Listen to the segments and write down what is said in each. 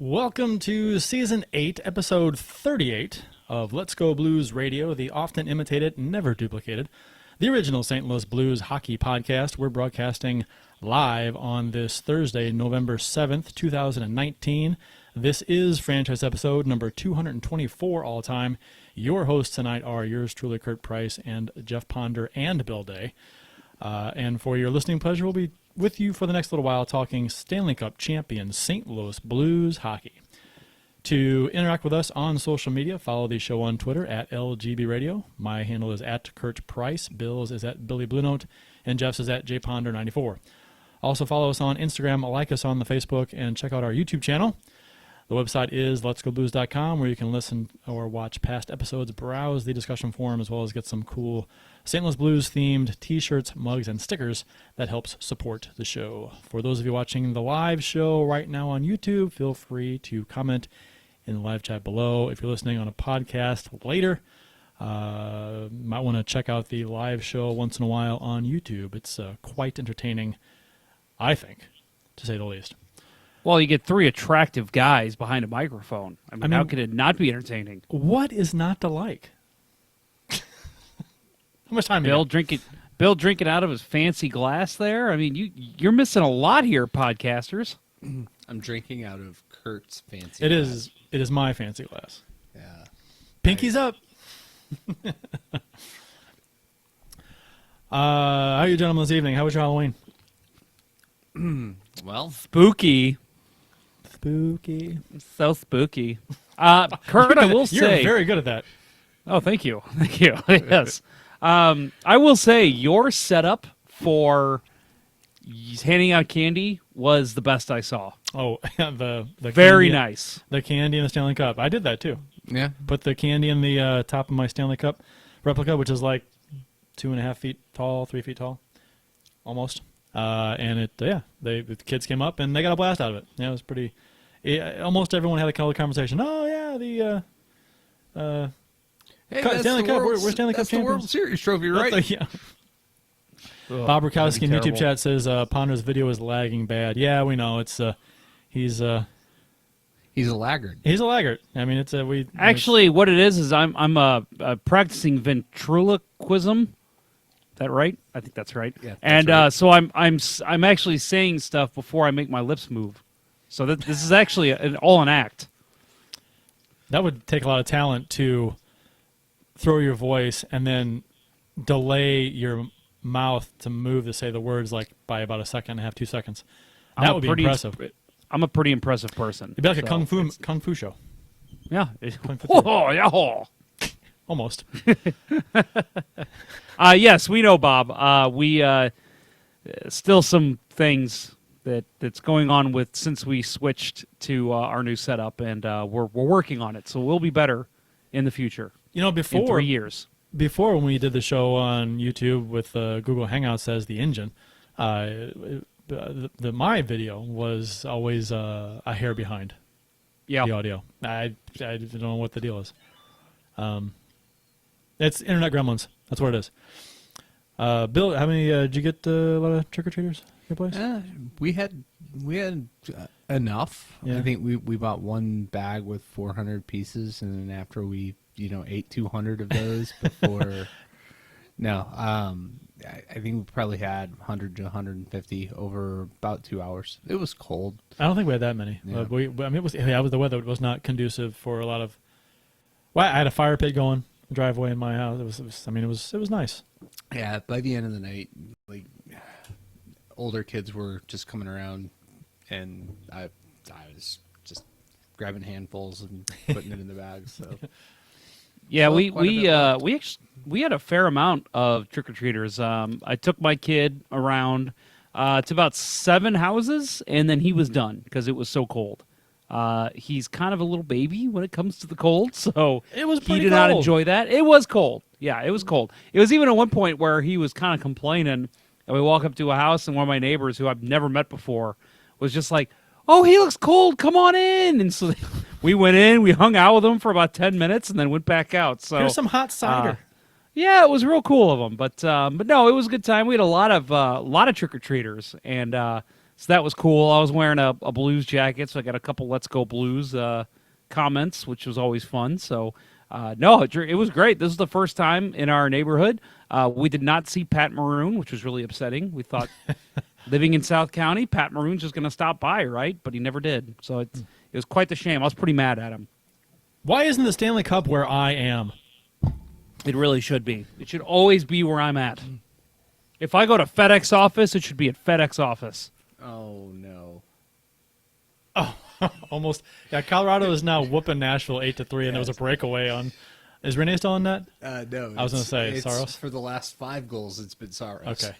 Welcome to Season 8, Episode 38 of Let's Go Blues Radio, the often imitated, never duplicated, the original St. Louis Blues hockey podcast. We're broadcasting live on this Thursday, November 7th, 2019. This is franchise episode number 224 all time. Your hosts tonight are yours truly, Kurt Price and Jeff Ponder and Bill Day. And for your listening pleasure, we'll be with you for the next little while talking Stanley Cup champion St. Louis Blues hockey. To interact with us on social media, follow the show on Twitter at LGB Radio. My handle is at Kurt Price, Bill's is at Billy Blue Note, and Jeff's is at JPonder94. Also follow us on Instagram, like us on the Facebook, and check out our YouTube channel. The website is letsgoblues.com, where you can listen or watch past episodes, browse the discussion forum, as well as get some cool St. Louis Blues-themed t-shirts, mugs, and stickers that helps support the show. For those of you watching the live show right now on YouTube, feel free to comment in the live chat below. If you're listening on a podcast later, might want to check out the live show once in a while on YouTube. It's quite entertaining, I think, to say the least. Well, you get three attractive guys behind a microphone. I mean, how could it not be entertaining? What is not to like? How much time? Bill drinking out of his fancy glass there. I mean, you're missing a lot here, podcasters. I'm drinking out of Kurt's fancy. It is my fancy glass. Yeah. Pinkies up. How are you gentlemen this evening? How was your Halloween? Well, Spooky. So spooky. Kurt, I will say... You're very good at that. Oh, thank you. Thank you. Yes. I will say your setup for handing out candy was the best I saw. Oh, the Very candy, nice. The candy in the Stanley Cup. I did that too. yeah. Put the candy in the top of my Stanley Cup replica, which is like 2.5 feet tall, 3 feet tall, almost. And the kids came up and they got a blast out of it. Yeah, it was pretty. Almost everyone had a conversation. Oh yeah, Hey, Stanley Cup. We're Stanley Cup that's the champions. World Series trophy, right? Yeah. Ugh, Bob Rukowski in that'd be YouTube terrible. chat says Ponder's video is lagging bad. Yeah, we know it's he's a laggard. He's a laggard. I mean, it's we Actually, what it is I'm practicing ventriloquism. Is that right? I think that's right. Yeah, that's and right. so I'm actually saying stuff before I make my lips move. So this is actually all an act. That would take a lot of talent to throw your voice and then delay your mouth to move to say the words like by about a second and a half, 2 seconds. That would be impressive. It'd I'm a pretty impressive person. be like a so kung fu show. Yeah. Kung Fu Oh, yeah. Almost. Yes, we know, Bob. We still some things that's going on with since we switched to our new setup, and we're working on it. So we'll be better in the future. You know, In before 3 years. before when we did the show on YouTube with Google Hangouts as the engine, my video was always a hair behind Yeah. the audio. I don't know what the deal is. It's Internet Gremlins. That's what it is. Bill, how many did you get? A lot of trick or treaters at your place? We had enough. Yeah. I think we bought one bag with 400 pieces, and then after we ate 200 of those before. No, I think we probably had 100 to 150 over about 2 hours. It was cold. I don't think we had that many. Yeah. It was the weather was not conducive for a lot of. Well, I had a fire pit going driveway in my house. It was nice. Yeah, by the end of the night, like older kids were just coming around, and I was just grabbing handfuls and putting it in the bags. So Yeah, Still we quite a bit left. we had a fair amount of trick or treaters. I took my kid around to about 7 houses, and then he was done because it was so cold. He's kind of a little baby when it comes to the cold, so It was he pretty did not cold. enjoy that. It was cold. Yeah, it was cold. It was even at one point where he was kind of complaining, and we walk up to a house, and one of my neighbors, who I've never met before, was just like, "Oh, he looks cold. Come on in." And so we went in, we hung out with him for about 10 minutes, and then went back out. So Here's some hot cider. yeah, it was real cool of them. But no, it was a good time. We had a lot of trick or treaters, and So that was cool. I was wearing a Blues jacket, so I got a couple Let's Go Blues comments, which was always fun. So, no, it was great. This is the first time in our neighborhood. We did not see Pat Maroon, which was really upsetting. We thought, living in South County, Pat Maroon's just going to stop by, right? But he never did. So it was quite the shame. I was pretty mad at him. Why isn't the Stanley Cup where I am? It really should be. It should always be where I'm at. If I go to FedEx office, it should be at FedEx office. Oh no. Oh, almost. Yeah, Colorado is now whooping Nashville 8-3, and there was a breakaway on. Is Renee still on that? No. I was going to say Saros. For the last 5 goals, it's been Saros. Okay.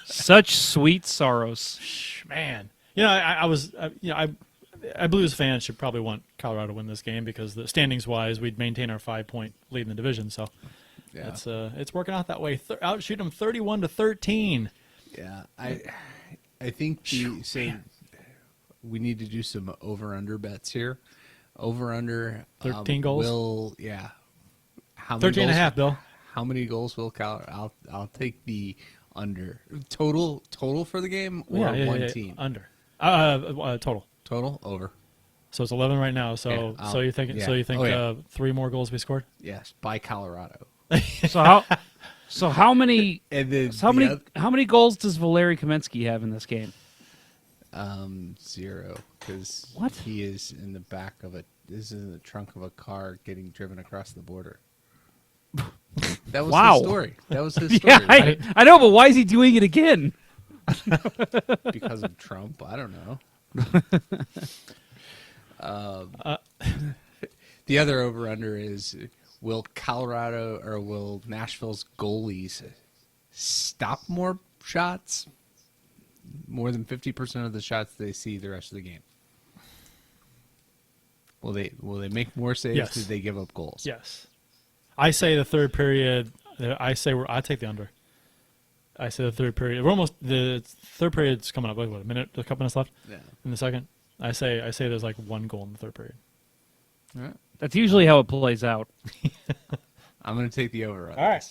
Such sweet Saros. Man, I Blues fans should probably want Colorado to win this game because the standings wise, we'd maintain our 5-point lead in the division. So Yeah. it's working out that way. Outshoot them 31-13. Yeah. I think we need to do some over-under bets here. Over-under. 13 goals? How 13 and a half, Bill. How many goals will Colorado? I'll take the under. Total for the game or one team? Under. Total. Total over. So it's 11 right now. So Yeah, you think yeah. 3 more goals be scored? Yes, by Colorado. So how many And then how many goals does Valeri Kamensky have in this game? 0, because What? he is in the trunk of a car getting driven across the border. That was Wow. his story. That was his story. Yeah, right? I know, but why is he doing it again? Because of Trump. I don't know. The other over-under is, will Nashville's goalies stop more shots? More than 50% of the shots they see the rest of the game. Will they make more saves? Yes. Did they give up goals? Yes. I say the third period. I take the under. I say the third period. The third period's coming up. Like what, a couple minutes left Yeah. in the second. I say there's like 1 goal in the third period. All right. That's usually how it plays out. I'm going to take the over. All right.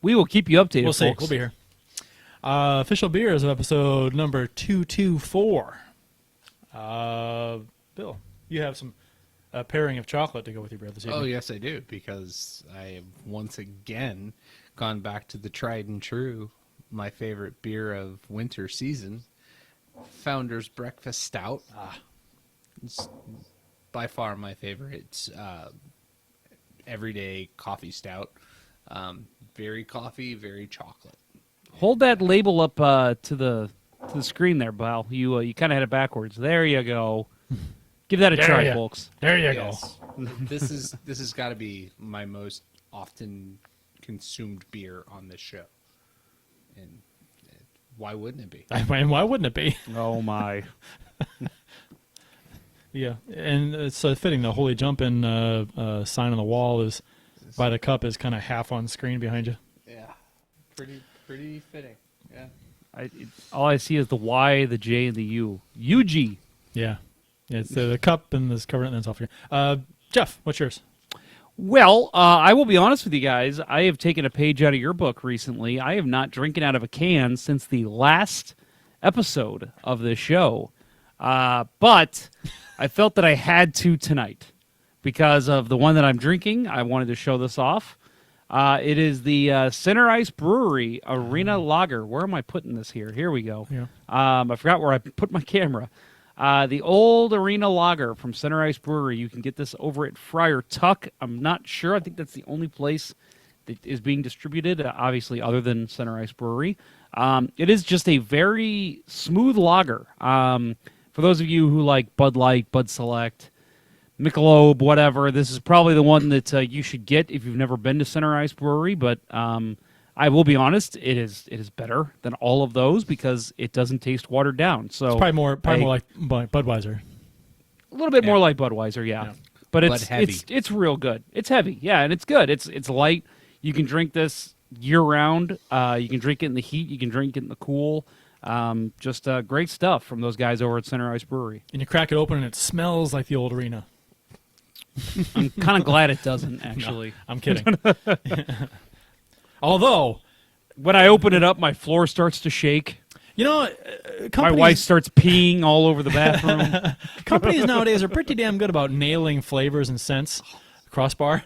We will keep you updated, We'll see. folks. We'll be here. Official beers of episode number 224. Bill, you have some pairing of chocolate to go with your beer this evening. Oh, yes, I do, because I have once again gone back to the tried and true, my favorite beer of winter season, Founder's Breakfast Stout. It's by far my favorite. It's everyday coffee stout. Very coffee, very chocolate. Hold that label up to the screen there, Val. You kind of had it backwards. There you go. Give that a try, folks. There you Yes. This has got to be my most often consumed beer on this show, and why wouldn't it be? go. And why wouldn't it be? Oh my! Yeah, and it's fitting. The Holy Jumpin' sign on the wall is by the cup is kind of half on screen behind you. Yeah, pretty fitting. Yeah. All I see is the Y, the J, and the U. UG. Yeah, it's the cup and this cover and then it's off here. Jeff, what's yours? Well, I will be honest with you guys. I have taken a page out of your book recently. I have not drinking out of a can since the last episode of this show. But I felt that I had to tonight because of the one that I'm drinking. I wanted to show this off. It is the Center Ice Brewery Arena Lager. Where am I putting this here? Here we go. Yeah. I forgot where I put my camera. The old Arena Lager from Center Ice Brewery. You can get this over at Friar Tuck. I'm not sure. I think that's the only place that is being distributed, obviously, other than Center Ice Brewery. It is just a very smooth lager. For those of you who like Bud Light, Bud Select, Michelob, whatever, this is probably the one that you should get if you've never been to Center Ice Brewery. But I will be honest, it is better than all of those because it doesn't taste watered down. So It's probably more like Budweiser. a little bit more like Budweiser, yeah. But But heavy. it's real good. It's heavy, yeah, and it's good. It's light. You can drink this year round. You can drink it in the heat. You can drink it in the cool. Just great stuff from those guys over at Center Ice Brewery. And you crack it open and it smells like the old arena. I'm kind of glad it doesn't actually. I'm kidding. Although, When I open it up, my floor starts to shake. You know, My companies, wife starts peeing all over the bathroom. companies nowadays are pretty damn good about nailing flavors and scents. Crossbar.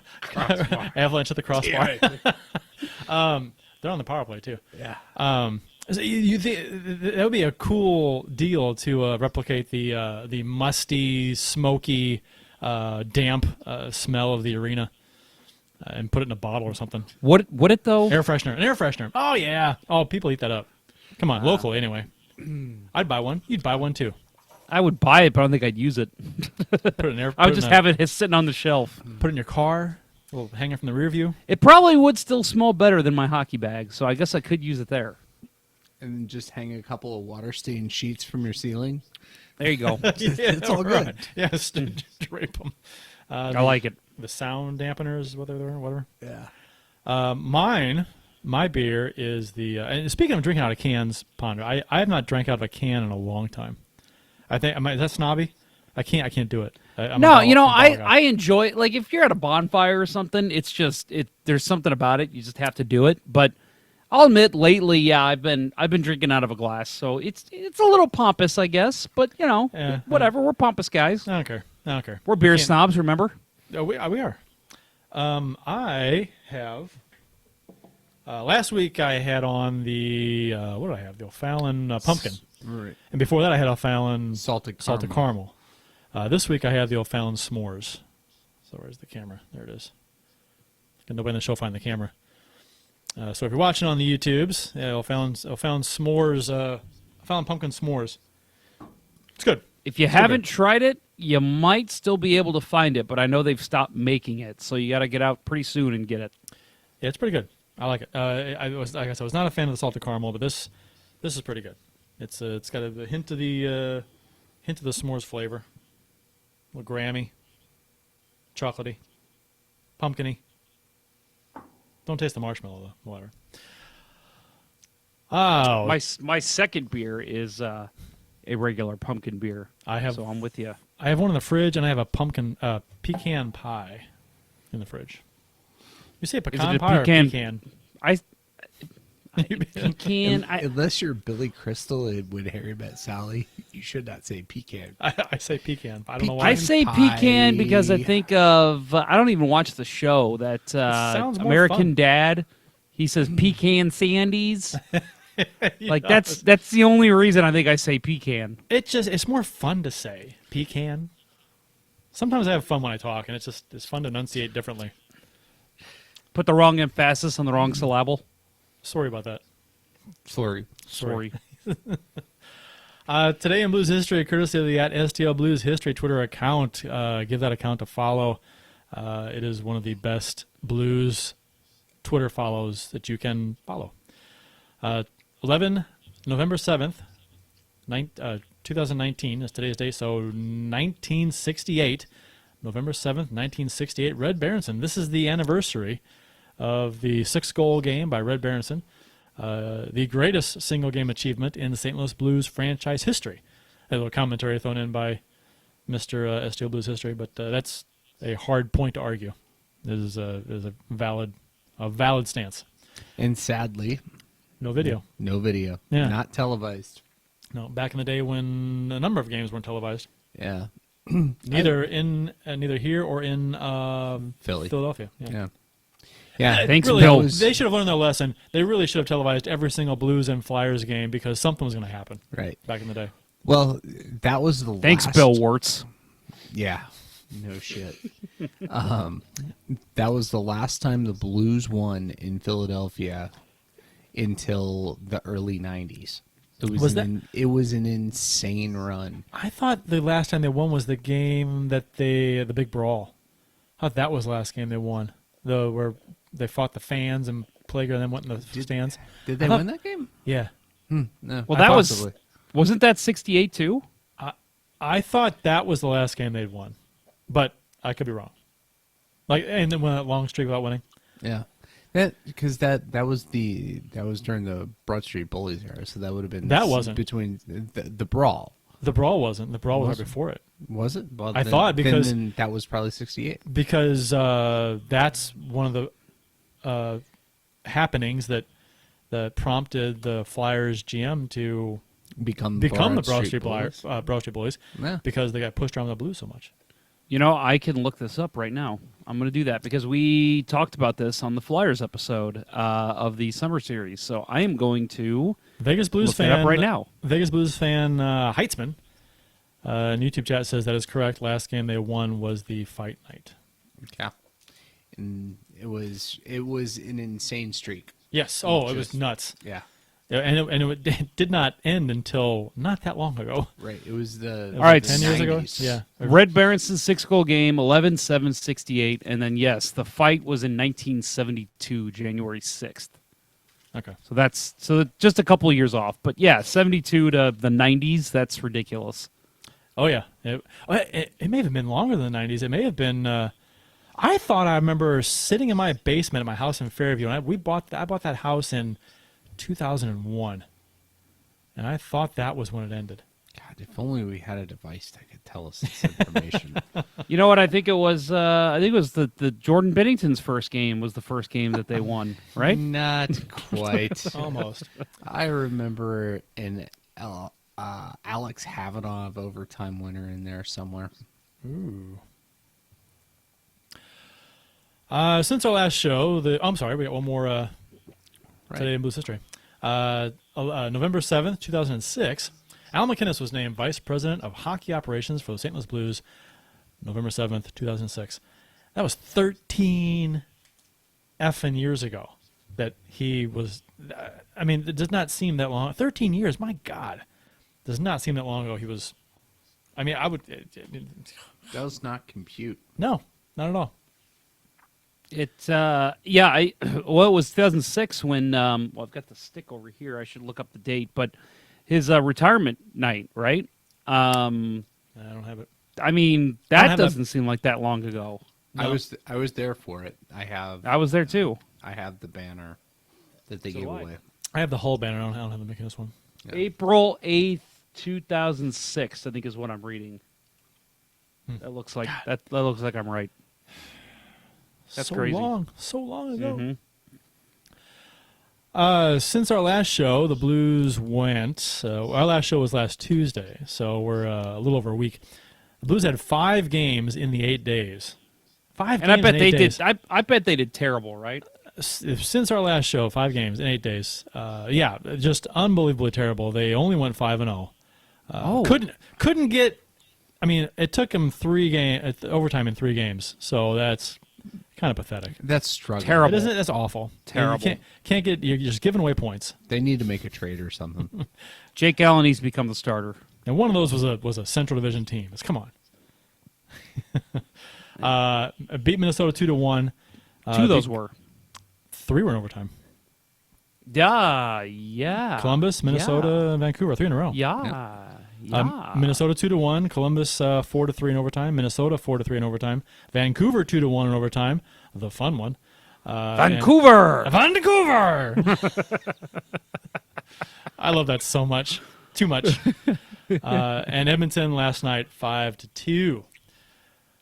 Avalanche at the crossbar. They're on the power play, too. Yeah. So you that would be a cool deal to replicate the musty, smoky, damp smell of the arena and put it in a bottle or something. Would it though? An air freshener. Oh, yeah. Oh, people eat that up. Come on, locally anyway. I'd buy one. You'd buy one, too. I would buy it, but I don't think I'd use it. Put it in air. I would just have it sitting on the shelf. Put it in your car. A little hanger from the rear view. It probably would still smell better than my hockey bag, so I guess I could use it there. And then just hang a couple of water stained sheets from your ceiling. There you go. It's all good. Yeah, just drape them. I like it. The sound dampeners, whether they're whatever. Yeah. My beer is the. And speaking of drinking out of cans, Ponder, I have not drank out of a can in a long time. I think is that snobby? I can't do it. No, you know, I enjoy it. Like if you're at a bonfire or something, it's just there's something about it. You just have to do it. But I'll admit, lately, yeah, I've been drinking out of a glass, so it's a little pompous, I guess. But you know, whatever. We're pompous guys. I don't care. We're beer snobs, remember? Oh, we are. I have. Last week I had on the what did I have? The O'Fallon pumpkin, Right. and before that I had O'Fallon Salted caramel. This week I have the O'Fallon s'mores. So where's the camera? There it is. Can nobody in the show find the camera? So if you're watching on the YouTubes, O'Fallon s'mores, O'Fallon pumpkin s'mores. It's good. If you haven't tried it, you might still be able to find it, but I know they've stopped making it, so you got to get out pretty soon and get it. Yeah, it's pretty good. I like it. I guess I was not a fan of the salted caramel, but this is pretty good. It's got a hint of the s'mores flavor, a little Grammy, chocolatey, pumpkiny. Don't taste the marshmallow though. Whatever. Oh, My second beer is a regular pumpkin beer. So I'm with you. I have one in the fridge, and I have a pecan pie in the fridge. You say pecan pie or pecan? Pecan. Unless you're Billy Crystal and when Harry Met Sally, you should not say pecan. I say pecan. I don't know why. I say pecan because I think of I don't even watch the show that sounds more American fun. Dad. He says pecan sandies. Like that's the only reason I think I say pecan. It's more fun to say pecan. Sometimes I have fun when I talk, and it's fun to enunciate differently. Put the wrong emphasis on the wrong syllable. Sorry about that. Sorry. Today in Blues History, courtesy of the @STL Blues History Twitter account. Give that account a follow. It is one of the best blues Twitter follows that you can follow. 11 November 7th, 2019 is today's day, so 1968, November 7th, 1968, Red Berenson. This is the anniversary of the 6-goal game by Red Berenson, the greatest single-game achievement in the St. Louis Blues franchise history. A little commentary thrown in by Mr. STL Blues History, but that's a hard point to argue. It is a valid stance. And sadly, No video. no video. Yeah. Not televised. No, back in the day when a number of games weren't televised. Yeah. Neither here or in Philly. Philadelphia. Yeah. Yeah. Thanks, really, Bill. They should have learned their lesson. They really should have televised every single Blues and Flyers game because something was going to happen. Right. Back in the day. Well, that was the Thanks, last... Bill Wirtz. Yeah. No shit. That was the last time the Blues won in Philadelphia until the early 90s. It was an insane run. I thought the last time they won was the game that the big brawl. I thought that was the last game they won. Where they fought the fans and Plager and then went in the stands. Did they win that game? Yeah. No. Well, that wasn't that 68 too? I thought that was the last game they'd won, but I could be wrong. And then went that long streak without winning. Yeah. Because that was during the Broad Street Bullies era, so that would have been between the brawl. The brawl wasn't. The brawl was right before it. Was it? Well, I thought because then that was probably 68. Because that's one of the happenings that that prompted the Flyers GM to become the Broad Street Bullies Yeah. because they got pushed around the Blues so much. You know, I can look this up right now. I'm going to do that because we talked about this on the Flyers episode of the summer series. So I am going to Vegas Blues look fan that up right now. Vegas Blues fan Heitzman in YouTube chat says that is correct. Last game they won was the fight night. Yeah. And it was an insane streak. Yes. Oh, it was nuts. Yeah. Yeah, and it did not end until not that long ago. Right. It was the All right, 10 years ago. 90s. Yeah. Red Berenson 6-goal game, 11-7-68. And then, yes, the fight was in 1972, January 6th. Okay. So just a couple of years off. But, yeah, 72 to the 90s, that's ridiculous. Oh yeah. It may have been longer than the 90s. It may have been. I thought I remember sitting in my basement at my house in Fairview, and I bought that house in 2001, and I thought that was when it ended. God, if only we had a device that could tell us this information. You know what? I think it was the Jordan Bennington's first game was the first game that they won, right? Not quite. Almost. I remember an Alex Havanov overtime winner in there somewhere. Ooh. Since our last show, I'm sorry, we got one more today in Blues history. November 7th, 2006, Al McInnes was named Vice President of Hockey Operations for the St. Louis Blues, November 7th, 2006. That was 13 effing years ago that he was, I mean, it does not seem that long. 13 years, my God. Does not seem that long ago he was, I mean, I would, Does not compute. no, not at all. It it was 2006 when I've got the stick over here. I should look up the date, but his retirement night, right? I don't have it. I mean, I don't that have doesn't seem like that long ago. No. I was there for it. I was there too. I have the banner that they So gave do I. away. I have the whole banner. I don't have the McInnes one. Yeah. April 8th, 2006, I think is what I'm reading. That looks like that looks like I'm right. That's so crazy. So long ago. Mhm. Since our last show, the Blues went. Our last show was last Tuesday, so we're a little over a week. The Blues had 5 games in the 8 days. 5 And I games bet in they 8 days. did. I bet they did terrible, right? Since our last show, 5 games in 8 days. Yeah, just unbelievably terrible. They only went 5-0. Couldn't get. I mean, it took them overtime in 3 games. So that's kind of pathetic. That's struggling. Terrible. That's awful. Terrible. You can't get. You're just giving away points. They need to make a trade or something. Jake Allen needs to become the starter. And one of those was a Central Division team. Come on. Beat Minnesota 2-1. 2 of those were. 3 were in overtime. Yeah. Columbus, Minnesota, and Vancouver, 3 in a row. Yeah. Minnesota 2-1. Columbus 4-3 in overtime. Minnesota 4-3 in overtime. Vancouver 2-1 in overtime. The fun one. Vancouver. Vancouver. I love that so much. Too much. And Edmonton last night 5-2.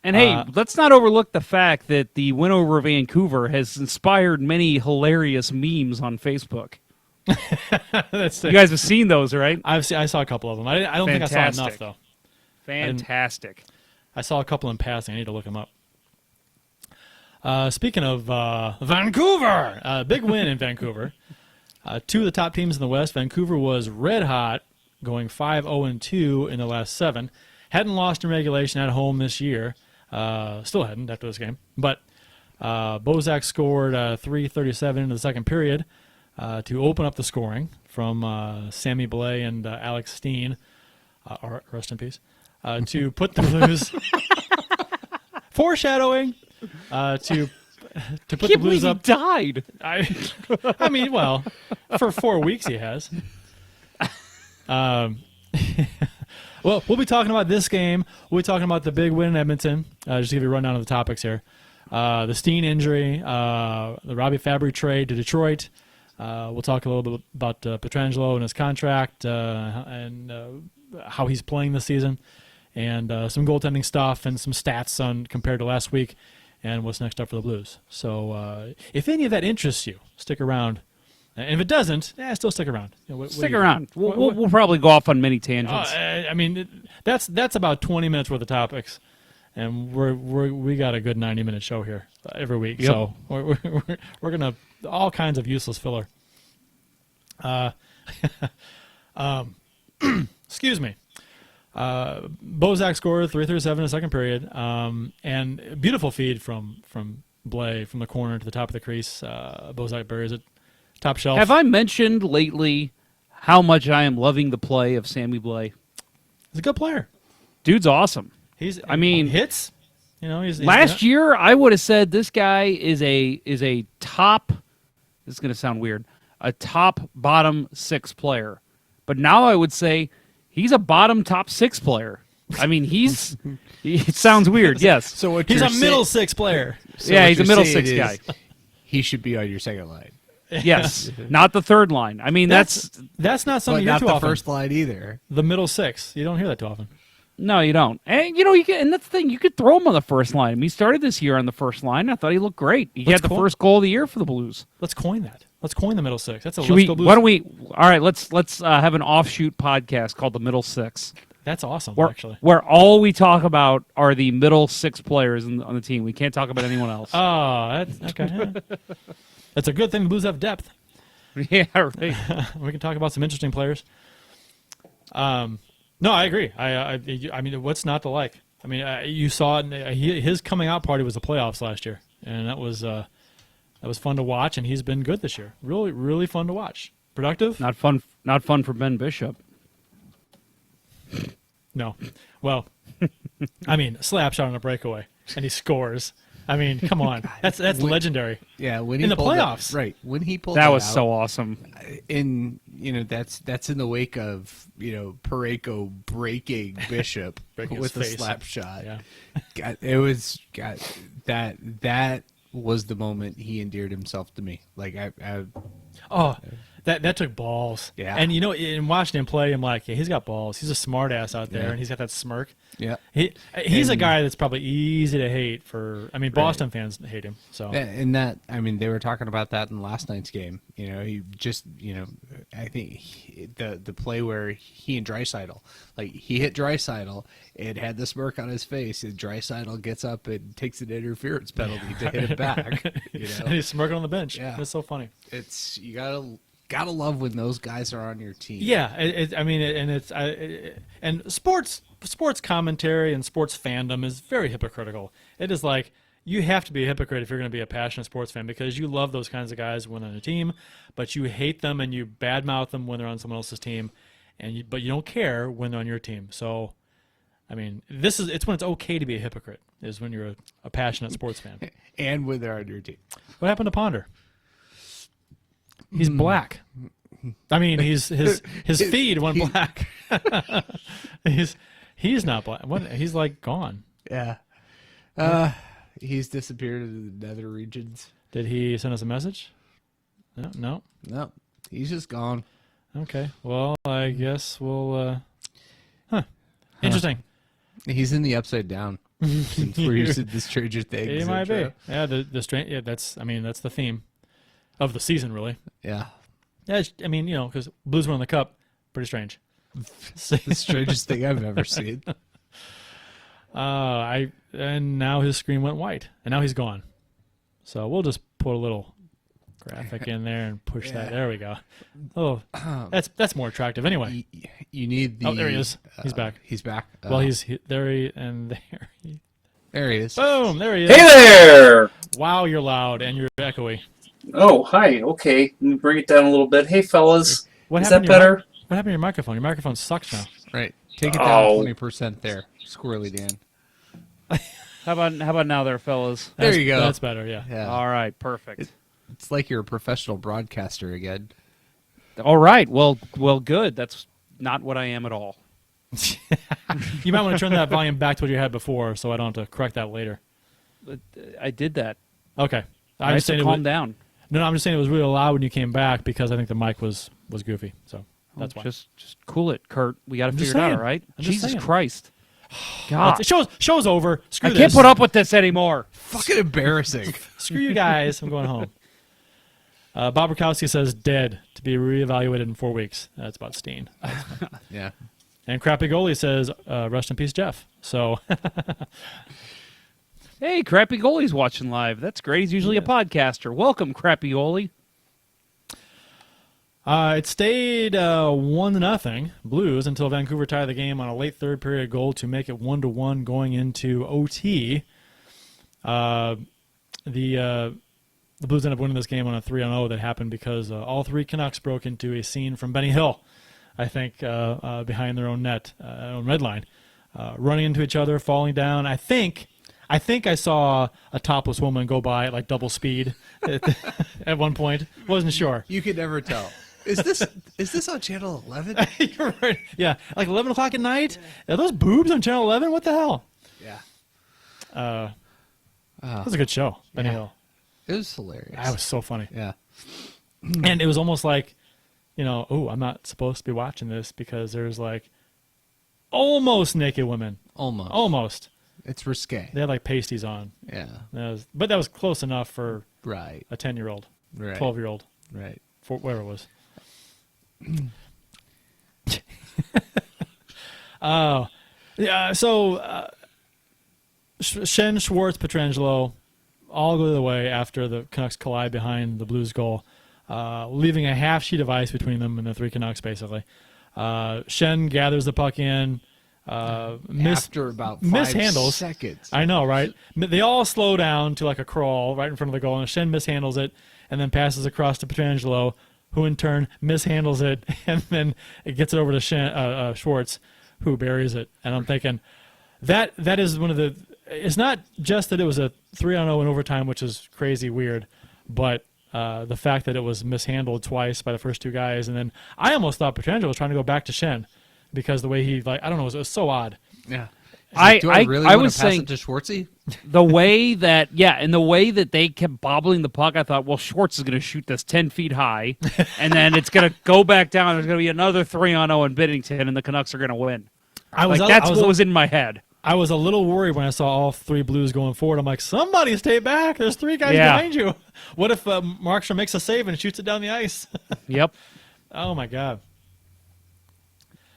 And hey, let's not overlook the fact that the win over Vancouver has inspired many hilarious memes on Facebook. You guys have seen those, right? I saw a couple of them. I don't think I saw enough though. Fantastic. I saw a couple in passing. I need to look them up. Speaking of Vancouver, big win in Vancouver. 2 of the top teams in the West. Vancouver was red hot, going 5-0-2 in the last 7. Hadn't lost in regulation at home this year. Still hadn't after this game. But Bozak scored 3:37 into the second period to open up the scoring from Sammy Blais and Alex Steen, rest in peace, to put the Blues foreshadowing to put the Blues up. He died. I mean, well, for 4 weeks he has. Well, we'll be talking about this game. We'll be talking about the big win in Edmonton. Just to give you a rundown of the topics here. The Steen injury, the Robbie Fabry trade to Detroit. We'll talk a little bit about Pietrangelo and his contract and how he's playing this season, and some goaltending stuff and some stats on compared to last week and what's next up for the Blues. So if any of that interests you, stick around And if it doesn't, still stick around. Stick around. We'll probably go off on many tangents. I mean, that's about 20 minutes worth of topics, and we got a good 90-minute show here every week. Yep. So we're gonna all kinds of useless filler. Excuse me. Bozak scored 3:37 in the second period, and a beautiful feed from Blay from the corner to the top of the crease. Bozak buries it top shelf. Have I mentioned lately how much I am loving the play of Sammy Blay? He's a good player. Dude's awesome. I mean, hits. He's Last year, I would have said this guy is a top. This is going to sound weird. A top bottom 6 player, but now I would say he's a bottom top 6 player. I mean, it sounds weird. Yes. So what he's you're a middle 6 player. So yeah, what he's a you're middle saying 6 guy. He should be on your second line. Yes, not the third line. I mean, that's not But something you hear not too the often. first line either. The middle 6. You don't hear that too often. no, you don't. And you can, and that's the thing. You could throw him on the first line. I mean, he started this year on the first line. I thought he looked great. He Let's had the coin- first goal of the year for the Blues. Let's coin that. Let's coin the middle 6. That's a Should let's we? go Blues. Why don't we? All right, let's have an offshoot podcast called the Middle 6. That's awesome, actually. Where all we talk about are the middle 6 players on the team. We can't talk about anyone else. Oh, that's okay. Yeah. That's a good thing. The Blues have depth. Yeah, right. We can talk about some interesting players. No, I agree. I mean, what's not to like? I mean, you saw it. His coming out party was the playoffs last year, and that was fun to watch. And he's been good this year. Really, really fun to watch. Productive. Not fun. Not fun for Ben Bishop. No. Well, I mean, slap shot on a breakaway, and he scores. I mean, come on. That's legendary. Yeah, when he In the pulled playoffs. right? When he pulled That was out, so awesome. in that's in the wake of Parayko breaking Bishop Breaking his with a face. slap shot. Yeah. That was the moment he endeared himself to me. Like I Oh, that took balls. Yeah. And in watching him play, I'm like, yeah, he's got balls. He's a smart ass out there, Yeah. and he's got that smirk. yeah. He's a guy that's probably easy to hate for. I mean, Boston fans hate him. So And that, I mean, they were talking about that in last night's game. He just, I think the play where he and Draisaitl, like he hit Draisaitl, it had the smirk on his face, and Draisaitl gets up and takes an interference penalty to hit it back. and he's smirking on the bench. Yeah. It's so funny. It's you gotta love when those guys are on your team. Yeah, and sports commentary and sports fandom is very hypocritical. It is like you have to be a hypocrite if you're going to be a passionate sports fan because you love those kinds of guys when they're on a team, but you hate them and you badmouth them when they're on someone else's team, but you don't care when they're on your team. So, I mean, it's when it's okay to be a hypocrite is when you're a passionate sports fan. And when they're on your team. What happened to Ponder? He's black. I mean, his feed went black. he's not black. He's like gone. Yeah. He's disappeared into the nether regions. Did he send us a message? No. No, he's just gone. Okay. Well, I guess we'll. Interesting. He's in the Upside Down. Since we're using the Stranger Things. He might intro. be. Yeah. The strange. Yeah. That's the theme of the season, really. Yeah. Yeah. I mean, because Blues won the cup. Pretty strange. The strangest thing I've ever seen. And now his screen went white, and now he's gone. So we'll just put a little graphic in there and push that. There we go. Oh, that's more attractive. Anyway, You need the. Oh, there he is. He's back. He's back. well, there and there. There he is. Boom! There he is. Hey there! Wow, you're loud and you're echoey. Oh, hi. Okay, let me bring it down a little bit. Hey, fellas. What Is happened that to your better? What happened to your microphone? Your microphone sucks now. Right. Take it down Oh. 20% there. Squirrely Dan. How about now, there, fellas? There you go. That's better. Yeah. Yeah. All right, perfect. It's like you're a professional broadcaster again. All right, well, good. That's not what I am at all. You might want to turn that volume back to what you had before, so I don't have to correct that later. I did that. Okay. I just calm down. No, I'm just saying it was really loud when you came back because I think the mic was goofy. So that's why. Just cool it, Kurt. We got to I'm figure just it out, saying. all right? I'm just Jesus saying. Christ. God. Show's over. Screw I this. can't put up with this anymore. Fucking embarrassing. Screw you guys. I'm going home. Bob Rakowski says dead to be reevaluated in 4 weeks. That's about Steen. Yeah. And Crappy Goalie says rest in peace, Jeff. So Hey, Crappy Goalie's watching live. That's great. He's usually a podcaster. Welcome, Crappy Goalie. it stayed 1-0 Blues until Vancouver tied the game on a late third period goal to make it 1-1 going into OT. The Blues ended up winning this game on a 3-0 that happened because all three Canucks broke into a scene from Benny Hill, I think, behind their own net, own red line, running into each other, falling down. I think I saw a topless woman go by at like double speed at one point. Wasn't sure. You could never tell. Is this on Channel 11? You're right. Yeah, like 11 o'clock at night. Are those boobs on Channel 11? What the hell? Yeah. That was a good show, Benny Hill. It was hilarious. That was so funny. Yeah. And it was almost like, I'm not supposed to be watching this because there's like almost naked women. Almost. It's risque. They had like pasties on. Yeah. But that was close enough for Right. a 10-year-old, Right. 12-year-old, Right. whatever it was. So Shen, Schwartz, Pietrangelo all go the way after the Canucks collide behind the Blues goal, leaving a half sheet of ice between them and the three Canucks, basically. Shen gathers the puck in. After about 5 mishandles. seconds. I know, right? They all slow down to like a crawl right in front of the goal, and Shen mishandles it and then passes across to Pietrangelo, who in turn mishandles it, and then it gets it over to Schwartz, who buries it. And I'm thinking that is one of the. It's not just that it was a 3-0 in overtime, which is crazy weird, but the fact that it was mishandled twice by the first two guys, and then I almost thought Pietrangelo was trying to go back to Shen because the way he I don't know, it was so odd. Yeah. Do I really I want was to pass saying it to Schwartzy? the way that they kept bobbling the puck, I thought, well, Schwartz is going to shoot this 10 feet high, and then it's going to go back down. There's going to be another 3-0 in Biddington, and the Canucks are going to win. That's what was in my head. I was a little worried when I saw all three Blues going forward. I'm like, somebody stay back. There's three guys behind you. What if Markstrom makes a save and shoots it down the ice? Yep. Oh, my God.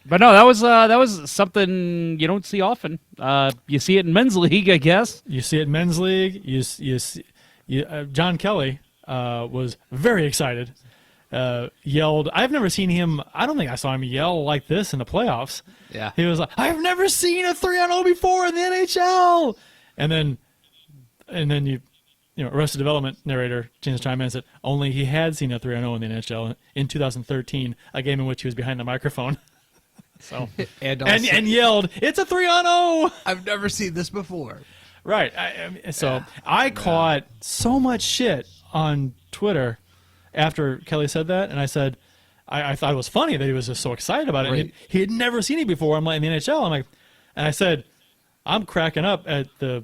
But no, that was something you don't see often. You see it in men's league, I guess. You see it in men's league. You see, John Kelly was very excited. Yelled. I've never seen him. I don't think I saw him yell like this in the playoffs. Yeah. He was like, "I've never seen a 3-0 before in the NHL." And then you Arrested Development narrator James chimed in and said only he had seen a 3-0 in the NHL in 2013, a game in which he was behind the microphone. So and yelled, "It's a 3-0!" I've never seen this before. Right. I caught so much shit on Twitter after Kelly said that, and I said I thought it was funny that he was just so excited about it. Right. And he had never seen it before. I'm like in the NHL. And I said, I'm cracking up at the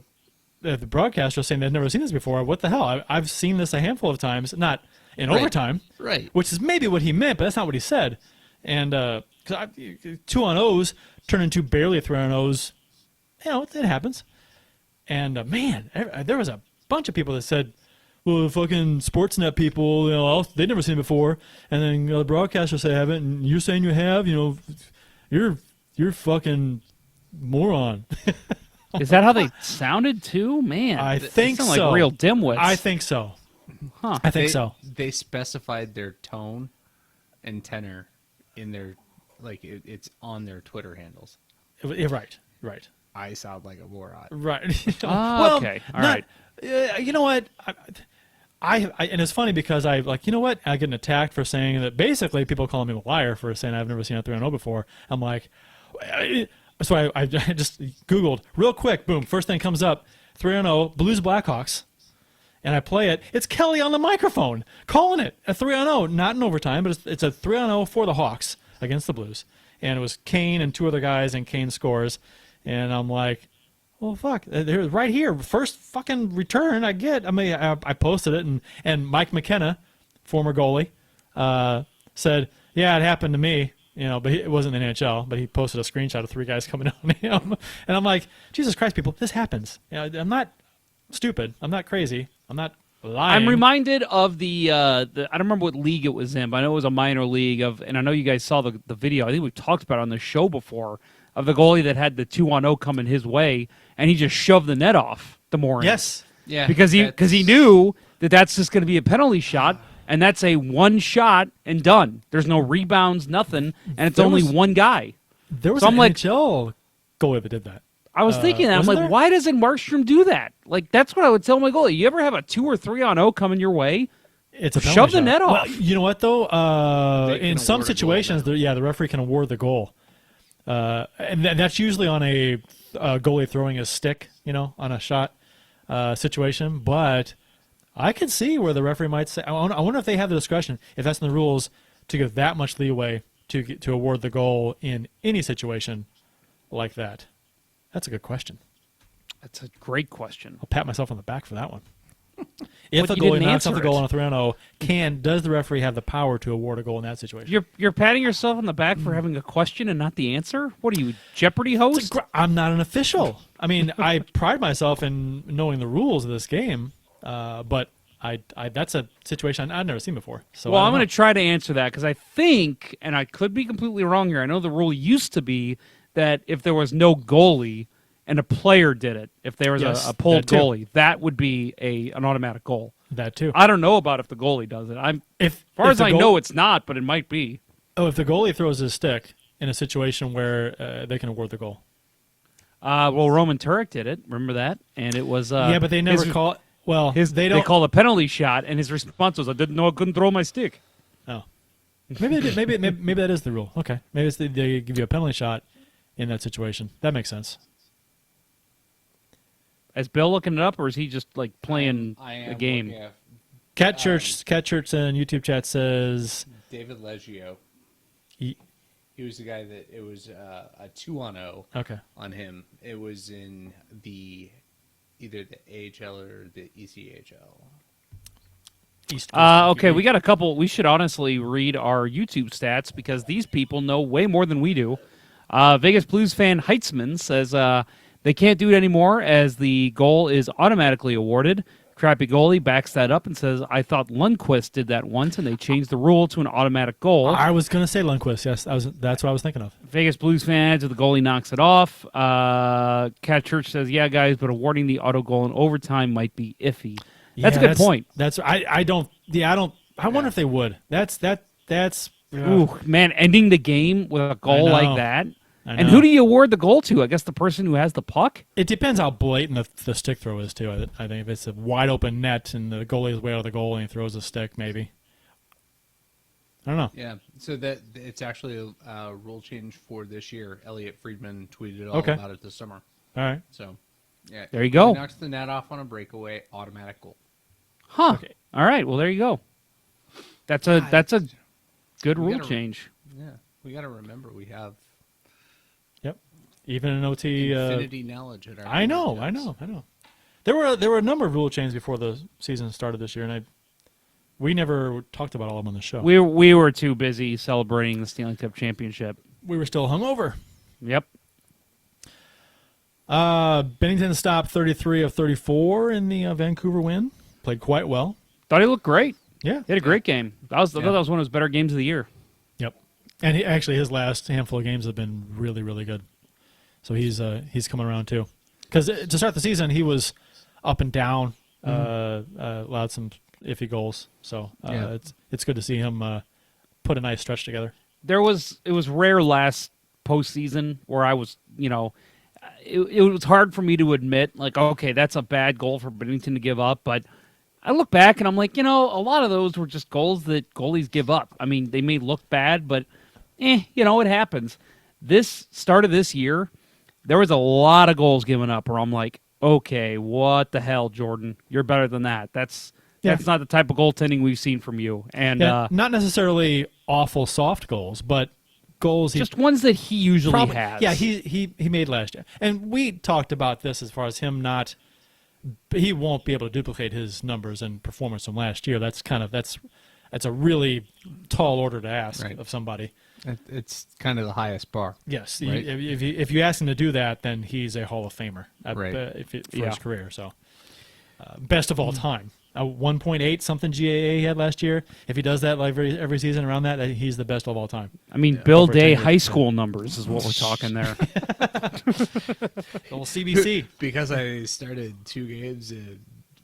broadcaster saying they've never seen this before. What the hell? I've seen this a handful of times, not in overtime, right? Which is maybe what he meant, but that's not what he said. And 2-on-0s turn into barely 3-on-0s. It happens. And man, there was a bunch of people that said, well, the fucking Sportsnet people, they've never seen it before. And then the broadcasters say haven't, and you're saying you have, you're fucking moron. Is that how they sounded too? Man, I think they sound so. like real dimwits. I think so. Huh. I think so. They specified their tone and tenor in their, it's on their Twitter handles. Right. I sound like a moron. Right. Okay. All right. You know what? I and it's funny because I get attacked for saying that. Basically, people calling me a liar for saying I've never seen a 3-0 before. I'm like, so I just Googled real quick. Boom, first thing comes up: 3-0 Blues Blackhawks, and I play it. It's Kelly on the microphone calling it a 3-0, not in overtime, but it's a 3-0 for the Hawks against the Blues, and it was Kane and two other guys, and Kane scores, and I'm like, well, fuck, they're right here. First fucking return I get. I posted it, and Mike McKenna, former goalie, said, yeah, it happened to me, but it wasn't in the NHL, but he posted a screenshot of three guys coming on him. And I'm like, Jesus Christ, people, this happens. I'm not stupid. I'm not crazy. I'm not lying. I'm reminded of the I don't remember what league it was in, but I know it was a minor league and I know you guys saw the video. I think we've talked about it on the show before of the goalie that had the 2-on-0 coming his way, and he just shoved the net off the mooring. Yes. Yeah, because he knew that's just going to be a penalty shot, and that's a one shot and done. There's no rebounds, nothing, and it's only one guy. There was So an I'm like- NHL goalie that did that. I was thinking that. I'm wasn't like, there? why doesn't Markstrom do that? Like, that's what I would tell my goalie. You ever have a 2 or 3-on-0 coming your way? It's a Shove penalty the shot. net off. Well, you know what though? They can In some award a goal situations, the referee can award the goal, and that's usually on a goalie throwing a stick, on a shot situation. But I can see where the referee might say, I wonder if they have the discretion, if that's in the rules, to give that much leeway to award the goal in any situation like that. That's a good question. That's a great question. I'll pat myself on the back for that one. If But a you goalie didn't knocks off answer the goal it. on a 3-on-0, does the referee have the power to award a goal in that situation? You're patting yourself on the back for having a question and not the answer? What are you, Jeopardy host? I'm not an official. I mean, I pride myself in knowing the rules of this game, but I that's a situation I've never seen before. So Well, I I'm don't going to try to answer that because I think, and I could be completely wrong here, I know the rule used to be that if there was no goalie and a player did it, if there was Yes, a pulled that too. goalie, that would be an automatic goal. know that too. I don't know about if the goalie does it. If As far if as the I goal- know, it's not, but it might be. if the goalie throws his stick in a situation where they can award the goal. Well, Roman Turek did it. Remember that? And it was Yeah, but they never his- call it. Well, They don't. call a penalty shot, and his response was, "I didn't know I couldn't throw my stick." Oh, maybe they did, maybe that is the rule. Okay, maybe it's they give you a penalty shot in that situation. That makes sense. Is Bill looking it up, or is he just like playing I am the game? looking at Cat Church in YouTube chat says David Leggio. he, He was the guy that it was a 2-on-0 okay. on him. It was in either the AHL or the ECHL. East Coast Okay, Hockey we got a couple. We should honestly read our YouTube stats because these people know way more than we do. Vegas Blues fan Heitzman says they can't do it anymore as the goal is automatically awarded. Crappy goalie backs that up and says, I thought Lundqvist did that once and they changed the rule to an automatic goal. I was going to say Lundqvist. Yes, that's what I was thinking of. Vegas Blues fan adds that the goalie knocks it off. Cat Church says, yeah, guys, but awarding the auto goal in overtime might be iffy. That's a good point. That's I don't. Yeah, I don't. I wonder if they would. That's. Ooh, man, ending the game with a goal know. like that. I And know. who do you award the goal to? I guess the person who has the puck? It depends how blatant the stick throw is too. I think if it's a wide open net and the goalie is way out of the goal and he throws a stick, maybe. I don't know. Yeah, so that it's actually a rule change for this year. Elliot Friedman tweeted all Okay. about it this summer. All right. So, yeah, There you go. He knocks the net off on a breakaway, automatic goal. Huh. Okay. All right. Well, there you go. That's a good We rule gotta- change. Yeah, we got to remember we have Yep. Even in OT. infinity knowledge at our. I know. fingertips. There were a number of rule changes before the season started this year, and we never talked about all of them on the show. We were too busy celebrating the Stanley Cup championship. We were still hungover. Yep. Bennington stopped 33 of 34 in the Vancouver win. Played quite well. Thought he looked great. Yeah. He had a great game. I thought that was one of his better games of the year. Yep. And his last handful of games have been really, really good. So he's coming around too. Because to start the season, he was up and down, allowed some iffy goals. So it's good to see him put a nice stretch together. It was rare last postseason where I was, it was hard for me to admit, like, okay, that's a bad goal for Bennington to give up. But I look back and I'm like, a lot of those were just goals that goalies give up. I mean, they may look bad, but, it happens. This start of this year, there was a lot of goals given up where I'm like, okay, what the hell, Jordan? You're better than that. That's not the type of goaltending we've seen from you. And not necessarily awful soft goals, but goals just ones that he usually has. Yeah, he made last year. And we talked about this as far as him he won't be able to duplicate his numbers and performance from last year. That's a really tall order to ask Right. of somebody. It's kind of the highest bar. Yes, Right. if you ask him to do that, then he's a Hall of Famer Right. For Yeah. his career. So, best of all time. a 1.8 something GAA he had last year. If he does that like every season around that, he's the best of all time. I mean, Bill Over Day 10 years. high school numbers is what we're talking there. Old CBC. Because I started 2 games and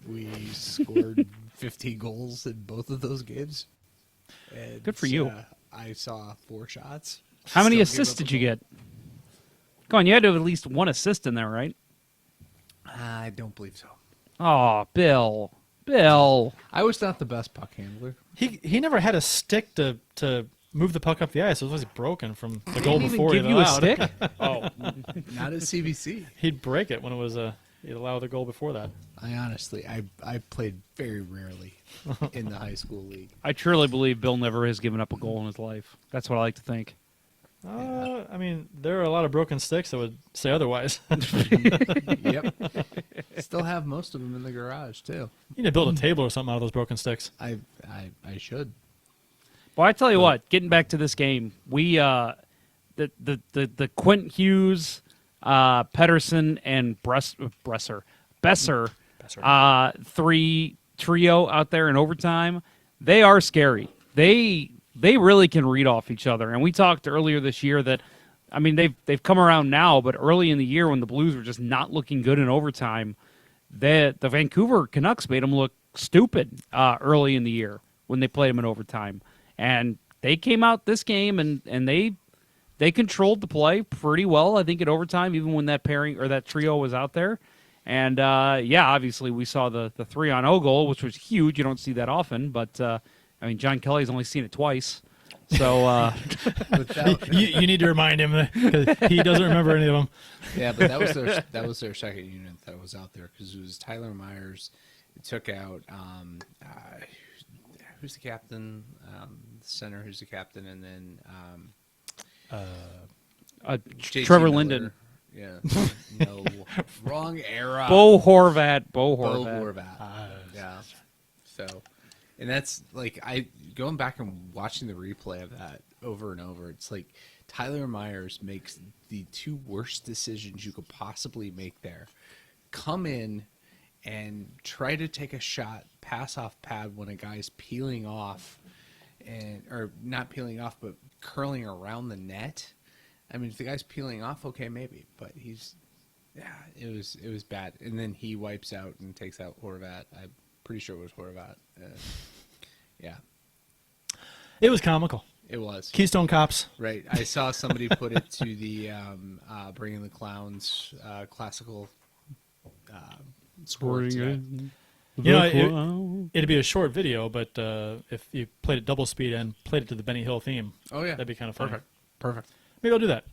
we scored 50 goals in both of those games. And, Good for you. I saw 4 shots. How many Still assists gave up did a you goal. get? Come on, you had to have at least 1 assist in there, right? I don't believe so. Oh, Bill. Bill. I was not the best puck handler. He never had a stick to move the puck up the ice. It was broken from the goal Didn't even before give he you a allowed. stick? Oh, Not at CBC. He'd break it when it was he'd allow the goal before that. I played very rarely in the high school league. I truly believe Bill never has given up a goal in his life. That's what I like to think. I mean, there are a lot of broken sticks that would say otherwise. Yep. Still have most of them in the garage too. You need to build a table or something out of those broken sticks. I should. Well, I tell you what, getting back to this game, we the Quint Hughes, Pedersen, and Besser, 3 trio out there in overtime, they are scary. They really can read off each other. And we talked earlier this year that, I mean, they've come around now, but early in the year when the Blues were just not looking good in overtime, the Vancouver Canucks made them look stupid early in the year when they played them in overtime. And they came out this game and they controlled the play pretty well, I think, in overtime, even when that pairing or that trio was out there. And obviously we saw the 3-on-0 goal, which was huge. You don't see that often, but I mean, John Kelly's only seen it twice. So You need to remind him because he doesn't remember any of them. Yeah, but that was their second unit that was out there because it was Tyler Myers. It took out who's the captain, the center who's the captain, and then JT Trevor Miller. Linden. Yeah, no, wrong era. Bo Horvat. Yeah. So, and that's like going back and watching the replay of that over and over. It's like Tyler Myers makes the 2 worst decisions you could possibly make there. Come in and try to take a shot, pass off pad when a guy's peeling off, or not peeling off, but curling around the net. I mean, if the guy's peeling off, okay, maybe, but it was bad. And then he wipes out and takes out Horvat. I'm pretty sure it was Horvat. Yeah, It was comical. it was. Keystone Cops. Right. I saw somebody put it to the Bringing the Clowns classical score today. You know, it'd be a short video, but if you played it double speed and played it to the Benny Hill theme, Oh, yeah. that'd be kind of fun. Perfect. Maybe I'll do that.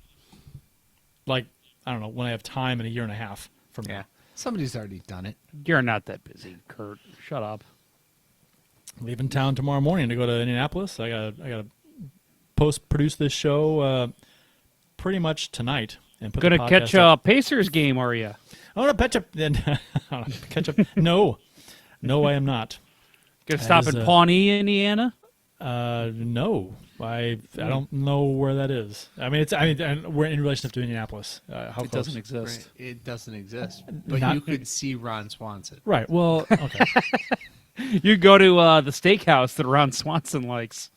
Like, I don't know, when I have time in a year and a half from Yeah. now. Somebody's already done it. You're not that busy, Kurt. Shut up. Leaving town tomorrow morning to go to Indianapolis. I gotta post-produce this show pretty much tonight. And put Gonna the podcast catch up. a Pacers game, are you? I want to catch up. Catch up. No, I am not. Gonna That stop is, in Pawnee, Indiana? No, I don't know where that is. I mean, we're in relationship to Indianapolis. How It close? doesn't exist. Right. It doesn't exist. But Not- you could see Ron Swanson. Right. Well, okay. You go to the steakhouse that Ron Swanson likes.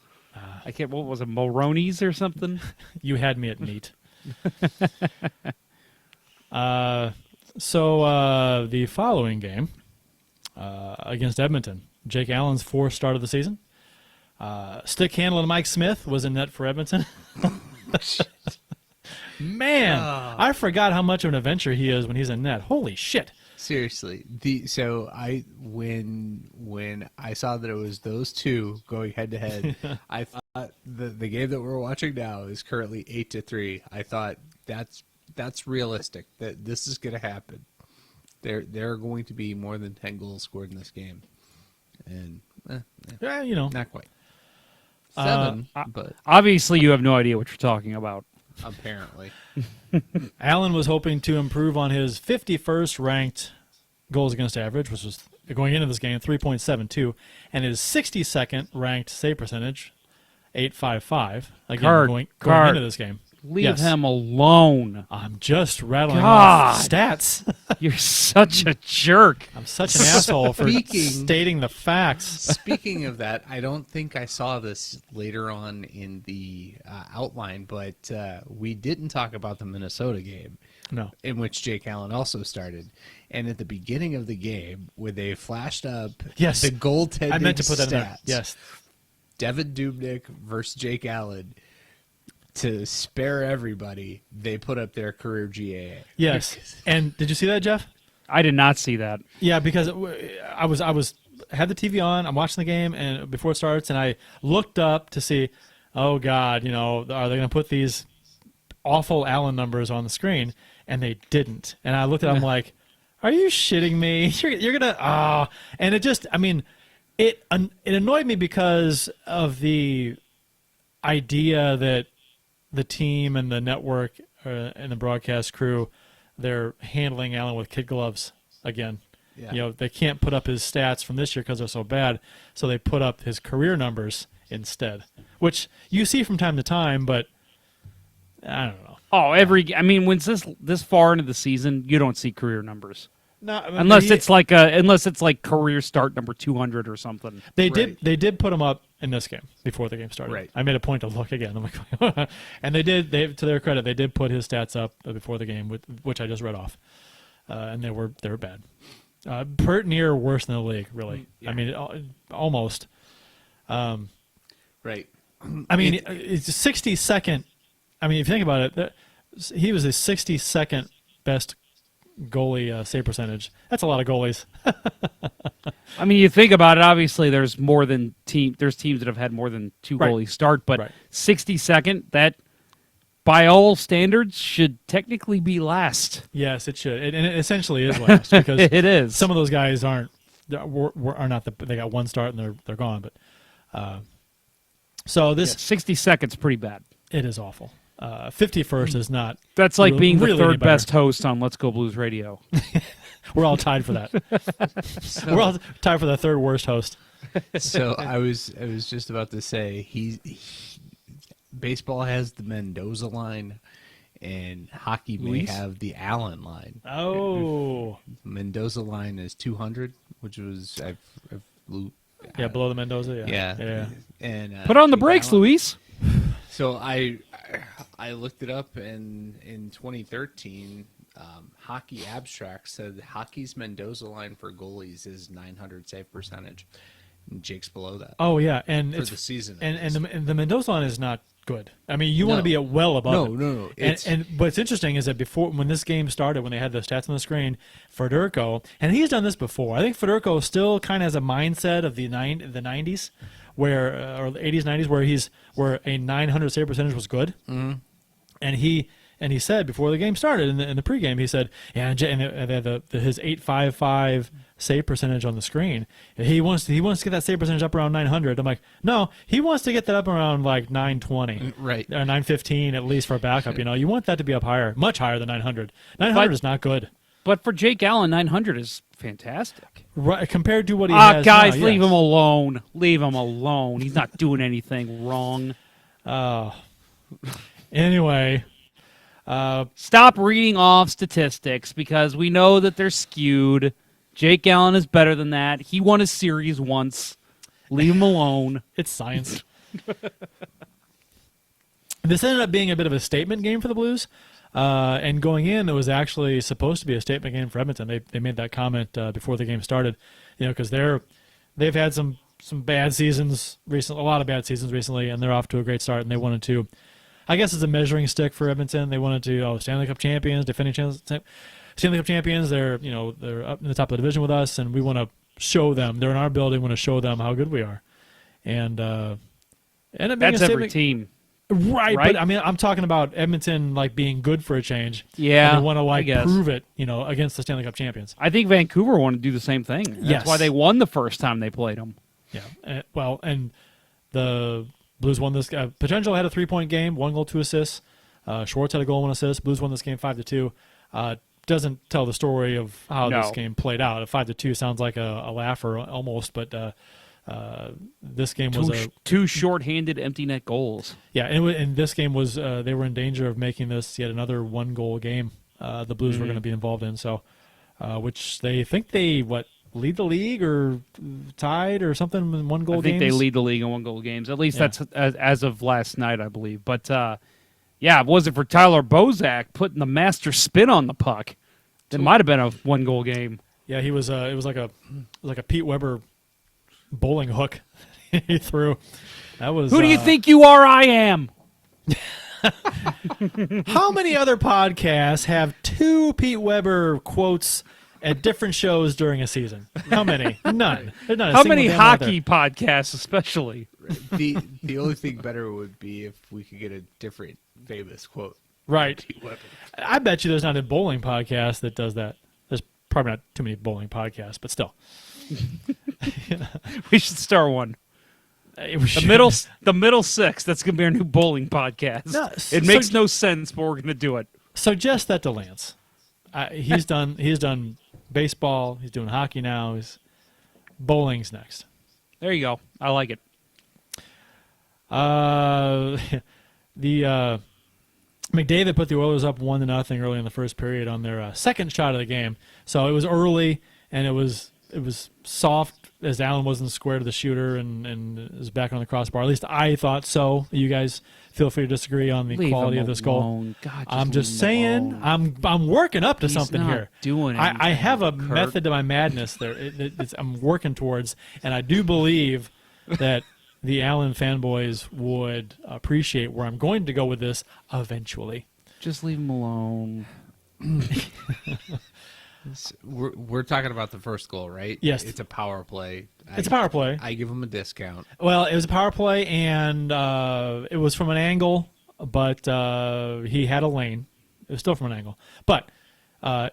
I can't. What was it, Mulroney's or something? You had me at meat. So the following game against Edmonton, Jake Allen's 4th start of the season. Stick handling Mike Smith was in net for Edmonton. Man, I forgot how much of an adventure he is when he's in net. Holy shit. Seriously, when I saw that it was those 2 going head to head, I thought the game that we're watching now is currently 8-3. I thought that's realistic, that this is going to happen. There are going to be more than 10 goals scored in this game, and Yeah, you know. not quite 7, Uh, but Obviously, you have no idea what you're talking about. apparently. Allen was hoping to improve on his 51st ranked goals against average, which was going into this game 3.72, and his 62nd ranked save percentage, 8.55. Again, Card, going card. into this game. Leave Yes. him alone. I'm just rattling God. off stats. You're such a jerk. I'm such an asshole for Speaking- stating the facts. Speaking of that, I don't think I saw this later on in the outline, but we didn't talk about the Minnesota game No. in which Jake Allen also started. And at the beginning of the game, where they flashed up Yes. the goaltending I meant to put that in there. stats, Yes. Devin Dubnyk versus Jake Allen, to spare everybody, they put up their career GAA. Yes. And did you see that, Jeff? I did not see that. Yeah, because I had the TV on. I'm watching the game, and before it starts, and I looked up to see, oh God, are they going to put these awful Allen numbers on the screen? And they didn't. And I looked at it, I'm like, are you shitting me? You're gonna and it just, it annoyed me because of the idea that the team and the network and the broadcast crew, they're handling Allen with kid gloves again. Yeah. They can't put up his stats from this year because they're so bad, so they put up his career numbers instead, which you see from time to time, but I don't know. Oh, when it's this far into the season, you don't see career numbers. No, Unless it's like career start number 200 or something. They Right. did put him up in this game before the game started. Right. I made a point to look again. I'm like, and they to their credit, they did put his stats up before the game, which I just read off, and they were bad, pretty near worse than the league, really. Yeah. Almost. Right. It's 62nd. If you think about it, he was the 62nd best goalie save percentage. That's a lot of goalies. You think about it. Obviously, there's There's teams that have had more than two Right. goalies start, but Right. 62nd, that by all standards should technically be last. Yes, it should, and it essentially is last because It is. some of those guys are not they got one start and they're gone. But so this 60 seconds, pretty bad. it is awful. 51st is not. That's like being the really any third better. best host on Let's Go Blues Radio. We're all tied for that. We're all tied for the third worst host. So I was just about to say baseball has the Mendoza line, and hockey may Luis? have the Allen line. Oh, Mendoza line is 200, which was yeah, below the Mendoza. yeah. And Put on the Jake brakes, Allen- Luis. So I looked it up, and in 2013, Hockey Abstract said hockey's Mendoza line for goalies is 900 save percentage. And Jake's below that Oh yeah, and for it's the season. and the Mendoza line is not good. You want to No. be well above it. No. And what's interesting is that when this game started, when they had the stats on the screen, Federico, and he's done this before. I think Federico still kind of has a mindset of the 90s, or the 80s, 90s, where a 900 save percentage was good, and he said before the game started in the pregame, he said, and his 855 save percentage on the screen. He wants to get that save percentage up around 900. I'm like, no, he wants to get that up around like 920, Right. or 915 at least for a backup. You want that to be up higher, much higher than 900. 900 is not good, But for Jake Allen, 900 is fantastic. right, compared to what he has. Guys, now, leave yes. him alone. Leave him alone. He's not doing anything wrong. Anyway, Stop reading off statistics because we know that they're skewed. Jake Allen is better than that. He won a series once. Leave him alone. it's science. This ended up being a bit of a statement game for the Blues. And going in, it was actually supposed to be a statement game for Edmonton. They made that comment before the game started, because they've had some bad seasons recently, a lot of bad seasons recently, and they're off to a great start. And they wanted to, I guess, it's a measuring stick for Edmonton. They wanted to Stanley Cup champions, defending Stanley Cup champions. They're up in the top of the division with us, and we want to show them. They're in our building. Want to show them how good we are, and it being That's a every statement- team. Right, Right? but I'm talking about Edmonton being good for a change. Yeah, and they want I to guess. prove it, against the Stanley Cup champions. I think Vancouver wanted to do the same thing. That's Yes. why they won the first time they played them. Yeah, and the Blues won this. Petrangelo had a 3-point game, 1 goal, 2 assists. Schwartz had a goal, 1 assist. Blues won this game 5-2. Doesn't tell the story of how this No. game played out. A 5-2 sounds like a laugher almost, but This game was two short-handed empty net goals. yeah, and this game was they were in danger of making this yet another 1-goal game. The Blues were going to be involved in, so which they think they lead the league or tied or something in 1-goal games. I think they lead the league in 1-goal games. At least that's as of last night, I believe. But yeah, if it wasn't for Tyler Bozak putting the master spin on the puck, it might have been a 1-goal game. Yeah, he was. It was like a Pete Weber bowling hook he threw. That was. Who do you think you are? I am. How many other podcasts have 2 Pete Weber quotes at different shows during a season? How many? None. There's not a How single many damn out there. hockey podcasts, especially? The only thing better would be if we could get a different famous quote. Right. Pete Weber. I bet you there's not a bowling podcast that does that. There's probably not too many bowling podcasts, but still. We should start one. The middle six. That's gonna be our new bowling podcast. No, it makes no sense, but we're gonna do it. Suggest that to Lance. He's done baseball. He's doing hockey now. Bowling's next. There you go. I like it. The McDavid put the Oilers up 1-0 early in the first period on their second shot of the game. So it was early and it was soft as Allen wasn't square to the shooter and was back on the crossbar. At least I thought so. You guys feel free to disagree on the Leave quality him of this goal. alone. God, I'm just leave him saying. alone. I'm working up to He's something not here. doing I anything, have a Kurt. method to my madness there. I'm working towards, and I do believe that the Allen fanboys would appreciate where I'm going to go with this eventually. Just leave him alone. We're talking about the first goal, right? Yes. It's a power play. It's a power play. I give him a discount. Well, it was a power play, and it was from an angle, but he had a lane. It was still from an angle, but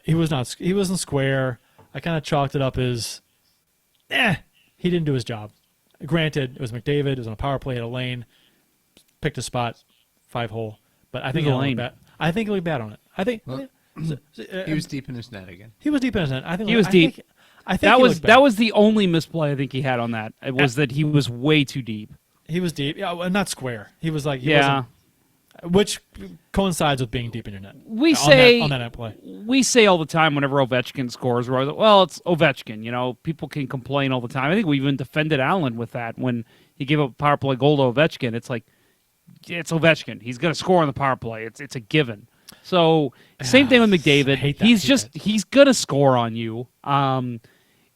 he wasn't square. I kind of chalked it up as, he didn't do his job. Granted, it was McDavid. It was on a power play, had a lane, picked a spot, 5-hole. But I think Who's he'll the lane? look bad. I think he'll look bad on it. I think He was deep in his net again. he was deep in his net. I think He was deep. I think That he was looked bad. that was the only misplay I think he had on that. It was that he was way too deep. He was deep. Yeah, well, not square. He was like Yeah. which coincides with being deep in your net. We on say that net play. we say all the time whenever Ovechkin scores, we're always like, well, it's Ovechkin. You know, people can complain all the time. I think we even defended Allen with that when he gave up a power play goal to Ovechkin. It's like, it's Ovechkin. He's going to score on the power play. It's a given. So same thing with McDavid. hate that. He's going to score on you.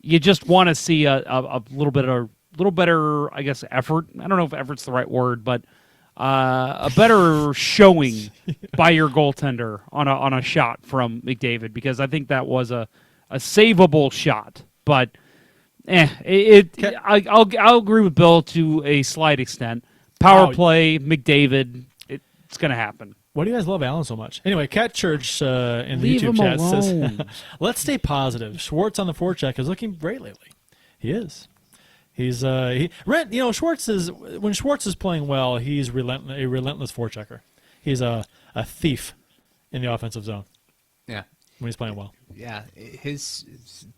You just want to see a little better, I guess, effort. I don't know if effort's the right word, but a better showing by your goaltender on a shot from McDavid, because I think that was a savable shot. But I'll agree with Bill to a slight extent. Power play, McDavid, it's going to happen. Why do you guys love Allen so much? Anyway, Cat Church in the Leave YouTube him chat alone. says, "Let's stay positive. Schwartz on the forecheck is looking great lately. He is. He's Schwartz is when Schwartz is playing well. He's a relentless forechecker. He's a thief in the offensive zone Yeah. when he's playing well. Yeah, his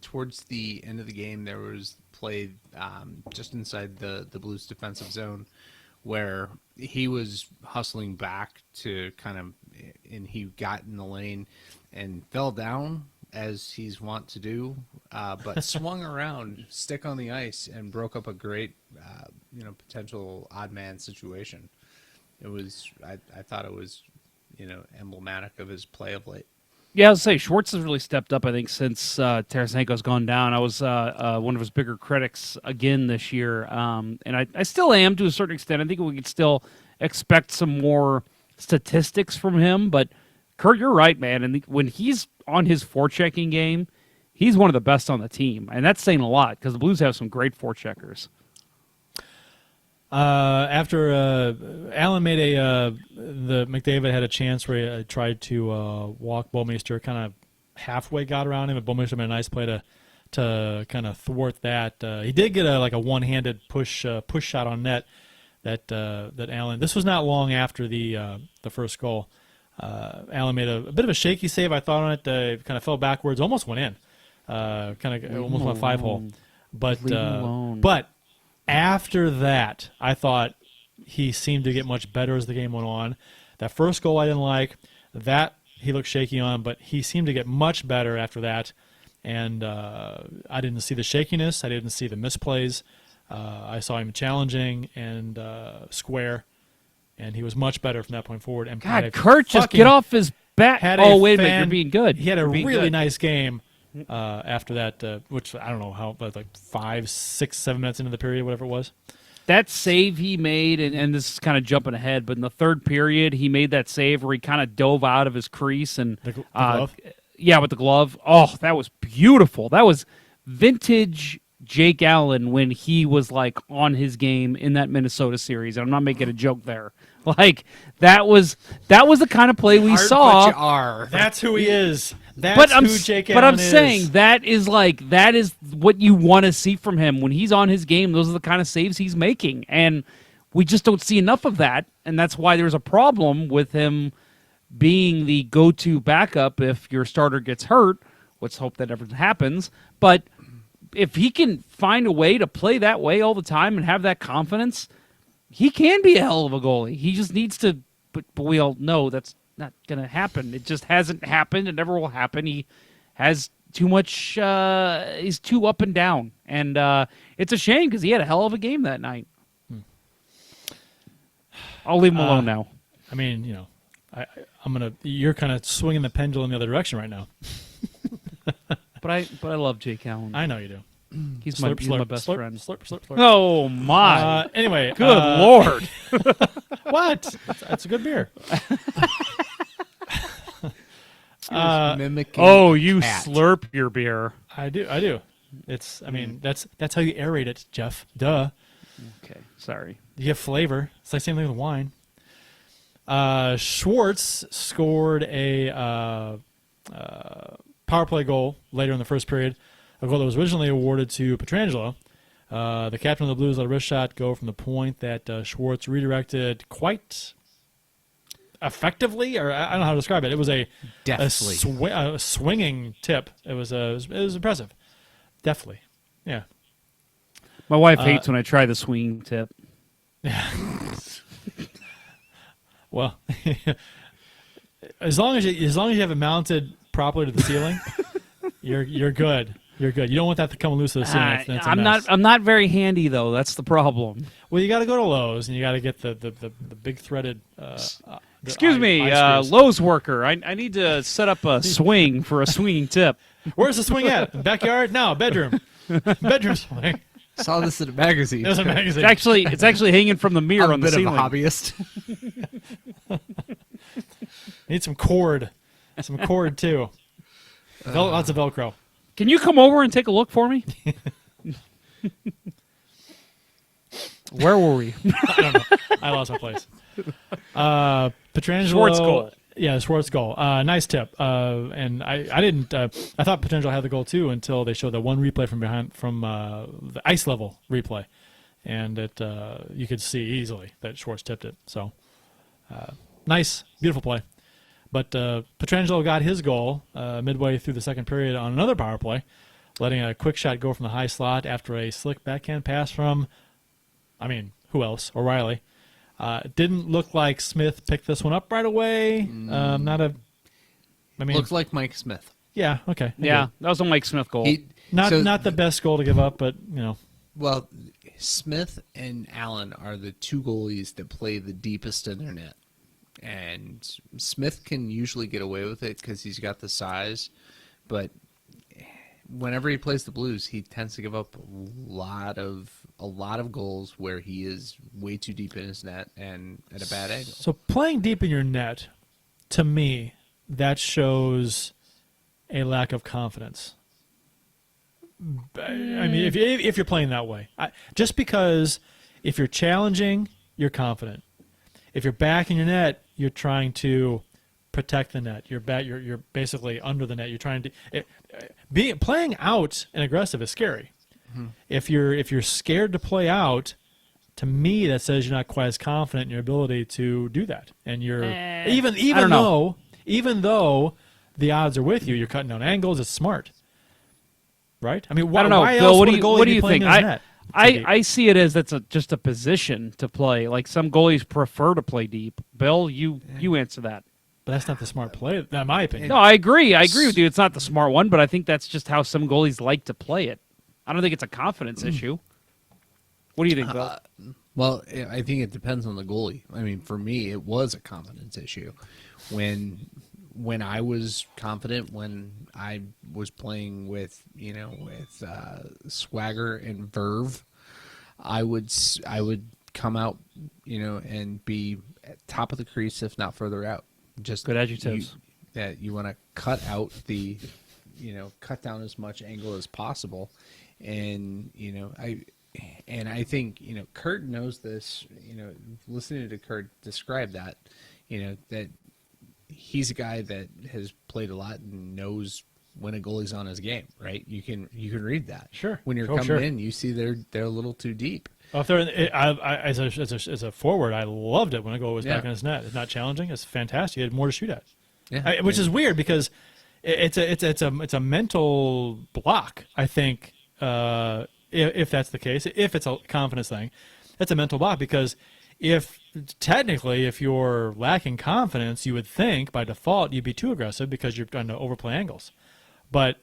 towards the end of the game, there was play just inside the Blues defensive zone where he was hustling back to and he got in the lane and fell down as he's wont to do, but swung around, stick on the ice, and broke up a great, potential odd man situation. It was, I thought it was, emblematic of his play of late. Yeah, I was say Schwartz has really stepped up, I think, since Tarasenko's gone down. I was one of his bigger critics again this year, and I still am to a certain extent. I think we could still expect some more statistics from him, but Kurt, you're right, man. And when he's on his forechecking game, he's one of the best on the team, and that's saying a lot because the Blues have some great forecheckers. After Allen made the McDavid had a chance where he tried to walk Bouwmeester, kind of halfway got around him, but Bouwmeester made a nice play to kind of thwart that. He did get a one-handed push shot on net that Allen. This was not long after the first goal. Allen made a bit of a shaky save, I thought, on it. Kind of fell backwards, almost went in. Almost went 5-hole, but After that, I thought he seemed to get much better as the game went on. That first goal I didn't like. That he looked shaky on, but he seemed to get much better after that. And I didn't see the shakiness. I didn't see the misplays. I saw him challenging and square, and he was much better from that point forward. And God, Kurt, just get off his back. Oh, wait a minute, you're being good. He had a You're being really good. nice game after that, which I don't know how, but like 5, 6, 7 minutes into the period, whatever it was. That save he made, and this is kind of jumping ahead, but in the third period, he made that save where he kind of dove out of his crease and The glove? Yeah, with the glove. Oh, that was beautiful. That was vintage Jake Allen when he was like on his game in that Minnesota series. And I'm not making a joke there. Like that was the kind of play we saw. But you are. That's who he is. That's But I'm, who Jake but Allen I'm is. saying that is what you want to see from him when he's on his game. Those are the kind of saves he's making, and we just don't see enough of that. And that's why there's a problem with him being the go-to backup if your starter gets hurt. Let's hope that never happens. But if he can find a way to play that way all the time and have that confidence, he can be a hell of a goalie. He just needs to. But we all know that's not going to happen. It just hasn't happened. It never will happen. He has too much. He's too up and down, and it's a shame because he had a hell of a game that night. I'll leave him alone now. I mean, you know, I'm gonna. You're kind of swinging the pendulum the other direction right now. But I love Jake Allen. I know you do. He's my best slurp, friend. Slurp, slurp, slurp. Oh my! Anyway, Good Lord! what? That's a good beer. Mimicking Oh, a you cat. slurp your beer. I do. It's. I mean, that's how you aerate it, Jeff. Duh. Okay, sorry. You get flavor. It's like the same thing with wine. Schwartz scored a power play goal later in the first period, a goal that was originally awarded to Pietrangelo. The captain of the Blues let a wrist shot go from the point that Schwartz redirected quite effectively, or I don't know how to describe it. It was a Deftly. a swinging tip. It was impressive. Deftly, yeah. My wife hates when I try the swing tip. Well, as long as you have it mounted properly to the ceiling, you're good. You're good. You don't want that to come loose to the ceiling. That's a mess. I'm not very handy though. That's the problem. Well, you got to go to Lowe's and you got to get the big threaded. Excuse me, Lowe's worker. I need to set up a swing for a swinging tip. Where's the swing at? Backyard? No, bedroom. Bedroom swing. Saw this in a magazine. There's a magazine. It's actually hanging from the mirror I'm a on the bit of a ceiling. hobbyist. Need some cord. Some cord too. Lots of Velcro. Can you come over and take a look for me? Where were we? I don't know. I lost my place. Pietrangelo. Schwartz goal. Yeah, Schwartz goal. Nice tip. And I didn't. I thought Pietrangelo had the goal too until they showed that one replay from the ice level replay, and it you could see easily that Schwartz tipped it. So nice, beautiful play. But Pietrangelo got his goal midway through the second period on another power play, letting a quick shot go from the high slot after a slick backhand pass from, I mean, who else? O'Reilly. Didn't look like Smith picked this one up right away. Looks like Mike Smith. Yeah, okay. Yeah, that was a Mike Smith goal. Not the best goal to give up, but, you know. Well, Smith and Allen are the two goalies that play the deepest in their net. And Smith can usually get away with it because he's got the size. But whenever he plays the Blues, he tends to give up a lot of goals where he is way too deep in his net and at a bad angle. So playing deep in your net, to me, that shows a lack of confidence. I mean, if you're playing that way, just because if you're challenging, you're confident. If you're back in your net, you're trying to protect the net. You're basically under the net. You're trying to playing out and aggressive is scary. Mm-hmm. If you're scared to play out, to me that says you're not quite as confident in your ability to do that. And you're even though the odds are with you, you're cutting down angles. It's smart, right? I mean, why, I don't know, why Bill. else What would do a goalie you be playing think? in his net? I see it as just a position to play. Like some goalies prefer to play deep. Bill, you answer that. But that's not the smart play, in my opinion. No, I agree. I agree with you. It's not the smart one, but I think that's just how some goalies like to play it. I don't think it's a confidence issue. What do you think, Bill? Well, I think it depends on the goalie. I mean, for me, it was a confidence issue. When I was confident, when I was playing with swagger and verve, I would come out, and be at top of the crease, if not further out. Just Good adjectives. That you want to cut out cut down as much angle as possible, and I think Kurt knows this. Listening to Kurt describe that, that he's a guy that has played a lot and knows when a goalie's on his game, right? You can read that. Sure. When you're coming in, you see they're a little too deep. Well, if they're as a forward, I loved it when a goal was back in his net. It's not challenging. It's fantastic. You had more to shoot at. Yeah. Which is weird because it's a mental block. I think if that's the case, if it's a confidence thing, it's a mental block because if you're lacking confidence, you would think by default you'd be too aggressive because you're trying to overplay angles. But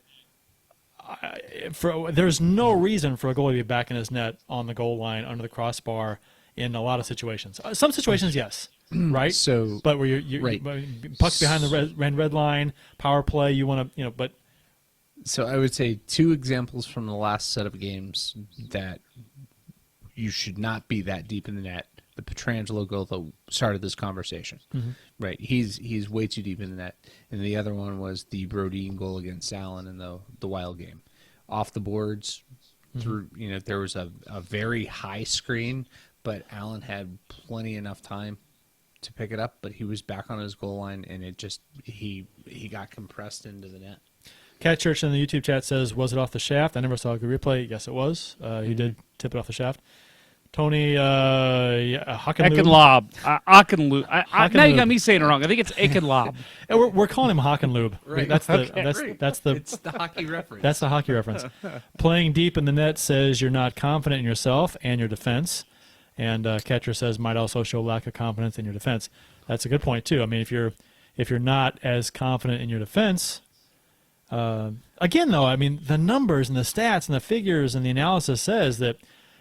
there's no reason for a goalie to be back in his net on the goal line under the crossbar in a lot of situations. Some situations, yes, right. So, but where you right. pucks behind the red line, power play, you want to but. So I would say two examples from the last set of games that you should not be that deep in the net. The Pietrangelo goal that started this conversation, right? He's way too deep in the net, and the other one was the Brodin goal against Allen in the Wild game, off the boards. Through there was a very high screen, but Allen had plenty enough time to pick it up, but he was back on his goal line, and it just he got compressed into the net. Cat Church in the YouTube chat says, "Was it off the shaft?" I never saw a good replay. Yes, it was. He did tip it off the shaft. Tony, Hockenlob. Hockenlob. Now you got me saying it wrong. I think it's Hockenlob. We're calling him Hockenloob. Right. That's the Okay. that's the It's the hockey reference. That's the hockey reference. Playing deep in the net says you're not confident in yourself and your defense. And Catcher says might also show lack of confidence in your defense. That's a good point too. I mean, if you're not as confident in your defense, again though, I mean the numbers and the stats and the figures and the analysis says that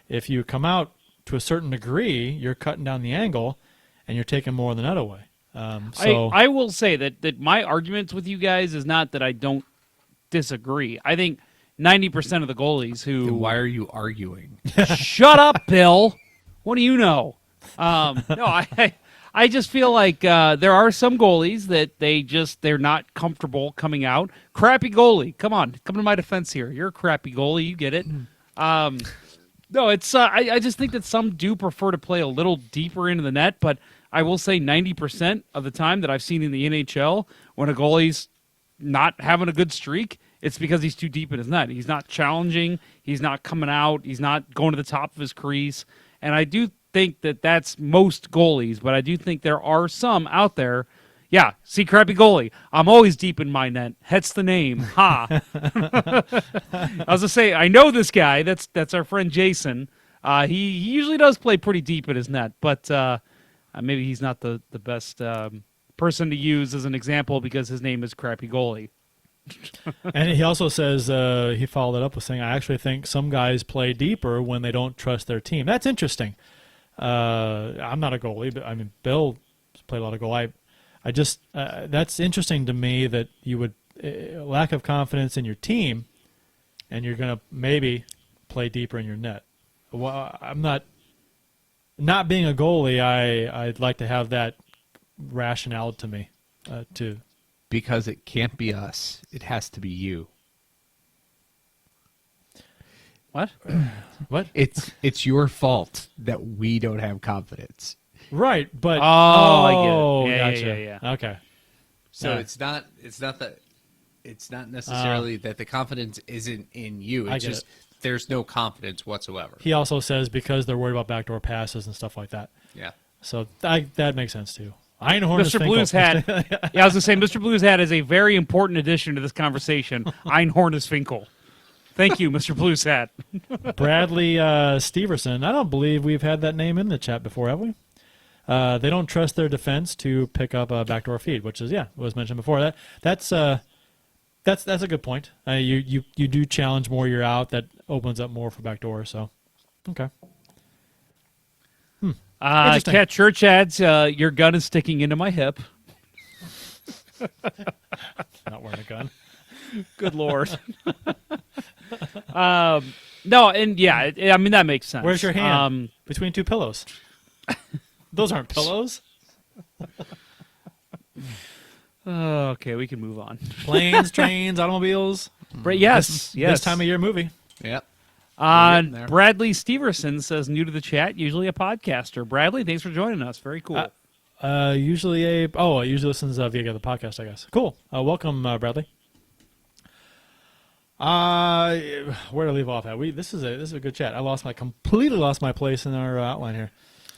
if you come out to a certain degree, you're cutting down the angle and you're taking more of the net away. So I will say that my arguments with you guys is not that I don't disagree. I think 90% of the goalies who... Then why are you arguing? Shut up, Bill. What do you know? No, I just feel like there are some goalies that they're not comfortable coming out. Crappy goalie. Come to my defense here. You're a crappy goalie. You get it. No, it's I just think that some do prefer to play a little deeper into the net, but I will say 90% of the time that I've seen in the NHL, when a goalie's not having a good streak, it's because he's too deep in his net. He's not challenging. He's not coming out. He's not going to the top of his crease. And I do think that that's most goalies, but I do think there are some out there. Yeah, see, crappy goalie. I'm always deep in my net. Hence the name. Ha. I was going to say, I know this guy. That's our friend Jason. He usually does play pretty deep in his net, but maybe he's not the best person to use as an example because his name is crappy goalie. And he also says, he followed it up with saying, I actually think some guys play deeper when they don't trust their team. That's interesting. I'm not a goalie, but I mean, Bill played a lot of goal. I just that's interesting to me that you would lack of confidence in your team, and you're going to maybe play deeper in your net. Well, I'm not being a goalie. I'd like to have that rationale to me too. Because it can't be us. It has to be you. What? What? It's your fault that we don't have confidence. Right, but I get it. Gotcha. Yeah. Okay. So Yeah. it's not necessarily that the confidence isn't in you. I It's get just there's no confidence whatsoever. He also says because they're worried about backdoor passes and stuff like that. Yeah. So that makes sense too. Einhorn Mr. Blues Hat. Yeah, I was going to say, Mr. Blues Hat is a very important addition to this conversation. Einhorn is Finkel. Thank you, Mr. Blues Hat. Bradley Steverson. I don't believe we've had that name in the chat before, have we? They don't trust their defense to pick up a backdoor feed, which is was mentioned before. That's a good point. You do challenge more, you're out. That opens up more for backdoor. So, okay. Interesting. Cat Church adds, your gun is sticking into my hip. Not wearing a gun. Good Lord. No, and yeah, I mean, that makes sense. Where's your hand? Between two pillows. Those aren't pillows. Okay, we can move on. Planes, trains, automobiles. Yes. This time of year movie. Yep. getting there. Bradley Steverson says, new to the chat, usually a podcaster. Bradley, thanks for joining us. Very cool. Usually listens via the podcast, I guess. Cool. Welcome, Bradley. Where to leave off at? This is a good chat. Completely lost my place in our outline here.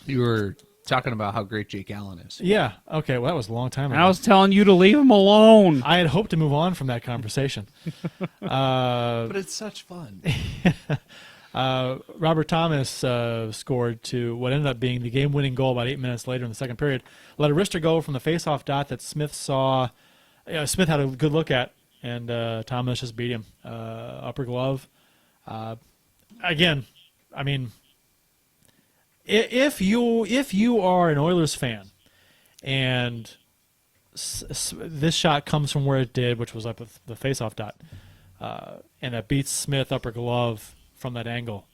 You were talking about how great Jake Allen is. Yeah. Okay. Well, that was a long time ago. I was telling you to leave him alone. I had hoped to move on from that conversation. But it's such fun. Robert Thomas scored to what ended up being the game-winning goal about 8 minutes later in the second period. Let a wrister go from the face-off dot that Smith saw. Smith had a good look at, and Thomas just beat him. Upper glove. Again, I mean, if you are an Oilers fan, and this shot comes from where it did, which was up at the face-off dot, and it beats Smith upper glove from that angle,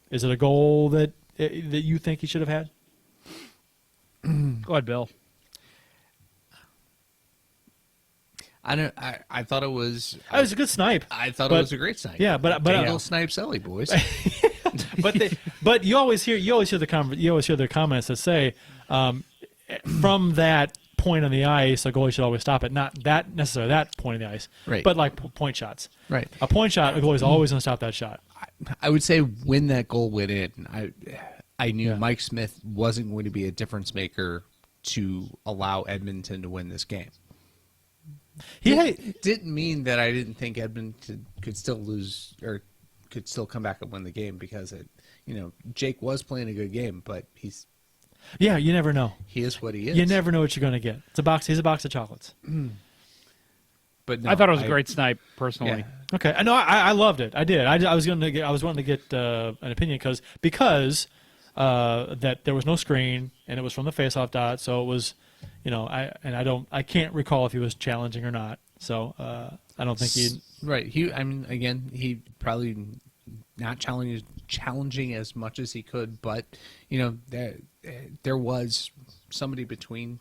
is it a goal that you think he should have had? Go ahead, Bill. I thought it was. It was a good snipe. I thought it was a great snipe. Yeah, but Dangle snipe Selly, boys. but you always hear the comments that say from that point on the ice, a goalie should always stop it. Not that necessarily that point on the ice, Right. But like point shots. Right. A point shot, a goalie's always going to stop that shot. I would say when that goal went in, I knew Yeah. Mike Smith wasn't going to be a difference maker to allow Edmonton to win this game. Didn't mean that I didn't think Edmonton could still lose or could still come back and win the game because Jake was playing a good game, but Yeah, you never know. he is what he is. You never know what you're going to get. He's a box of chocolates. But no, I thought it was a great snipe, personally. Yeah. Okay, I know. I loved it. I did. I was wanting to get an opinion because that there was no screen and it was from the face-off dot, so it was, I can't recall if he was challenging or not. So I don't think he. Right. He probably not challenging as much as he could, but there was somebody between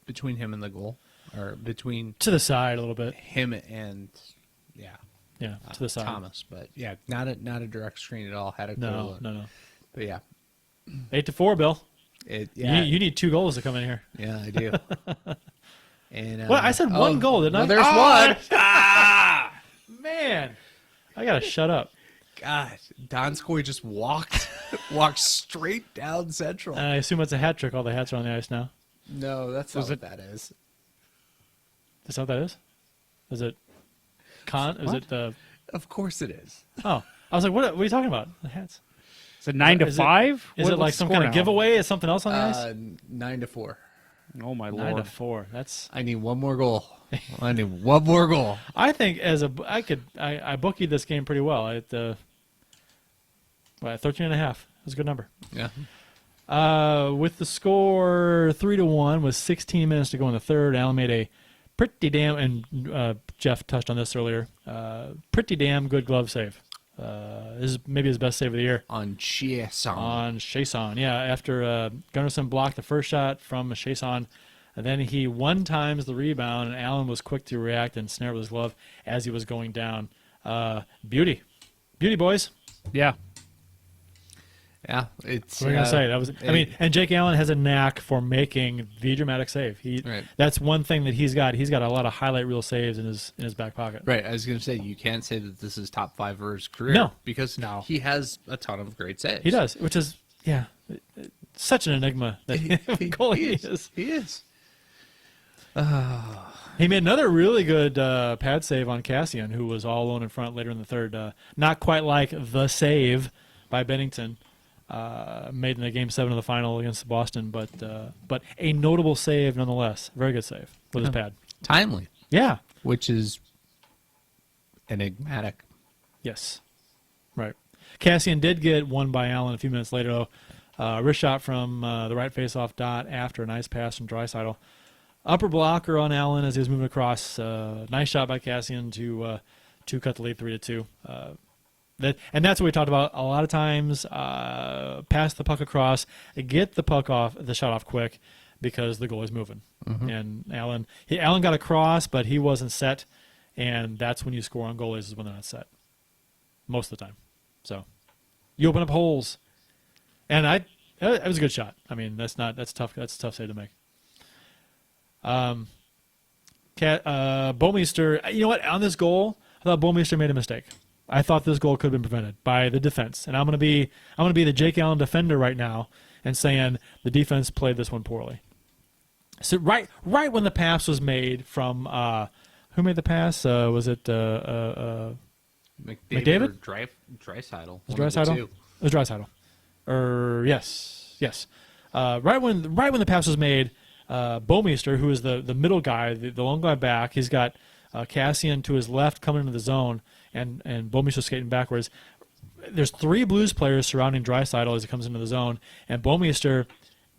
between him and the goal, or between To the side a little bit. him and To the side. Thomas. But yeah, not a direct screen at all. Had a cool No, look. no. But yeah, 8-4, Bill. you You need 2 goals to come in here. yeah, I do. And Well, I said one goal, didn't I? There's one. Man, I gotta shut up. God, Donskoy just walked straight down central. I assume it's a hat trick. All the hats are on the ice now. No, that's not what that is. Is that what that is? Is it con? Is it the? Of course it is. Oh, I was like, what are you talking about? The hats. Is it 9-5? Is it like some kind of giveaway? Is something else on the ice? 9-4. Oh, my Lord. 9-4. That's. I need one more goal. I need one more goal. I think I bookied this game pretty well at 13.5. That's a good number. Yeah. With the score 3-1 with 16 minutes to go in the third, Allen made a pretty damn, and Jeff touched on this earlier, pretty damn good glove save. This is maybe his best save of the year. On Chiasson. Yeah, after Gunnarsson blocked the first shot from Chiasson, and then he one-times the rebound, and Allen was quick to react and snare with his glove as he was going down. Beauty, boys. Yeah. Yeah, it's. What are you gonna say? That was. And Jake Allen has a knack for making the dramatic save. Right. That's one thing that he's got. He's got a lot of highlight reel saves in his back pocket. Right. I was going to say, you can't say that this is top 5 for his career. No. Because he has a ton of great saves. He does, which is such an enigma that goalie is. He is. He made another really good pad save on Cassian, who was all alone in front later in the third. Not quite like the save by Bennington, made in the Game 7 of the final against Boston, but a notable save nonetheless. Very good save with his pad. Timely, Yeah. which is enigmatic. Yes. Right. Cassian did get one by Allen a few minutes later, though. Wrist shot from the right face-off dot after a nice pass from Draisaitl. Upper blocker on Allen as he was moving across. Nice shot by Cassian to cut the lead 3-2. And that's what we talked about a lot of times. Pass the puck across, get the shot off quick because the goalie's moving. Mm-hmm. And Allen got across, but he wasn't set, and that's when you score on goalies is when they're not set. Most of the time. So you open up holes. And it was a good shot. I mean, that's tough. That's a tough save to make. Bouwmeester, you know what? On this goal, I thought Bouwmeester made a mistake. I thought this goal could have been prevented by the defense. And I'm gonna be the Jake Allen defender right now and saying the defense played this one poorly. So right when the pass was made from who made the pass? Was it McDavid? Or Draisaitl. Was Draisaitl? It was Draisaitl. Yes. Right when the pass was made, Bouwmeester, who is the middle guy, the long guy back, he's got Cassian to his left coming into the zone, and Bouwmeester skating backwards. There's 3 Blues players surrounding Draisaitl as he comes into the zone, and Bouwmeester,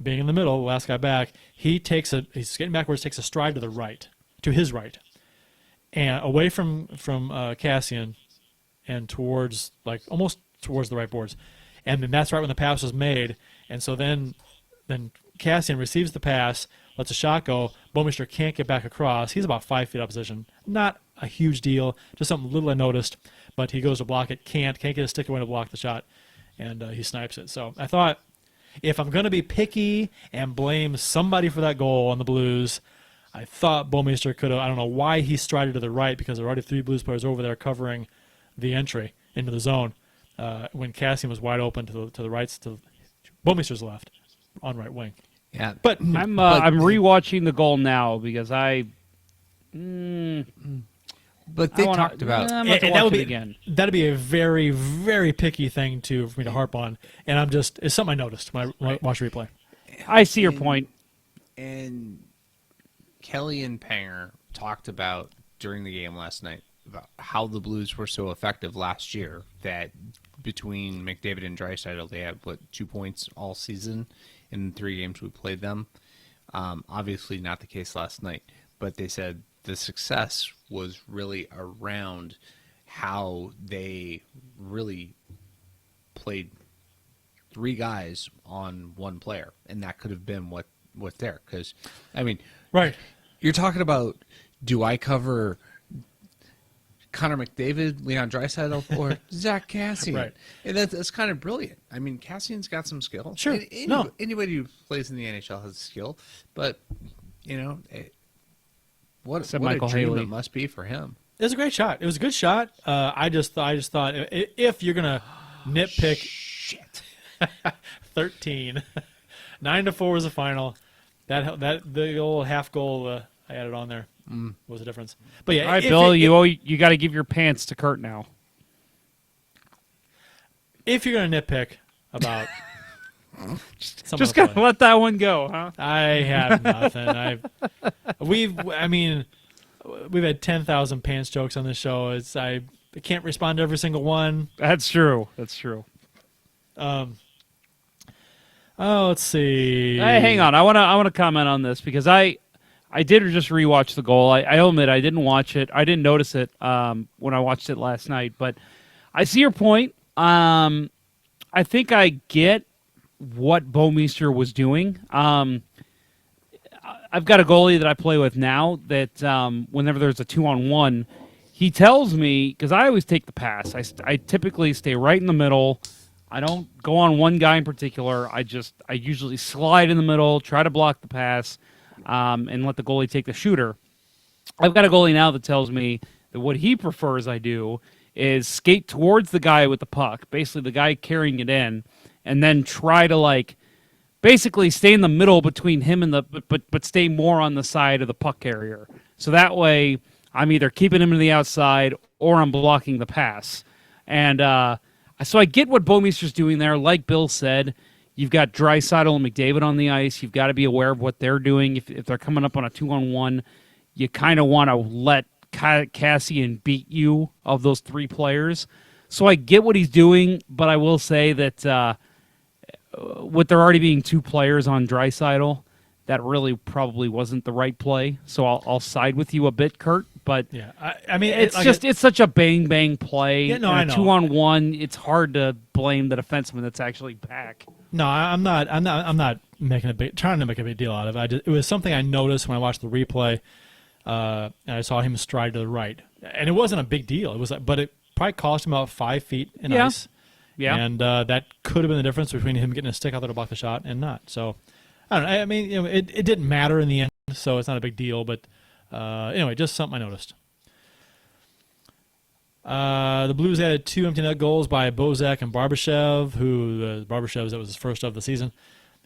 being in the middle, the last guy back, he's skating backwards, takes a stride to his right, and away from Cassian, and towards almost towards the right boards. And then that's right when the pass was made. And so then Cassian receives the pass, lets a shot go. Bouwmeester can't get back across. He's about 5 feet up position. Not a huge deal, just something little I noticed. But he goes to block it, can't get his stick away to block the shot, and he snipes it. So I thought, if I'm going to be picky and blame somebody for that goal on the Blues, I thought Bouwmeester could have. I don't know why he strided to the right, because there are already 3 Blues players over there covering the entry into the zone. When Cassian was wide open to the right, to Bouwmeester's left, on right wing. Yeah, but I'm rewatching the goal now because But they talked about that'd be a very, very picky thing for me to harp on, and it's something I noticed when I watched replay. I see your point. And Kelly and Panger talked about during the game last night about how the Blues were so effective last year that between McDavid and Draisaitl, they had 2 points all season in 3 games we played them. Obviously not the case last night, but they said the success was really around how they really played 3 guys on 1 player, and that could have been what's there. Because I mean, right, you're talking about, do I cover Connor McDavid, Leon Draisaitl, or Zach Cassian? Right. And that's kind of brilliant. I mean, Cassian's got some skill. Sure. Anybody who plays in the NHL has skill, but what a Michael dream Haley. it must be for him. It was a great shot. It was a good shot. I just thought if you're gonna nitpick, Shit. 13, 9-4 was the final. That the old half goal I added on there was the difference. But yeah, All right, Bill, you got to give your pants to Kurt now. if you're gonna nitpick about, Just got to let that one go, huh? I have nothing. We've had 10,000 pants jokes on this show. I can't respond to every single one. That's true. Let's see. Hey, hang on. I want to comment on this because I did just rewatch the goal. I'll admit I didn't watch it. I didn't notice it when I watched it last night. But I see your point. I think I get what Bouwmeester was doing. I've got a goalie that I play with now that whenever there's a 2-on-1, he tells me, because I always take the pass. I typically stay right in the middle. I don't go on one guy in particular. I usually slide in the middle, try to block the pass, and let the goalie take the shooter. I've got a goalie now that tells me that what he prefers I do is skate towards the guy with the puck, basically the guy carrying it in, and then try to basically stay in the middle between him and but stay more on the side of the puck carrier. So that way, I'm either keeping him to the outside or I'm blocking the pass. And so I get what Bouwmeester's doing there. Like Bill said, you've got Draisaitl and McDavid on the ice. You've got to be aware of what they're doing. If they're coming up on a 2-on-1, you kind of want to let Cassian beat you of those three players. So I get what he's doing, but I will say that with there already being two players on Draisaitl, that really probably wasn't the right play. So I'll side with you a bit, Kurt. But Yeah, I mean, it's such a bang play. Yeah, no, and I a know. 2-on-1, it's hard to blame the defenseman that's actually back. No, I'm not trying to make a big deal out of it. It was something I noticed when I watched the replay, and I saw him stride to the right, and it wasn't a big deal. It was, but it probably cost him about 5 feet in ice. Yeah. And that could have been the difference between him getting a stick out there to block the shot and not. So, I don't know. I mean, it didn't matter in the end, so it's not a big deal. But anyway, just something I noticed. The Blues added 2 empty net goals by Bozak and Barbashev, who Barbashev's that was his first of the season,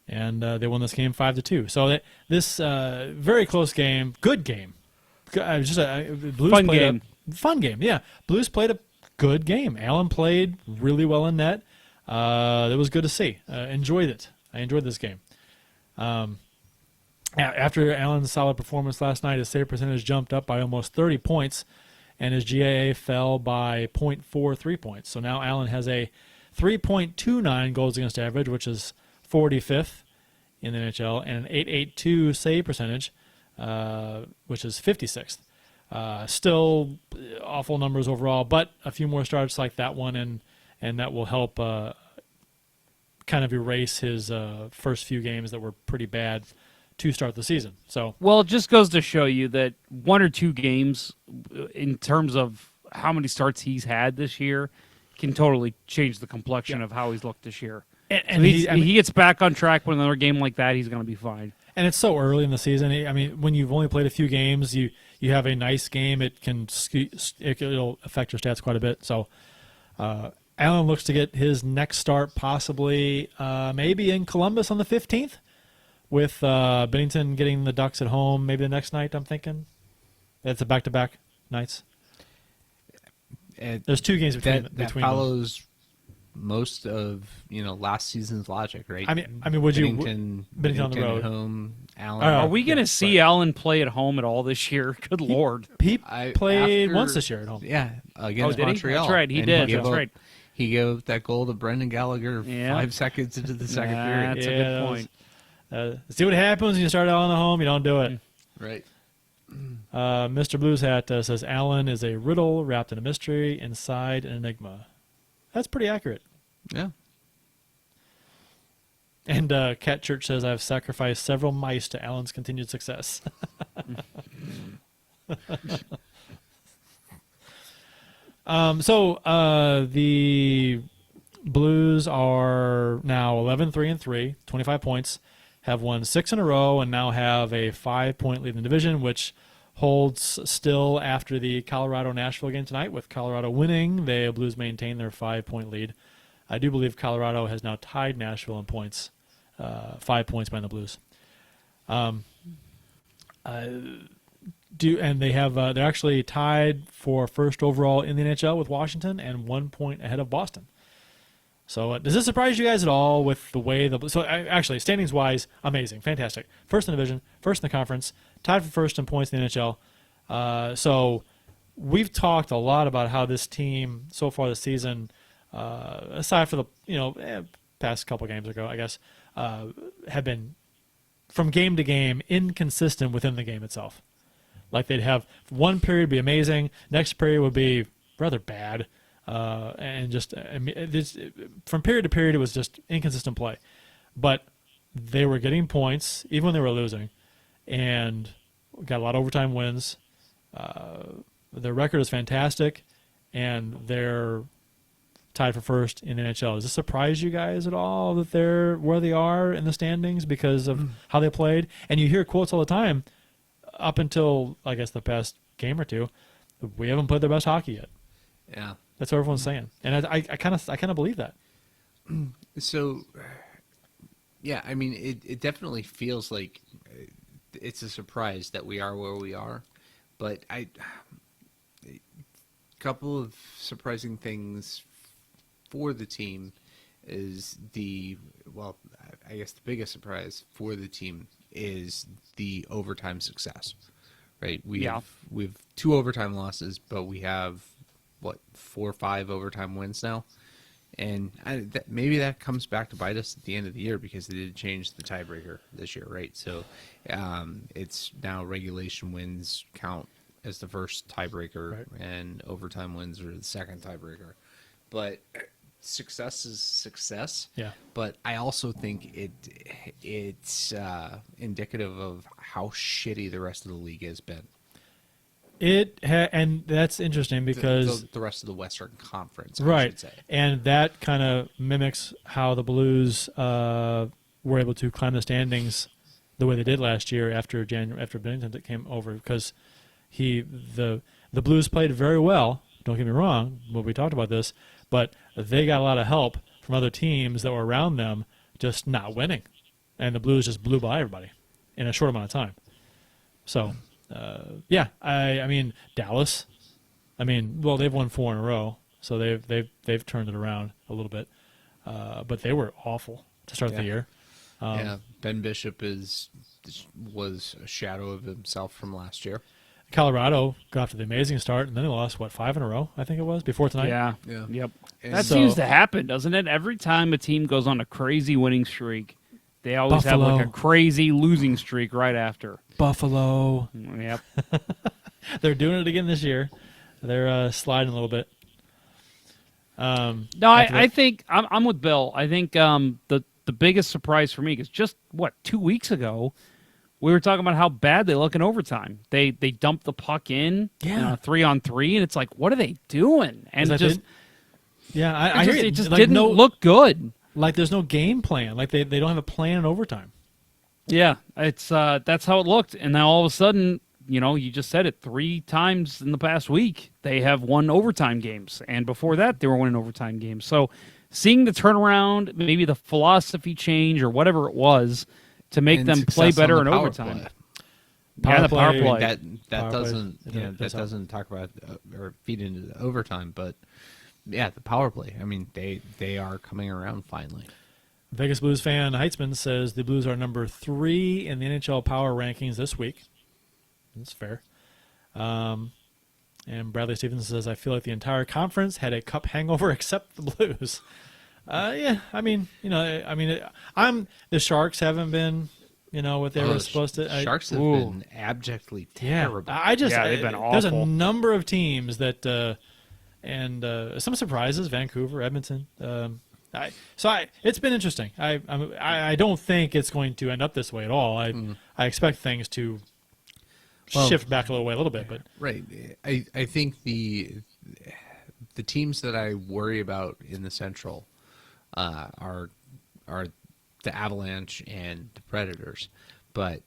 and they won this game 5-2. So this very close game, good game, Blues Fun played game. fun game. Yeah, Blues played a good game. Allen played really well in net. It was good to see. Enjoyed it. I enjoyed this game. After Allen's solid performance last night, his save percentage jumped up by almost 30 points, and his GAA fell by 0.43 points. So now Allen has a 3.29 goals against average, which is 45th in the NHL, and an 8.82 save percentage, which is 56th. Still awful numbers overall, but a few more starts like that one, and that will help kind of erase his first few games that were pretty bad to start the season. So, Well, it just goes to show you that 1 or 2 games, in terms of how many starts he's had this year, can totally change the complexion of how he's looked this year. and So he gets back on track with another game like that, he's going to be fine. And it's so early in the season. I mean, when you've only played a few games, you have a nice game. It'll affect your stats quite a bit. So, Allen looks to get his next start possibly maybe in Columbus on the 15th, with Bennington getting the Ducks at home maybe the next night. I'm thinking it's a back-to-back nights. There's 2 games between that them. follows most of last season's logic, right? I mean, would Bennington on the road at home, Allen? Oh, Are we going to see Allen play at home at all this year? Good Lord. He I- played after- once this year at home. Yeah, against did he? Montreal. That's right, he And did. gave That's up- right. He gave up that goal to Brendan Gallagher Yeah. 5 seconds into the second period. That's a Yeah, good that was- point. See what happens when you start out on the home. You don't do it. Right. Mr. Blues Hat says Allen is a riddle wrapped in a mystery inside an enigma. That's pretty accurate. Yeah. And Cat Church says I've sacrificed several mice to Allen's continued success. So the Blues are now 11-3-3, 25 points, have won 6 in a row, and now have a 5-point lead in the division, which holds still after the Colorado-Nashville game tonight. With Colorado winning, the Blues maintain their 5-point lead. I do believe Colorado has now tied Nashville in points, 5 points behind the Blues. And they have they're actually tied for first overall in the NHL with Washington and 1 point ahead of Boston. So does this surprise you guys at all with the way actually standings wise, amazing, fantastic. First in the division, first in the conference, tied for first in points in the NHL. So we've talked a lot about how this team so far this season, aside for the past couple games ago, I guess, have been from game to game inconsistent within the game itself. Like they'd have one period be amazing, next period would be rather bad, and just from period to period it was just inconsistent play. But they were getting points even when they were losing, and got a lot of overtime wins. Their record is fantastic, and they're tied for first in the NHL. Does this surprise you guys at all that they're where they are in the standings because of how they played? And you hear quotes all the time. Up until, I guess, the past game or two, we haven't played their best hockey yet. Yeah. That's what everyone's saying, and I kind of believe that. So, yeah, I mean, it definitely feels like it's a surprise that we are where we are. But a couple of surprising things for the team is I guess the biggest surprise for the team is the overtime success, right? We've 2 overtime losses, but we have 4 or 5 overtime wins now, and maybe that comes back to bite us at the end of the year because they did change the tiebreaker this year, right? So it's now regulation wins count as the first tiebreaker, Right. and overtime wins are the second tiebreaker, but success is success. Yeah. But I also think it's indicative of how shitty the rest of the league has been. And that's interesting because The rest of the Western Conference, I right, should say. and that kind of mimics how the Blues were able to climb the standings the way they did last year after Bennington came over, because the Blues played very well. Don't get me wrong, we talked about this, but they got a lot of help from other teams that were around them just not winning, and the Blues just blew by everybody in a short amount of time. So. I mean Dallas. They've won 4 in a row, so they've turned it around a little bit. But they were awful to start the year. Ben Bishop was a shadow of himself from last year. Colorado got off to the amazing start, and then they lost 5 in a row, I think it was, before tonight. Yeah. Yeah. Yep. And That so- seems to happen, doesn't it? Every time a team goes on a crazy winning streak, they always have Buffalo. like a crazy losing streak right after. Buffalo. Yep. They're doing it again this year. They're sliding a little bit. No, After I that- think I'm with Bill. I think the biggest surprise for me is just 2 weeks ago we were talking about how bad they look in overtime. They dump the puck in, Yeah. 3-on-3, and it's like, what are they doing? And Is that just I hear you. it just Like, didn't look good. like there's no game plan. Like they don't have a plan in overtime. Yeah, it's that's how it looked, and now all of a sudden, you just said it 3 times in the past week. They have won overtime games, and before that, they were winning overtime games. So, seeing the turnaround, maybe the philosophy change or whatever it was to make And them play success on better the in power overtime. play. Yeah, the power play, play. That Power play, doesn't it does help. doesn't talk about or feed into the overtime, but yeah, the power play. I mean, they are coming around finally. Vegas Blues fan Heitzman says the Blues are number 3 in the NHL power rankings this week. That's fair. And Bradley Stevens says, I feel like the entire conference had a cup hangover except the Blues. The Sharks haven't been, what they were supposed to. Sharks have Ooh. been abjectly Yeah, terrible. They've been There's a awful. number of teams that, and some surprises, Vancouver, Edmonton. It's been interesting. I don't think it's going to end up this way at all. I expect things to shift back a little bit, but Right. I think the teams that I worry about in the Central are the Avalanche and the Predators. But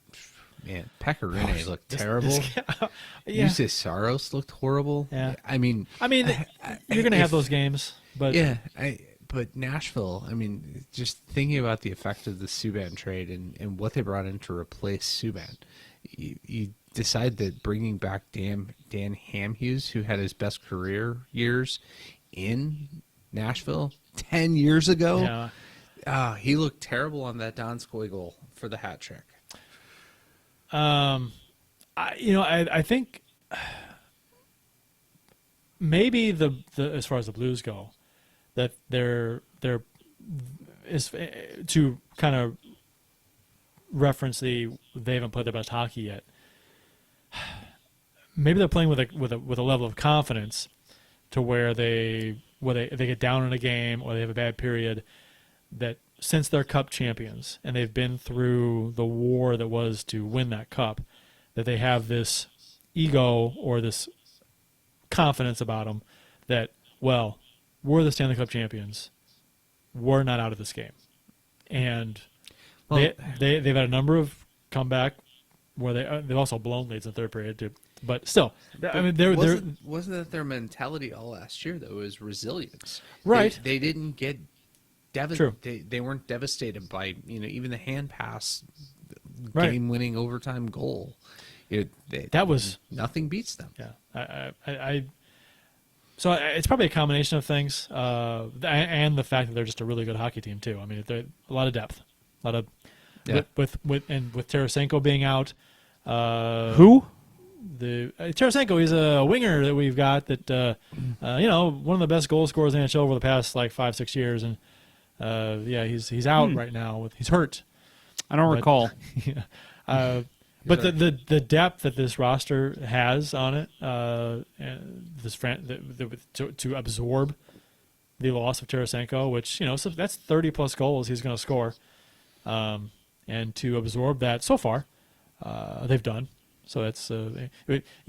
man, Pecorine looked terrible. yeah. UC Saros looked horrible. Yeah. I mean, you're going to have those games, but yeah. But Nashville, I mean, just thinking about the effect of the Subban trade and what they brought in to replace Subban, you decide that bringing back Dan Hamhuis, who had his best career years in Nashville 10 years ago, yeah. he looked terrible on that Donskoy goal for the hat trick. I think maybe the as far as the Blues go, that they're is to kind of reference they haven't played their best hockey yet. Maybe they're playing with a level of confidence to where they get down in a game or they have a bad period, that since they're cup champions and they've been through the war that was to win that cup, that they have this ego or this confidence about them that, well, we're the Stanley Cup champions. We're not out of this game. And they've had a number of comeback where they've also blown leads in the third period too. But still, I mean, they're Wasn't that their mentality all last year, though? It was resilience. Right. They didn't get True. They weren't devastated by even the hand pass Right. game-winning overtime goal. Nothing beats them. Yeah, so it's probably a combination of things, and the fact that they're just a really good hockey team too. I mean, they're a lot of depth, a lot of with Tarasenko being out. Who? Tarasenko, he's a winger that we've got that one of the best goal scorers in the NHL over the past like 5-6 years, and he's out right now. He's hurt. I don't recall. Yeah. But the depth that this roster has on it, to absorb the loss of Tarasenko, which so that's 30+ goals he's going to score, and to absorb that so far, they've done. So that's you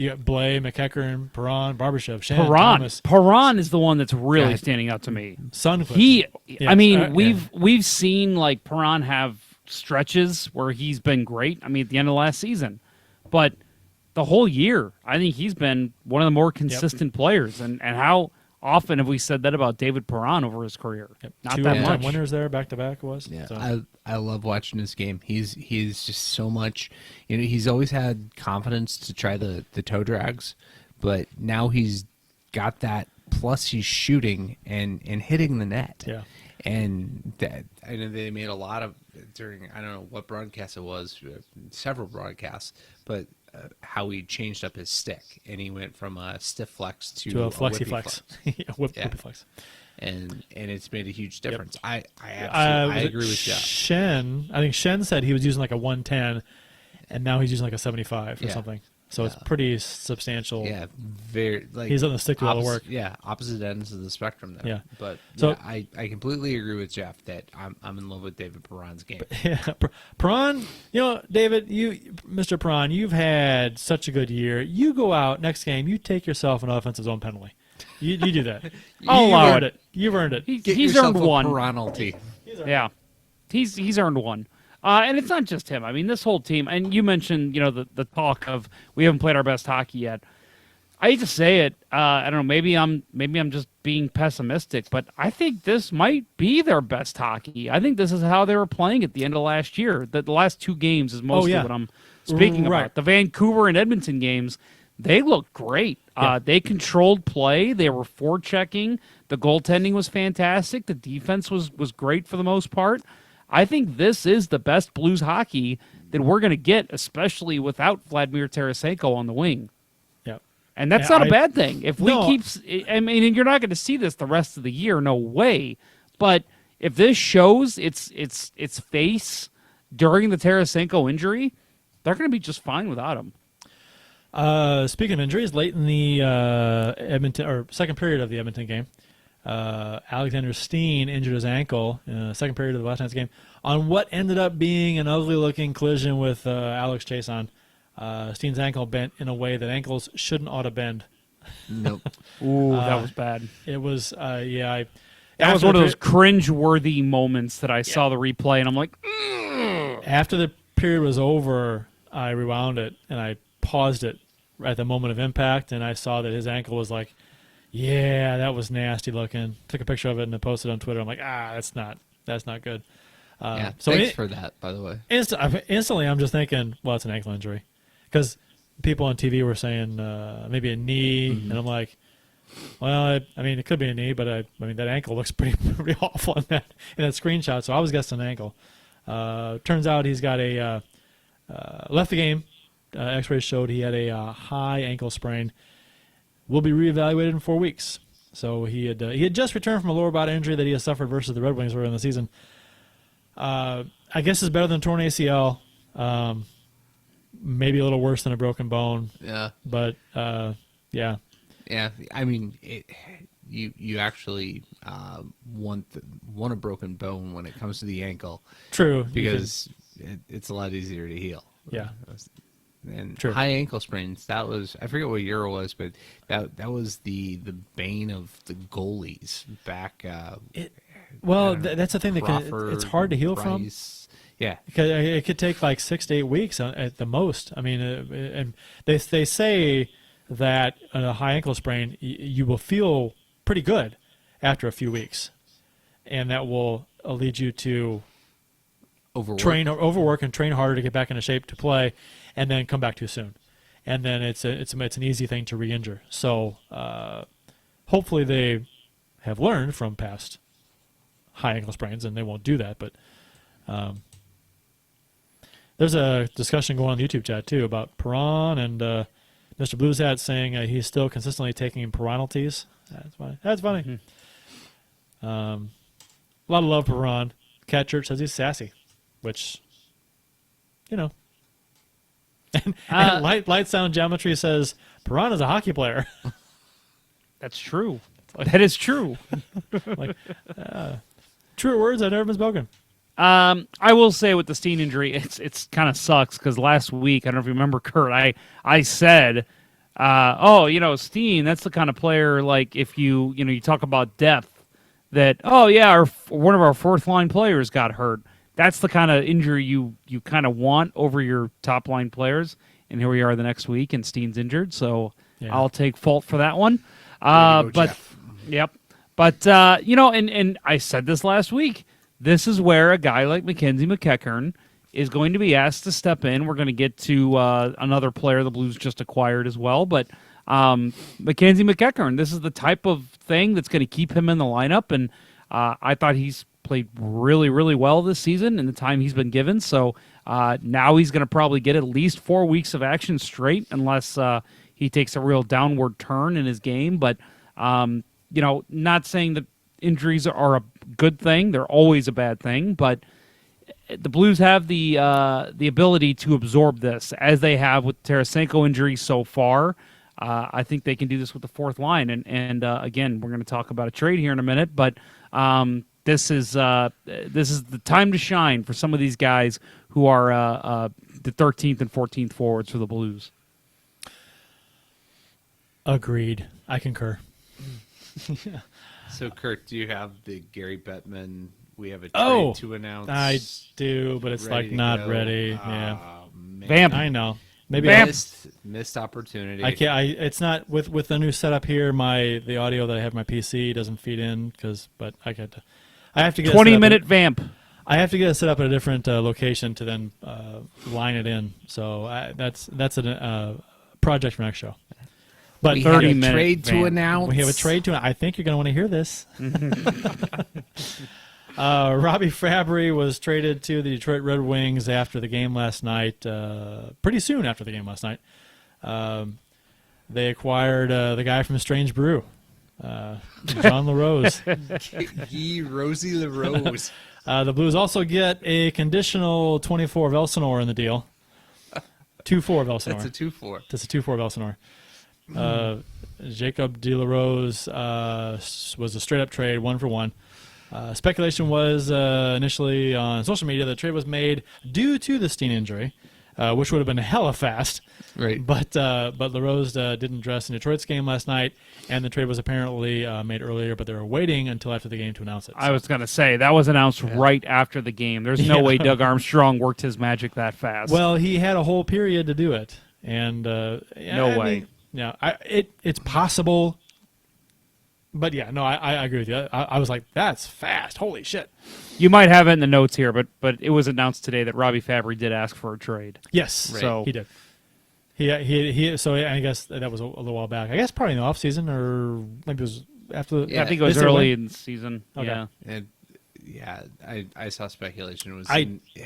got Blais, McEachern, Perron, Barbashev, Shannon, Thomas. Perron is the one that's really standing out to me. Sundqvist. We've seen like Perron have stretches where he's been great. I mean, at the end of last season, but the whole year, I think he's been one of the more consistent players. And how often have we said that about David Perron over his career? Not that much. Winners there back to back was. Yeah, so. I love watching his game. He's just so much. He's always had confidence to try the toe drags, but now he's got that. Plus, he's shooting and hitting the net. Yeah. And I know they made a lot of during, I don't know what broadcast it was, several broadcasts, but how he changed up his stick and he went from a stiff flex to a flexi flex. Whippy flex. And it's made a huge difference. Yep. I agree with Jeff. I think Shen said he was using like a 110, and now he's using like a 75 or something. So it's pretty substantial. Yeah, very. Like he's on the stick to all the work. Yeah, opposite ends of the spectrum there. Yeah, but so I completely agree with Jeff that I'm in love with David Perron's game. Yeah, Perron. David, Mr. Perron, you've had such a good year. You go out next game, you take yourself an offensive zone penalty. You do that. I'll allow it. You've earned it. He's earned one. Perronalty. Yeah, he's earned one. And it's not just him. I mean, this whole team. And you mentioned, the talk of we haven't played our best hockey yet. I hate to say it. I don't know. Maybe I'm just being pessimistic, but I think this might be their best hockey. I think this is how they were playing at the end of last year. The last two games is mostly what I'm speaking about. The Vancouver and Edmonton games, they looked great. Yeah. They controlled play. They were forechecking. The goaltending was fantastic. The defense was great for the most part. I think this is the best Blues hockey that we're going to get, especially without Vladimir Tarasenko on the wing. Yeah, and that's not a bad thing. If we I mean, you're not going to see this the rest of the year, no way. But if this shows its face during the Tarasenko injury, they're going to be just fine without him. Speaking of injuries, late in the Edmonton or second period of the Edmonton game. Alexander Steen injured his ankle in the second period of the last night's game on what ended up being an ugly-looking collision with Alex Chason. Steen's ankle bent in a way that ankles shouldn't ought to bend. Nope. Ooh, that was bad. It was, that was one of those cringe-worthy moments that I saw the replay, and I'm like, After the period was over, I rewound it, and I paused it at the moment of impact, and I saw that his ankle was like, yeah, that was nasty looking. Took a picture of it and I posted it on Twitter. I'm like, that's not good. So thanks for that, by the way. Instantly, I'm just thinking, well, it's an ankle injury, because people on TV were saying maybe a knee, and I'm like, well, I mean, it could be a knee, but I mean that ankle looks pretty awful in that screenshot. So I was guessing an ankle. Turns out he's got a left the game. X-rays showed he had a high ankle sprain. Will be reevaluated in 4 weeks. So he had just returned from a lower body injury that he had suffered versus the Red Wings earlier in the season. I guess it's better than torn ACL. Maybe a little worse than a broken bone. Yeah. But yeah. Yeah. I mean, you actually want a broken bone when it comes to the ankle. True. Because it's a lot easier to heal. Yeah. And True. high ankle sprains, that was, I forget what year it was, but that was the bane of the goalies back. That's the thing that it's hard to heal Price. From. Yeah, because it could take like 6 to 8 weeks at the most. I mean, and they say that a high ankle sprain you will feel pretty good after a few weeks, and that will lead you to overwork and train harder to get back into shape to play, and then come back too soon. and then it's an easy thing to re-injure. So hopefully they have learned from past high ankle sprains, and they won't do that. But there's a discussion going on in the YouTube chat too about Perron and Mr. Blues Hat saying he's still consistently taking Perronalties. That's funny. A lot of love for Perron. Cat Church says he's sassy, which, you know. And Light Sound Geometry says Perron is a hockey player. That's true. That is true. Truer words I've never been spoken. I will say with the Steen injury, it's kind of sucks because last week, I don't know if you remember, Kurt, I said, Steen, that's the kind of player, like if you talk about depth, that, one of our fourth line players got hurt. That's the kind of injury you kind of want over your top line players. And here we are the next week, and Steen's injured, so I'll take fault for that one. Yep. But and I said this last week. This is where a guy like Mackenzie McEachern is going to be asked to step in. We're going to get to another player the Blues just acquired as well, but Mackenzie McEachern, this is the type of thing that's going to keep him in the lineup, and I thought he's played really, really well this season in the time he's been given. So now he's going to probably get at least 4 weeks of action straight, unless he takes a real downward turn in his game. But not saying that injuries are a good thing; they're always a bad thing. But the Blues have the ability to absorb this, as they have with Tarasenko injury so far. I think they can do this with the fourth line, and again, we're going to talk about a trade here in a minute, but. This is the time to shine for some of these guys who are the 13th and 14th forwards for the Blues. Agreed. I concur. So, Kurt, do you have the Gary Bettman? We have a trade to announce. I do, but it's like not ready. Yeah, Vamp. I know. Maybe missed opportunity. I can't. It's not with the new setup here. The audio that I have on my PC doesn't feed in but I have to get 20-minute vamp. I have to get it set up at a different location to then line it in. So that's a project for next show. But we have a trade to announce. We have a trade to. I think you're going to want to hear this. Robbie Fabry was traded to the Detroit Red Wings after the game last night. Pretty soon after the game last night, they acquired the guy from Strange Brew. John LaRose. Rosie LaRose. The Blues also get a conditional 24 of Elsinore in the deal. 2-4 of Elsinore. That's a 2-4. That's a 2-4 of Elsinore. Jacob De La Rose was a straight-up trade, 1-for-1. Speculation was initially on social media that the trade was made due to the Steen injury, which would have been hella fast. Right. But LaRose didn't dress in Detroit's game last night, and the trade was apparently made earlier, but they were waiting until after the game to announce it. I was going to say, that was announced right after the game. There's no way Doug Armstrong worked his magic that fast. Well, he had a whole period to do it, and no way. It's possible. But yeah, no, I agree with you. I was like, that's fast. Holy shit. You might have it in the notes here, but it was announced today that Robbie Fabry did ask for a trade. Yes, right. So he did. He. So I guess that was a little while back. I guess probably in the off season, or maybe it was after. I think it was early in the season. Okay. Yeah. And I saw speculation. It was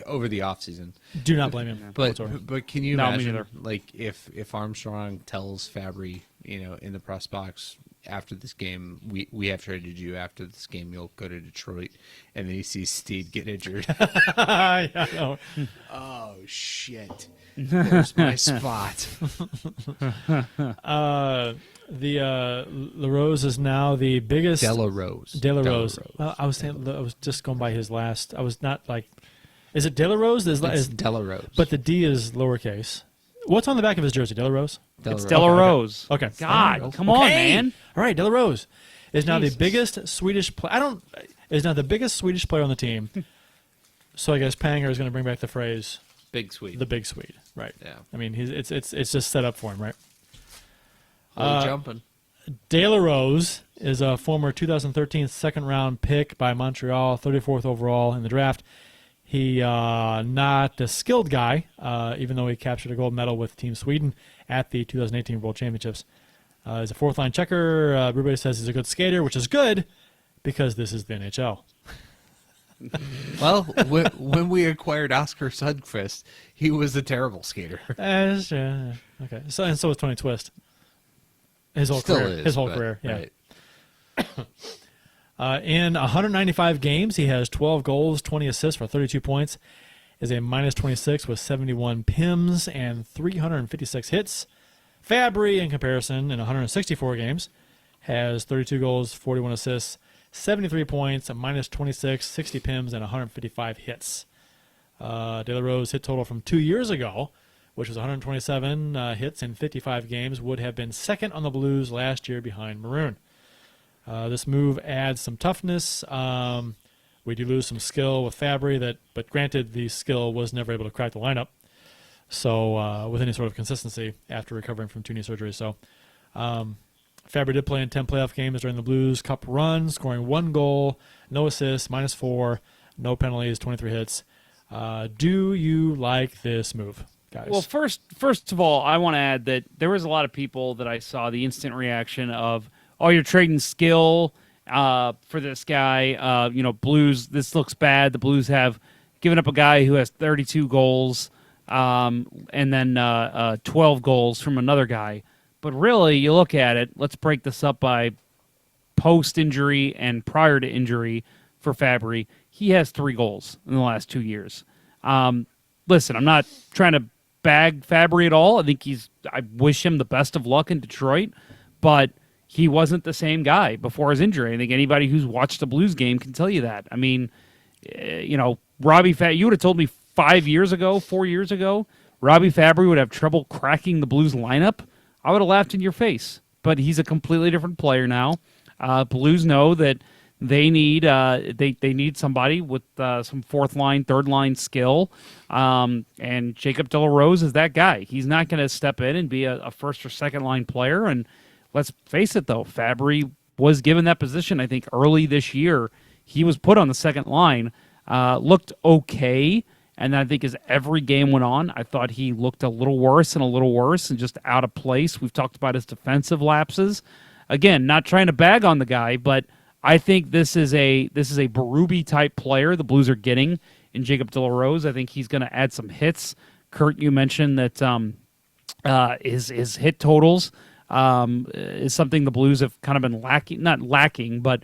over the off season. Do not blame him. But can you No, me imagine, neither. like, if Armstrong tells Fabry, in the press box, after this game, we have traded you. After this game, you'll go to Detroit, and then he sees Steed get injured. Yeah, I know. Oh shit! There's my spot. The LaRose is now the biggest. De La Rose. I was just going by his last. I was not like. Is it De La Rose? It's De La Rose. But the D is lowercase. What's on the back of his jersey? De La Rose. It's De La Rose. Okay. God, come on, man. All right, De La Rose is now Jesus. the biggest Swedish player. Is now the biggest Swedish player on the team. So I guess Panger is going to bring back the phrase Big Swede. the big Swede, right? Yeah. I mean, it's just set up for him, right? Jumping. De La Rose is a former 2013 second-round pick by Montreal, 34th overall in the draft. He not a skilled guy, even though he captured a gold medal with Team Sweden, at the 2018 World Championships. He's a fourth-line checker. Everybody says he's a good skater, which is good because this is the NHL. Well, when we acquired Oscar Sundqvist, he was a terrible skater. Okay. So was Tony Twist. His whole Still career. is, His whole but- career. Yeah. right. In 195 games, he has 12 goals, 20 assists for 32 points. Is a minus 26 with 71 PIMs and 356 hits. Fabry, in comparison, in 164 games, has 32 goals, 41 assists, 73 points, a minus 26, 60 PIMs, and 155 hits. De La Rose hit total from 2 years ago, which was 127 hits in 55 games, would have been second on the Blues last year behind Maroon. This move adds some toughness. We do lose some skill with Fabry, but granted, the skill was never able to crack the lineup. So with any sort of consistency after recovering from 2 knee surgeries. So Fabry did play in 10 playoff games during the Blues Cup run, scoring 1 goal, no assists, minus 4, no penalties, 23 hits. Do you like this move, guys? Well, first of all, I want to add that there was a lot of people that I saw the instant reaction of, "Oh, you're trading skill for this guy." Blues. This looks bad. The Blues have given up a guy who has 32 goals, and then 12 goals from another guy. But really, you look at it. Let's break this up by post-injury and prior to injury for Fabry. He has 3 goals in the last 2 years. Listen, I'm not trying to bag Fabry at all. I wish him the best of luck in Detroit, but he wasn't the same guy before his injury. I think anybody who's watched a Blues game can tell you that. I mean, Robbie Fabry, you would have told me 4 years ago, Robbie Fabry would have trouble cracking the Blues lineup. I would have laughed in your face. But he's a completely different player now. Blues know that they need somebody with some fourth line, third line skill, and Jacob De La Rose is that guy. He's not going to step in and be a first or second line player. And let's face it, though, Fabry was given that position. I think early this year he was put on the second line, looked okay, and I think as every game went on, I thought he looked a little worse and just out of place. We've talked about his defensive lapses. Again, not trying to bag on the guy, but I think this is a Berube type player the Blues are getting in Jacob De La Rose. I think he's going to add some hits. Kurt, you mentioned that his hit totals is something the Blues have kind of been not lacking, but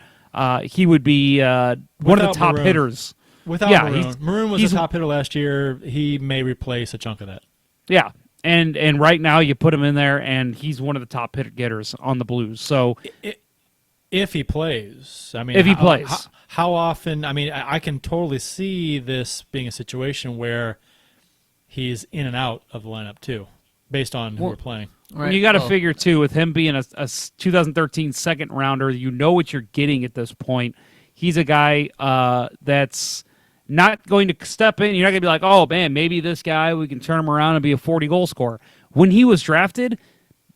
he would be one of the top hitters. Without Maroon was the top hitter last year. He may replace a chunk of that. Yeah, and right now you put him in there, and he's one of the top hit getters on the Blues. So if he plays, how often? I mean, I can totally see this being a situation where he's in and out of the lineup too, based on who we're playing. Right. You got to figure too, with him being a 2013 second rounder, you know what you're getting at this point. He's a guy that's not going to step in. You're not going to be like, oh, man, maybe this guy, we can turn him around and be a 40-goal scorer. When he was drafted,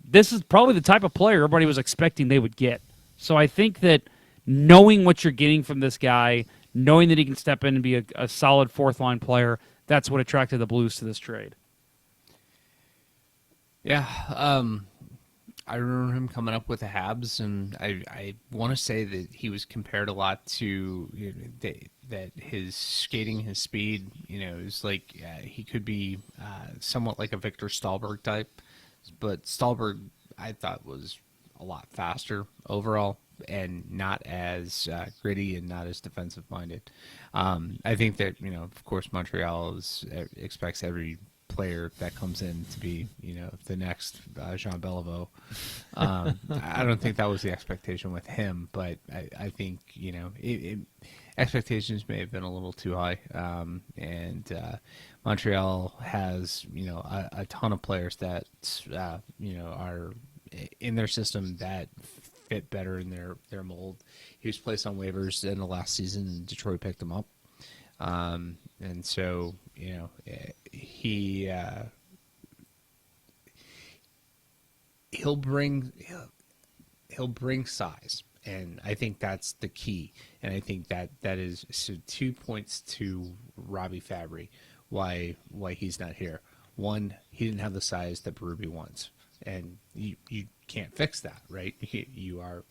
this is probably the type of player everybody was expecting they would get. So I think that knowing what you're getting from this guy, knowing that he can step in and be a solid fourth-line player, that's what attracted the Blues to this trade. Yeah, I remember him coming up with the Habs, and I want to say that he was compared a lot to that his skating, his speed, is like he could be somewhat like a Victor Stahlberg type, but Stahlberg I thought was a lot faster overall and not as gritty and not as defensive minded. I think that of course Montreal expects every player that comes in to be, the next Jean Beliveau. I don't think that was the expectation with him, but I think, expectations may have been a little too high. And Montreal has, a ton of players that, are in their system that fit better in their mold. He was placed on waivers in the last season, and Detroit picked him up. And so, he'll bring size, and I think that's the key. And I think that is so 2 points to Robbie Fabry why he's not here. One, he didn't have the size that Berube wants. and you can't fix that, right? You are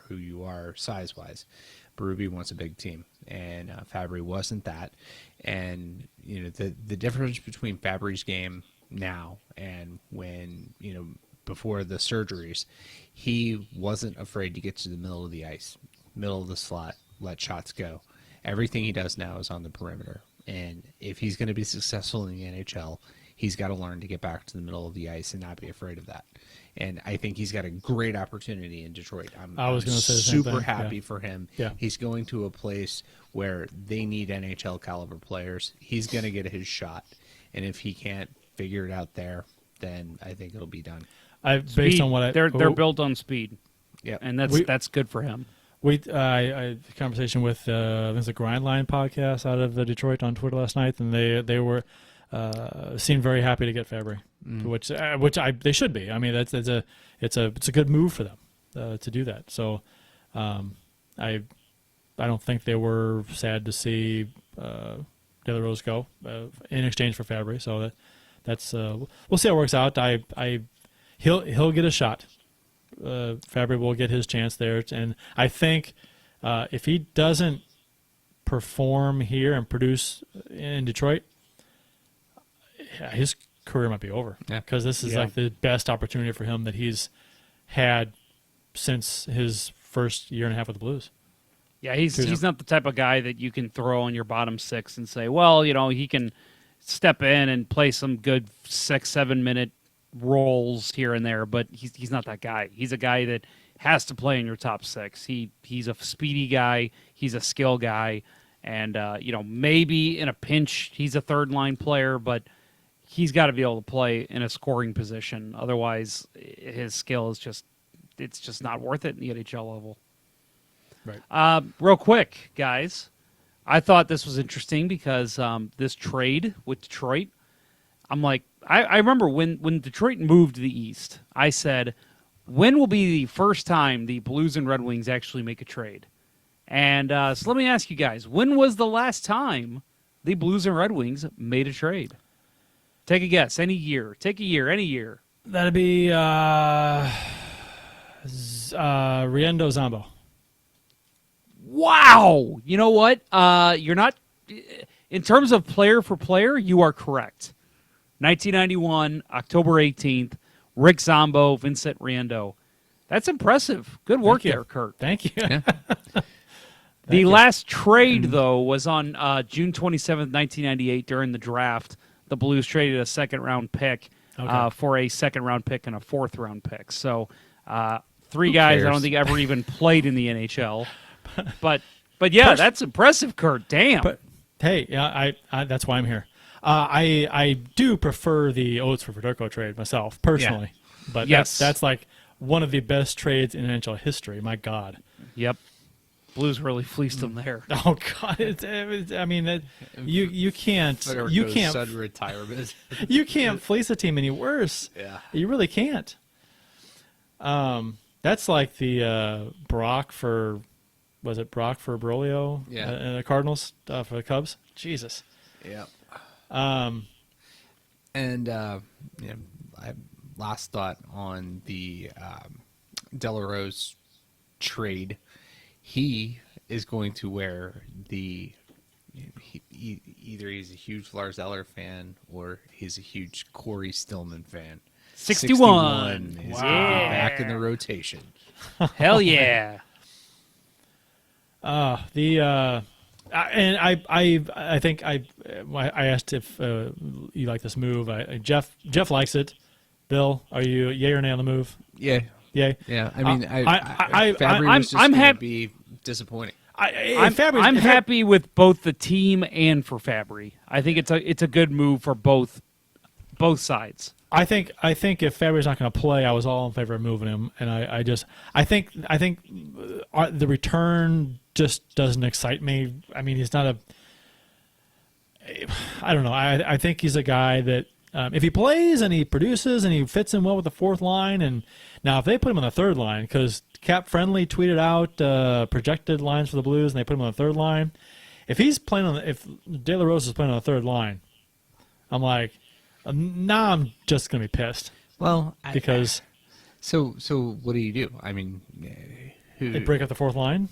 who you are size wise. Berube wants a big team, and Fabry wasn't that. And the difference between Fabry's game now and when before the surgeries, he wasn't afraid to get to the middle of the ice, middle of the slot, let shots go. Everything he does now is on the perimeter. And if he's going to be successful in the NHL, he's got to learn to get back to the middle of the ice and not be afraid of that. And I think he's got a great opportunity in Detroit. I was going to say the same super thing. happy for him. Yeah. He's going to a place where they need NHL caliber players. He's going to get his shot. And if he can't figure it out there, then I think it'll be done. Based on what they're built on speed. Yeah. And that's good for him. I had a conversation with there's a Grindline podcast out of Detroit on Twitter last night, and they were seemed very happy to get Fabry, which they should be. I mean, it's a good move for them to do that. So I don't think they were sad to see De La Rose go in exchange for Fabry. So that's we'll see how it works out. He'll get a shot. Fabry will get his chance there, and I think if he doesn't perform here and produce in Detroit, his career might be over. Yeah. Because this is like the best opportunity for him that he's had since his first year and a half with the Blues. Yeah, he's not the type of guy that you can throw on your bottom six and say, well, he can step in and play some good 6-7 minute roles here and there, but he's not that guy. He's a guy that has to play in your top six. He's a speedy guy. He's a skill guy, and maybe in a pinch he's a third line player, but he's got to be able to play in a scoring position. Otherwise, his skill is just not worth it in the NHL level. Right. Real quick, guys, I thought this was interesting because this trade with Detroit, I'm like, I remember when Detroit moved to the East, I said, when will be the first time the Blues and Red Wings actually make a trade? And so let me ask you guys, when was the last time the Blues and Red Wings made a trade? Take a guess. Any year. Take a year. Any year. That'd be Riendo Zambo. Wow. You know what? You're not... In terms of player for player, you are correct. 1991, October 18th, Rick Zombo, Vincent Riendo. That's impressive. Good work there, Kurt. Thank you. Yeah. The last trade, though, was on June 27th, 1998, during the draft. The Blues traded a second-round pick for a second-round pick and a fourth-round pick. So three guys I don't think ever even played in the NHL. But yeah, that's impressive, Kurt. Damn. But hey, yeah, I that's why I'm here. I do prefer the Oates for Fedorko trade myself personally, but Yes. that's like one of the best trades in NHL history. My God. Yep. Blues really fleeced them there. Oh God! I mean, you can't Sudden retirement. you can't fleece a team any worse. Yeah. You really can't. That's like the Brock for Brolio? Yeah. And the Cardinals for the Cubs. Jesus. Yeah. I last thought on the De La Rose trade. He is going to wear either he's a huge Lars Eller fan or he's a huge Corey Stillman fan. 61 is Wow. back in the rotation. Hell yeah. And I think I asked if you like this move. Jeff likes it. Bill, are you yay or nay on the move? Yeah. Yay. Yeah. I mean, Fabry I'm- was just I'm going to happy- be disappointing. I'm happy with both the team and for Fabry. I think it's a good move for both sides. I think if Fabry's not going to play, I was all in favor of moving him, and I think the return just doesn't excite me. I mean, he's not I don't know. I think he's a guy that if he plays and he produces and he fits in well with the fourth line, and now if they put him on the third line, because Cap Friendly tweeted out projected lines for the Blues, and they put him on the third line. If De La Rose is playing on the third line, I'm like, now I'm just gonna be pissed. Well, because so what do you do? I mean, who? they break up the fourth line.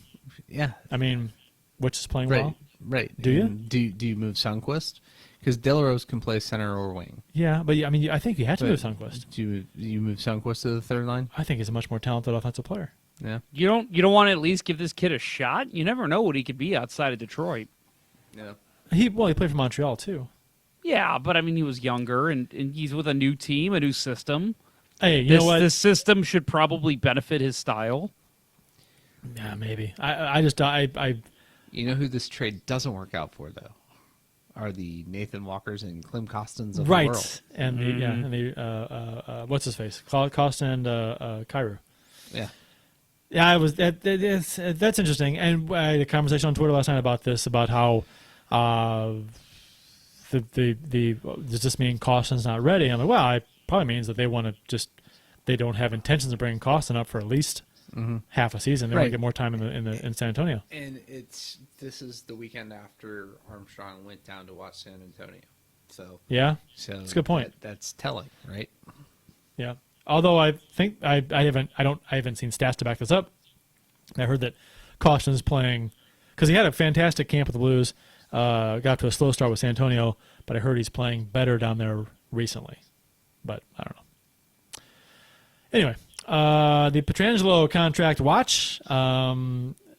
Yeah, I mean, which is playing right, well. right. Do you? And do you move Sundqvist? Because Delarose can play center or wing. Yeah, but I mean, I think you have to But move Sundqvist. Do you move Sundqvist to the third line? I think he's a much more talented offensive player. Yeah. You don't want to at least give this kid a shot? You never know what he could be outside of Detroit. Yeah. He played for Montreal too. Yeah, but I mean, he was younger, and he's with a new team, a new system. Hey, you know what? This system should probably benefit his style. Yeah, maybe. I You know who this trade doesn't work out for though? Are the Nathan Walkers and Klim Kostins of the world? right. And the what's his face? Costin and Cairo. Yeah. Yeah, I was. That's interesting. And I had a conversation on Twitter last night about this, about how does this mean Costin's not ready? And I'm like, well, it probably means that they don't have intentions of bringing Costin up for at least half a season. They want to Right. get more time in San Antonio. And this is the weekend after Armstrong went down to watch San Antonio. So Yeah, so that's a good point. That's telling, right? Yeah. Although I think I haven't seen stats to back this up. I heard that Costin's playing because he had a fantastic camp with the Blues. Got to a slow start with San Antonio, but I heard he's playing better down there recently. But I don't know. Anyway, the Pietrangelo contract watch.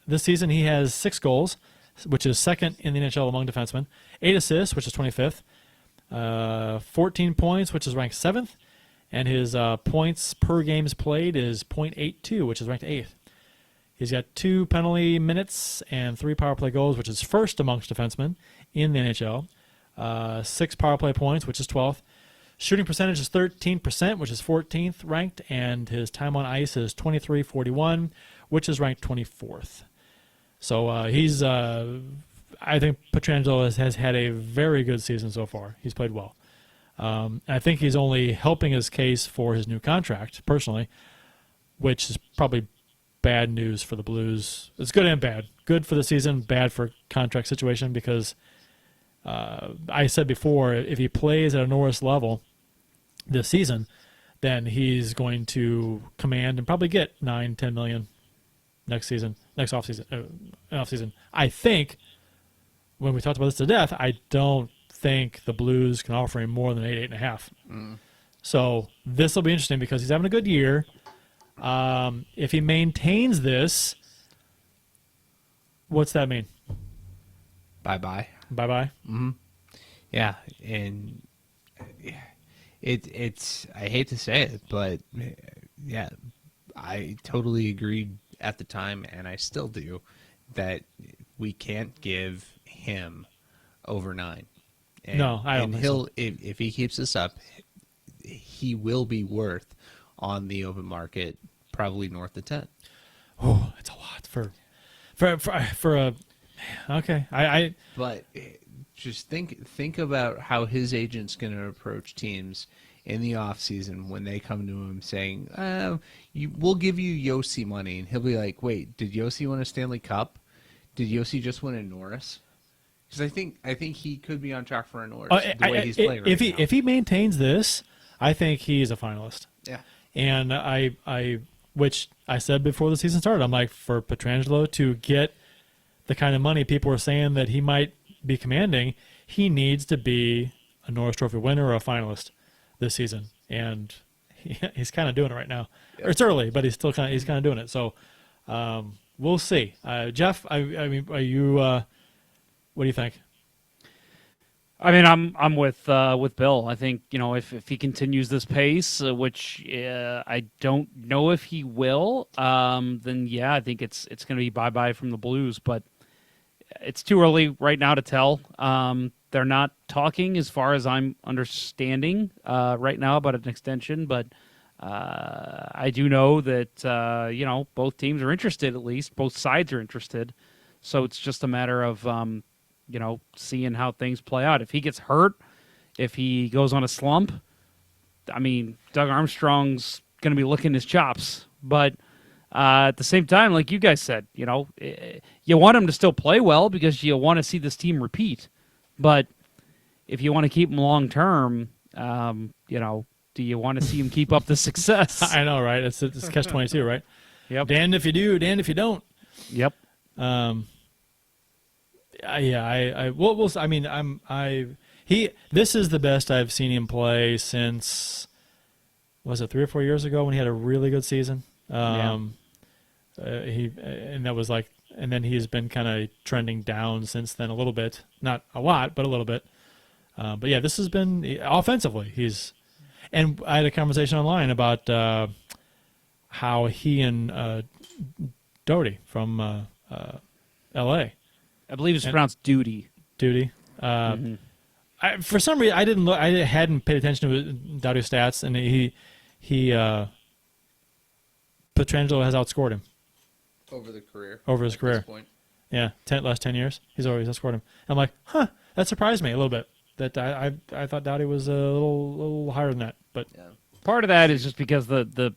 This season he has 6 goals, which is second in the NHL among defensemen. 8 assists, which is 25th. 14 points, which is ranked 7th. And his points per games played is .82, which is ranked 8th. He's got 2 penalty minutes and 3 power play goals, which is first amongst defensemen in the NHL. 6 power play points, which is 12th. Shooting percentage is 13%, which is 14th ranked, and his time on ice is 23:41, which is ranked 24th. So he's, I think Pietrangelo has had a very good season so far. He's played well. I think he's only helping his case for his new contract, personally, which is probably bad news for the Blues. It's good and bad. Good for the season, bad for contract situation, because I said before, if he plays at a Norris level this season, then he's going to command and probably get $9-10 million next offseason. I think, when we talked about this to death, I don't think the Blues can offer him more than 8.5. So this will be interesting because he's having a good year. If he maintains this, what's that mean? Bye-bye. Bye-bye? Yeah, and it's I hate to say it, but yeah, I totally agreed at the time, and I still do, that we can't give him over 9. And, No, I don't and think he'll so. if he keeps this up, he will be worth on the open market probably north of 10. Oh, it's a lot for a. Okay, But just think about how his agent's going to approach teams in the offseason when they come to him saying, we'll give you Yossi money. And he'll be like, wait, did Yossi win a Stanley Cup? Did Yossi just win a Norris? Because I think he could be on track for a Norris the way he's playing right now. If he maintains this, I think he's a finalist. Yeah. And which I said before the season started, I'm like, for Pietrangelo to get the kind of money people are saying that he might be commanding, he needs to be a Norris Trophy winner or a finalist this season, and he's kind of doing it right now. Or it's early, but he's kind of doing it. So we'll see. Jeff, I mean, are you? What do you think? I mean, I'm with Bill. I think, if he continues this pace, which I don't know if he will, then yeah, I think it's going to be bye from the Blues. But it's too early right now to tell. They're not talking, as far as I'm understanding, right now about an extension. But I do know that both teams are interested. At least both sides are interested. So it's just a matter of seeing how things play out. If he gets hurt, if he goes on a slump, I mean, Doug Armstrong's going to be licking his chops. But at the same time, like you guys said, you want him to still play well because you want to see this team repeat. But if you want to keep him long term, Do you want to see him keep up the success? I know, right? It's catch-22, right? Yep. Damned if you do, damned if you don't. Yep. This is the best I've seen him play since, was it 3 or 4 years ago when he had a really good season? And then he's been kind of trending down since then a little bit, not a lot, but a little bit. But yeah, this has been offensively. And I had a conversation online about how he and Doty from L.A. I believe it's pronounced Duty. For some reason, I hadn't paid attention to Doughty's stats, and Pietrangelo has outscored him over his career. At this point. Yeah, last 10 years, he's always outscored him. I'm like, that surprised me a little bit. That I thought Doughty was a little higher than that, but part of that is just because the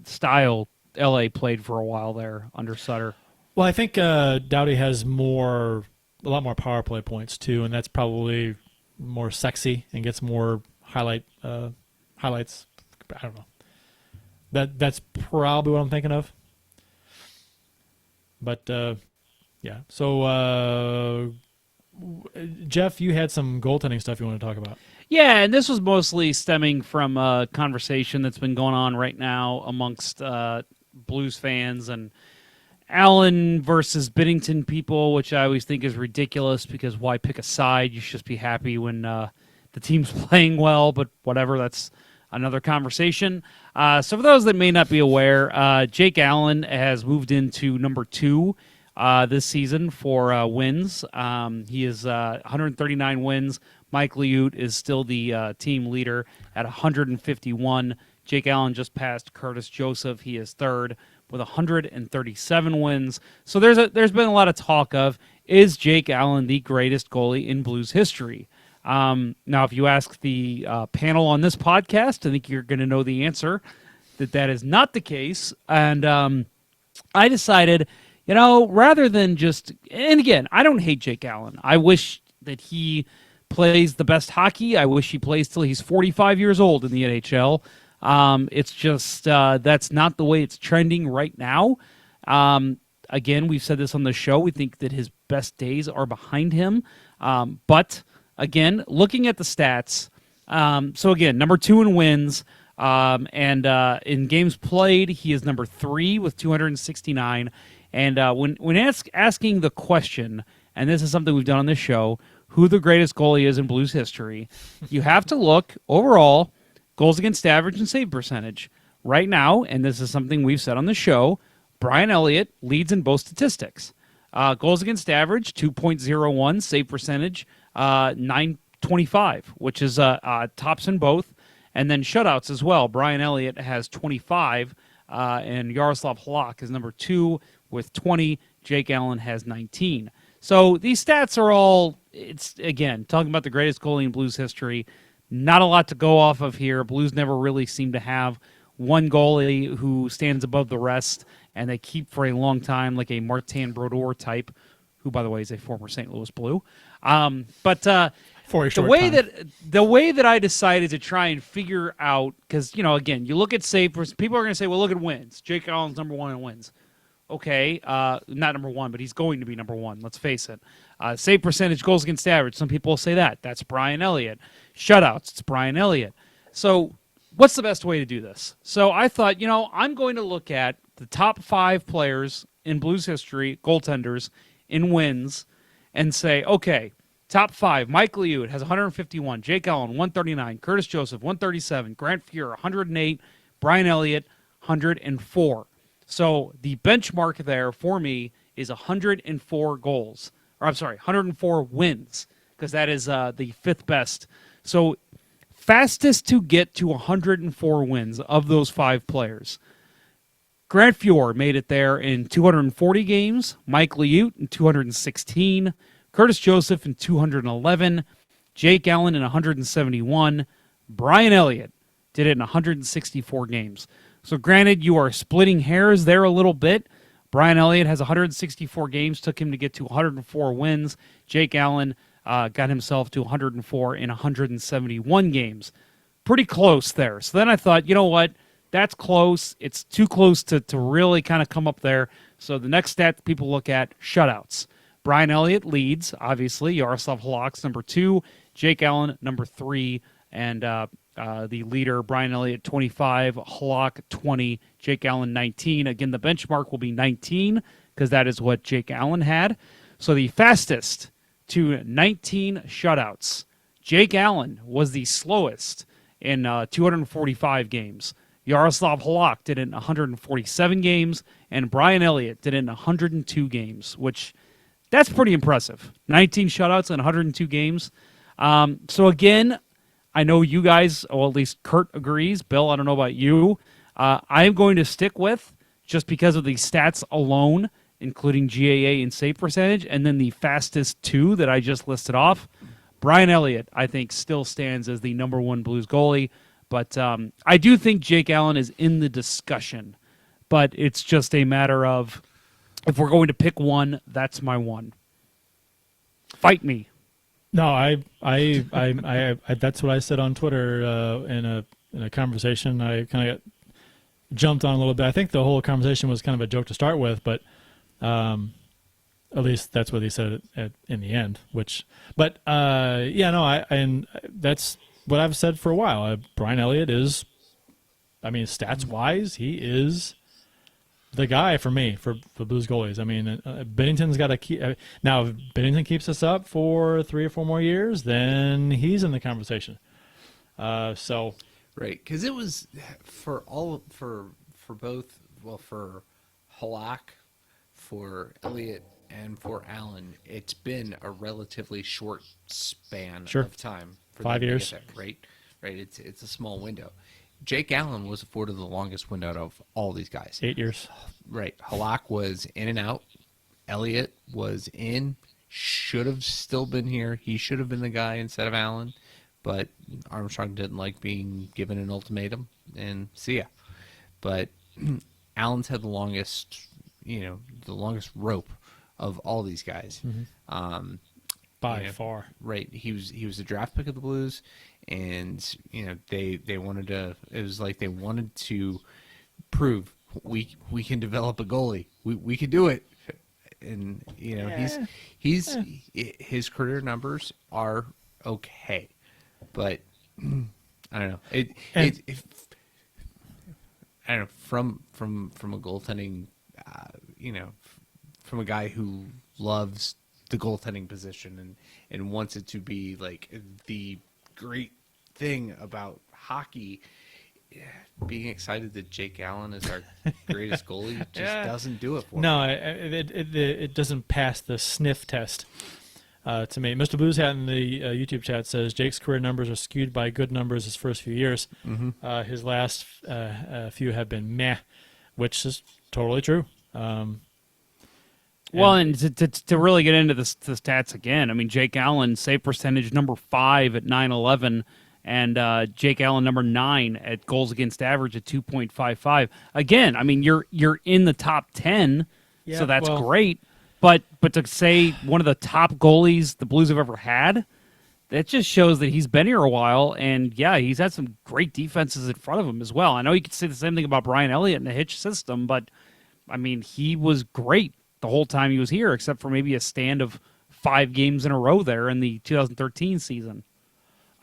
style LA played for a while there under Sutter. Well, I think Doughty has a lot more power play points too, and that's probably more sexy and gets more highlights. I don't know. That's probably what I'm thinking of. But yeah. So Jeff, you had some goaltending stuff you want to talk about. Yeah, and this was mostly stemming from a conversation that's been going on right now amongst Blues fans and Allen versus Binnington people, which I always think is ridiculous because why pick a side? You should just be happy when the team's playing well, but whatever, that's another conversation. So for those that may not be aware, Jake Allen has moved into number 2 this season for wins. He is 139 wins. Mike Liut is still the team leader at 151. Jake Allen just passed Curtis Joseph. He is third with 137 wins. So there's been a lot of talk of, is Jake Allen the greatest goalie in Blues history? Now, if you ask the panel on this podcast, I think you're going to know the answer, that is not the case. And I decided, rather than just, and again, I don't hate Jake Allen. I wish that he plays the best hockey. I wish he plays till he's 45 years old in the NHL. It's just that's not the way it's trending right now. Again, we've said this on the show. We think that his best days are behind him. But again, looking at the stats, so again, number 2 in wins, and in games played, he is number 3 with 269. And when asking the question, and this is something we've done on this show, who the greatest goalie is in Blues history, you have to look overall, goals against average and save percentage. Right now, and this is something we've said on the show, Brian Elliott leads in both statistics. Goals against average, 2.01, save percentage, 925, which is tops in both. And then shutouts as well. Brian Elliott has 25, and Yaroslav Halak is number 2 with 20. Jake Allen has 19. So these stats are all, it's, again, talking about the greatest goalie in Blues history. Not a lot to go off of here. Blues never really seem to have one goalie who stands above the rest, and they keep for a long time, like a Martin Brodeur type, who, by the way, is a former St. Louis Blue. For a short time. The way that I decided to try and figure out, because, again, you look at save, people are going to say, well, look at wins. Jake Allen's number 1 in wins. Okay, not number 1, but he's going to be number 1, let's face it. Save percentage, goals against average, some people will say that. That's Brian Elliott. Shutouts, it's Brian Elliott. So what's the best way to do this? So I thought, I'm going to look at the top 5 players in Blues history, goaltenders, in wins, and say, okay, top 5, Mike Liut has 151, Jake Allen, 139, Curtis Joseph, 137, Grant Fuhr, 108, Brian Elliott, 104. So the benchmark there for me is 104 goals. Or I'm sorry, 104 wins, because that is the 5th best. So fastest to get to 104 wins of those 5 players. Grant Fuhr made it there in 240 games, Mike Liut in 216, Curtis Joseph in 211, Jake Allen in 171, Brian Elliott did it in 164 games. So granted, you are splitting hairs there a little bit. Brian Elliott has 164 games, took him to get to 104 wins. Jake Allen got himself to 104 in 171 games. pretty close there. So then I thought, you know what? That's close. It's too close to really kind of come up there. So the next stat that people look at, shutouts. Brian Elliott leads, obviously. Yaroslav Halak's number 2. Jake Allen, number 3. And the leader, Brian Elliott, 25. Halak, 20. Jake Allen, 19. Again, the benchmark will be 19 because that is what Jake Allen had. So the fastest to 19 shutouts. Jake Allen was the slowest in 245 games. Yaroslav Halak did it in 147 games, and Brian Elliott did it in 102 games, which that's pretty impressive. 19 shutouts in 102 games. So again, I know you guys, or at least Kurt agrees. Bill, I don't know about you. I am going to stick with, just because of the stats alone, including GAA and save percentage, and then the fastest 2 that I just listed off, Brian Elliott, I think, still stands as the number 1 Blues goalie. But I do think Jake Allen is in the discussion. But it's just a matter of, if we're going to pick one, that's my one. Fight me. No, I that's what I said on Twitter in a conversation. I kind of got jumped on a little bit. I think the whole conversation was kind of a joke to start with, but at least that's what he said in the end. And that's what I've said for a while. Brian Elliott is, I mean, stats wise, he is the guy for me for Blues goalies. I mean, Binnington's got to keep. Now, if Binnington keeps this up for 3 or 4 more years, then he's in the conversation. So, right, because it was for both. Well, for Halak, for Elliott, and for Allen, it's been a relatively short span of time. For 5 years, there, right. It's a small window. Jake Allen was afforded the longest window out of all these guys. 8 years. Right. Halak was in and out. Elliott was in. Should have still been here. He should have been the guy instead of Allen. But Armstrong didn't like being given an ultimatum. And see ya. But Allen's had the longest rope of all these guys. Mm-hmm. By far. Right. He was a draft pick of the Blues. And they wanted to. It was like they wanted to prove we can develop a goalie. We can do it. And he's his career numbers are okay, but I don't know. I don't know from a goaltending, from a guy who loves the goaltending position and wants it to be like the great thing about hockey, being excited that Jake Allen is our greatest goalie just doesn't do it for me. No, it doesn't pass the sniff test to me. Mr. Blues Hat in the YouTube chat says Jake's career numbers are skewed by good numbers his first few years. Mm-hmm. His last few have been meh, which is totally true. Well, and to really get into the stats again, I mean, Jake Allen, save percentage number 5 at .911, and Jake Allen number 9 at goals against average at 2.55. Again, I mean, you're in the top 10, so that's great. But to say one of the top goalies the Blues have ever had, that just shows that he's been here a while, and he's had some great defenses in front of him as well. I know you could say the same thing about Brian Elliott in the Hitch system, but I mean, he was great the whole time he was here, except for maybe a stand of 5 games in a row there in the 2013 season.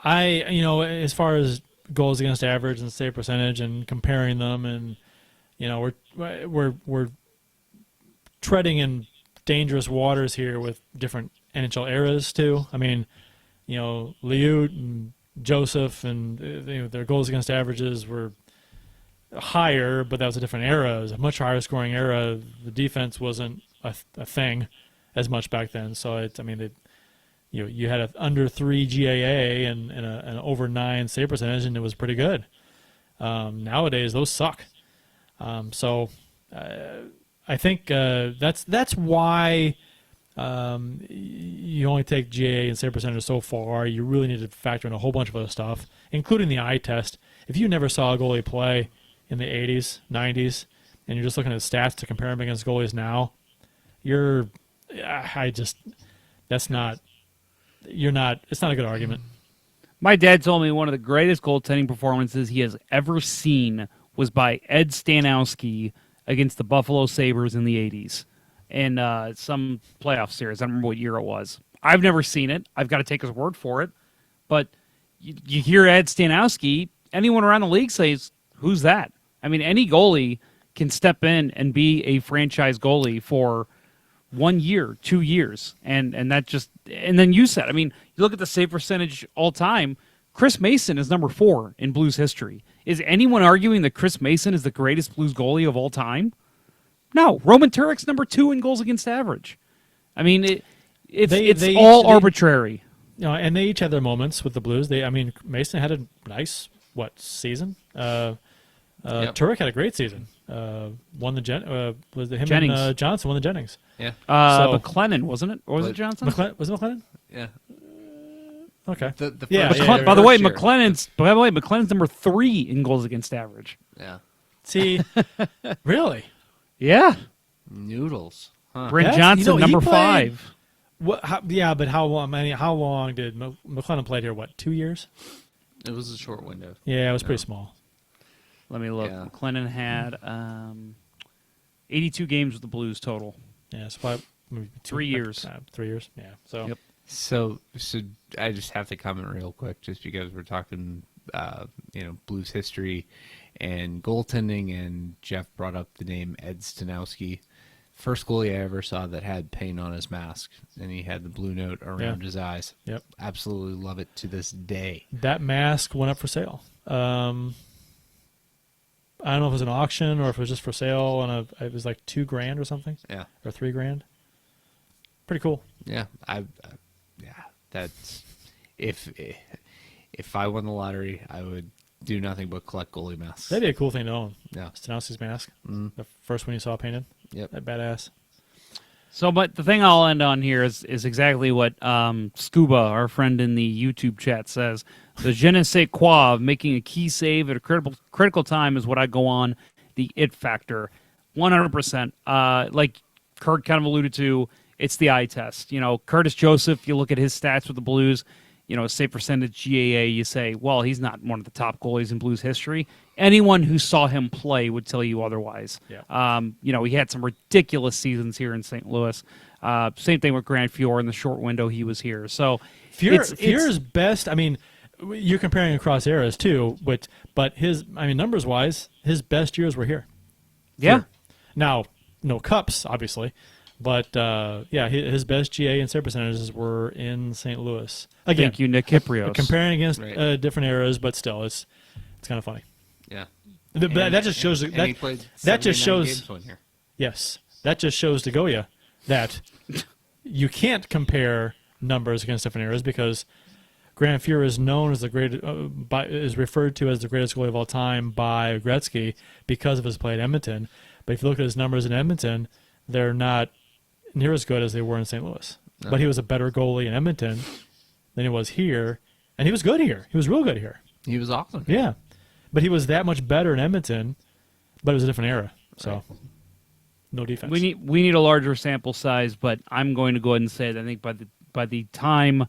As far as goals against average and save percentage and comparing them, and we're treading in dangerous waters here with different NHL eras too. I mean, Liut and Joseph and their goals against averages were higher, but that was a different era. It was a much higher scoring era. The defense wasn't a thing as much back then. So you had an under 3 GAA and an over 9 save percentage, and it was pretty good. Nowadays, those suck. I think that's why you only take GAA and save percentage so far. You really need to factor in a whole bunch of other stuff, including the eye test. If you never saw a goalie play in the 80s, 90s, and you're just looking at stats to compare them against goalies now, it's not a good argument. My dad told me one of the greatest goaltending performances he has ever seen was by Ed Stanowski against the Buffalo Sabres in the 80s in some playoff series. I don't remember what year it was. I've never seen it. I've got to take his word for it. But you hear Ed Stanowski, anyone around the league says, who's that? I mean, any goalie can step in and be a franchise goalie for 1 year, 2 years, and then you said, I mean, you look at the save percentage all time. Chris Mason is number 4 in Blues history. Is anyone arguing that Chris Mason is the greatest Blues goalie of all time? No. Roman Turek's number 2 in goals against average. I mean, it's all arbitrary. You know, and they each had their moments with the Blues. Mason had a nice season. Turek had a great season. Won the was it him Jennings. and Johnson won the Jennings. Yeah. McLennan, wasn't it? Or was it Johnson? Was it McLennan? Yeah. Okay. The Yeah, first yeah, year- By the way, first year. McLennan's number 3 in goals against average. Yeah. See, really? Yeah. Noodles. Huh. Brent That's- Johnson, he number played- 5. But how long? How long did McLennan played here? 2 years? It was a short window. Yeah, it was pretty small. Let me look. Yeah. McLennan had 82 games with the Blues total. Yeah, it's probably maybe 3 years. 3 years. Yeah. So Yep. So I just have to comment real quick, just because we're talking, Blues history and goaltending, and Jeff brought up the name Ed Stanowski. First goalie I ever saw that had paint on his mask, and he had the blue note around his eyes. Yep. Absolutely love it to this day. that mask went up for sale. I don't know if it was an auction or if it was just for sale, and it was like $2,000 or something, Yeah. or $3,000. Pretty cool. Yeah. That's if I won the lottery, I would do nothing but collect goalie masks. That'd be a cool thing to own. Yeah. Stanowski's mask, Mhm. the first one you saw painted. Yep. That badass. So, but the thing I'll end on here is exactly what Scuba, our friend in the YouTube chat, says. The je ne sais quoi of making a key save at a critical time is what I go on. The it factor, 100%. Like Kurt kind of alluded to, it's the eye test. Curtis Joseph, you look at his stats with the Blues, save percentage GAA, you say, well, he's not one of the top goalies in Blues history. Anyone who saw him play would tell you otherwise. Yeah. He had some ridiculous seasons here in St. Louis. Same thing with Grant Fuhr in the short window he was here. So Fuhr's best. I mean, you're comparing across eras too, but his, numbers wise, his best years were here. yeah. Now, no cups, obviously, but his best GA and save percentages were in St. Louis. Again, Thank you, Nick Kiprios. comparing against Right. different eras, but still, it's kind of funny. Yeah. But that just shows And he played that just 79 shows games one year. yes, that just shows to Goya that you can't compare numbers against different eras, because Grant Fuhr is known as the great, is referred to as the greatest goalie of all time by Gretzky because of his play at Edmonton. But if you look at his numbers in Edmonton, they're not near as good as they were in St. Louis. No. But he was a better goalie in Edmonton than he was here, and he was good here. He was real good here. He was awesome. Yeah, but he was that much better in Edmonton, but it was a different era. So no defense. We need a larger sample size, but I'm going to go ahead and say that I think by the time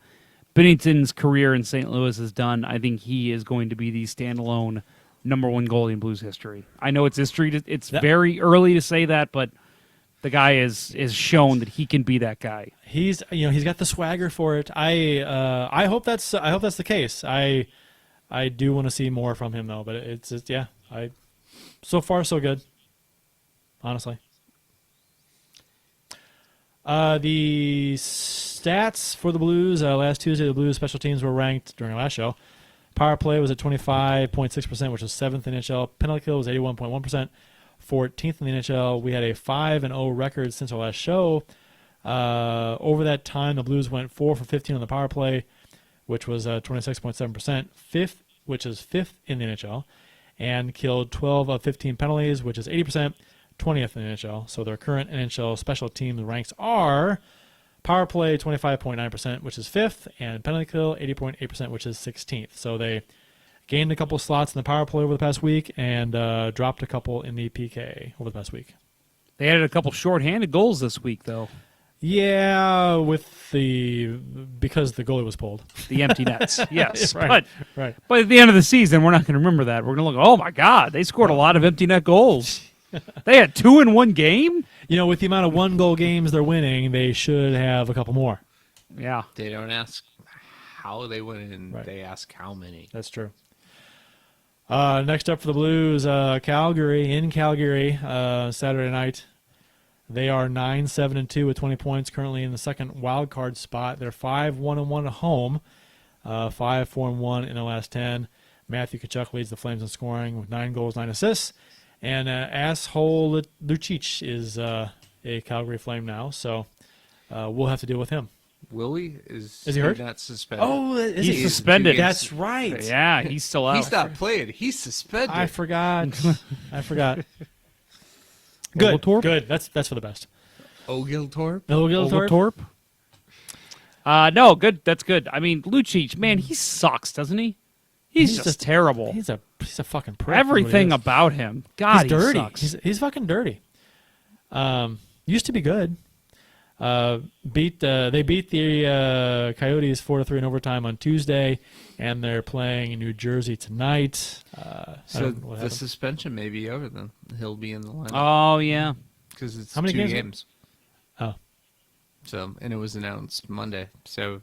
Binnington's career in St. Louis is done, I think he is going to be the standalone number 1 goalie in Blues history. I know it's history. It's very early to say that, but the guy is shown that he can be that guy. He's got the swagger for it. I hope that's the case. I do want to see more from him though, but so far so good. Honestly. The stats for the Blues last Tuesday, the Blues special teams were ranked during our last show. Power play was at 25.6%, which was 7th in the NHL. Penalty kill was 81.1%, 14th in the NHL. We had a 5-0 record since our last show. Over that time, the Blues went 4 for 15 on the power play, which was 26.7%, which is 5th in the NHL, and killed 12 of 15 penalties, which is 80%, 20th in the NHL. So their current NHL special teams ranks are power play 25.9%, which is 5th, and penalty kill 80.8%, which is 16th. So they gained a couple slots in the power play over the past week and dropped a couple in the PK over the past week. They added a couple shorthanded goals this week, though. Yeah, because the goalie was pulled. The empty nets. Yes. Right. But at the end of the season, we're not going to remember that. We're going to look, oh, my God, they scored a lot of empty net goals. They had 2 in one game? With the amount of 1-goal games they're winning, they should have a couple more. Yeah. They don't ask how they win, and Right. they ask how many. That's true. Next up for the Blues, Calgary, Saturday night. They are 9-7-2 with 20 points, currently in the second wild card spot. They're 5-1-1 at home, 5-4-1 in the last 10. Matthew Tkachuk leads the Flames in scoring with 9 goals, 9 assists. And asshole Lucic is a Calgary Flame now, so we'll have to deal with him. Will he? Is he hurt? Not suspended? Oh, is He's he? suspended. That's right. Yeah, he's still out. He's not playing. He's suspended. I forgot. Good. Oglethorpe? Good. That's for the best. Ogiltorp? Oglethorpe? No, good. That's good. I mean, Lucic, man, he sucks, doesn't he? He's just terrible. He's a fucking prick. Everything is what about him. God, he is. He's dirty. He sucks. He's fucking dirty. Used to be good. They beat the Coyotes 4-3 in overtime on Tuesday, and they're playing in New Jersey tonight. So the suspension may be over then. He'll be in the lineup Oh, yeah. because it's How many 2 games? games. Oh. So, and it was announced Monday. So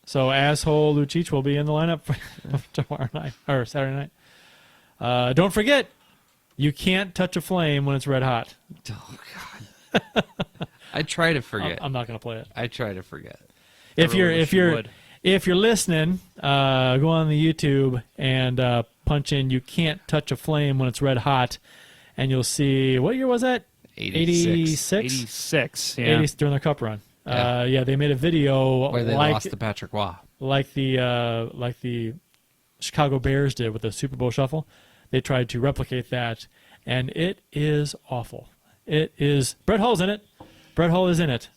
So asshole Lucic will be in the lineup for tomorrow night or Saturday night. Don't forget, you can't touch a flame when it's red hot. Oh God. I try to forget. I'm not going to play it. I try to forget. If really wish you you're would. if you're listening, go on the YouTube and punch in "you can't touch a flame when it's red hot," and you'll see what year was that? 86. 86, yeah. 80s during their cup run. Yeah. They made a video Where they like lost to Patrick Waugh. like the Chicago Bears did with the Super Bowl Shuffle. They tried to replicate that, and it is awful. It is. Brett Hull's in it. Brett Hull is in it,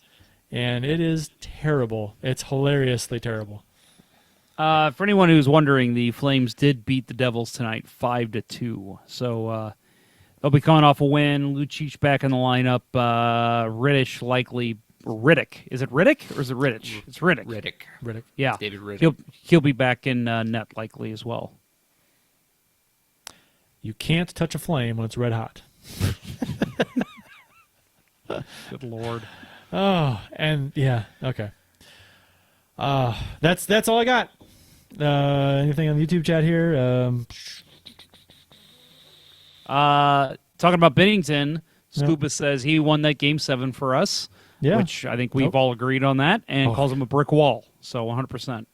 and it is terrible. It's hilariously terrible. For anyone who's wondering, the Flames did beat the Devils tonight 5-2. So they'll be coming off a win. Lucic back in the lineup. Riddick. Is it Riddick or is it Rittich? It's Riddick. Riddick. Yeah. David Riddick. He'll be back in net likely as well. You can't touch a flame when it's red hot. Good Lord. Oh, and yeah, okay. That's all I got. Anything on the YouTube chat here? Talking about Bennington, Scuba says he won that Game 7 for us, Yeah. which I think we've all agreed on that, and calls him a brick wall. So 100%.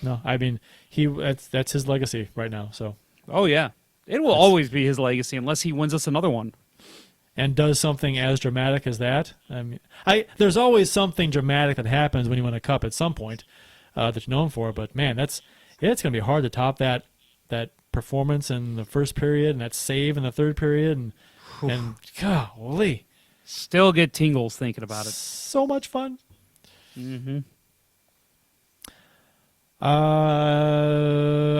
No, I mean that's his legacy right now. So Oh, yeah. It will always be his legacy unless he wins us another one. and does something as dramatic as that. I mean, there's always something dramatic that happens when you win a cup at some point that you're known for. But man, it's going to be hard to top that performance in the first period and that save in the third period and golly, Still get tingles thinking about it. so much fun. Mm-hmm.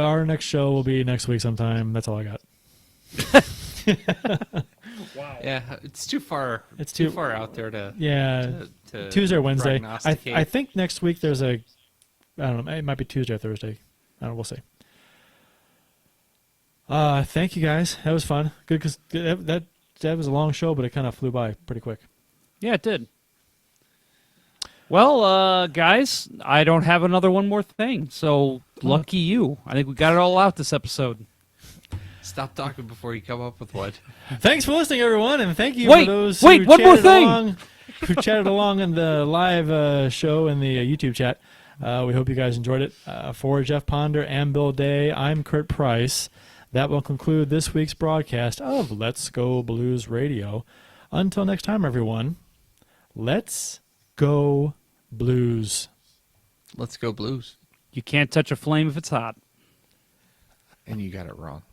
Our next show will be next week sometime. That's all I got. Yeah, it's too far. It's too too- far out there to. Yeah, to Tuesday or Wednesday. prognosticate. I think next week there's I don't know. It might be Tuesday or Thursday. I don't know. We'll see. Thank you guys. That was fun. Good because that was a long show, but it kind of flew by pretty quick. Yeah, it did. Well, guys, I don't have another one more thing, so lucky you. I think we got it all out this episode. Stop talking before you come up with one. Thanks for listening, everyone, and thank you Wait, for those wait, who one more chatted thing. along, who chatted along in the live show in the YouTube chat. We hope you guys enjoyed it. For Jeff Ponder and Bill Day, I'm Kurt Price. That will conclude this week's broadcast of Let's Go Blues Radio. Until next time, everyone, let's go Blues. Let's go Blues. You can't touch a flame if it's hot. And you got it wrong.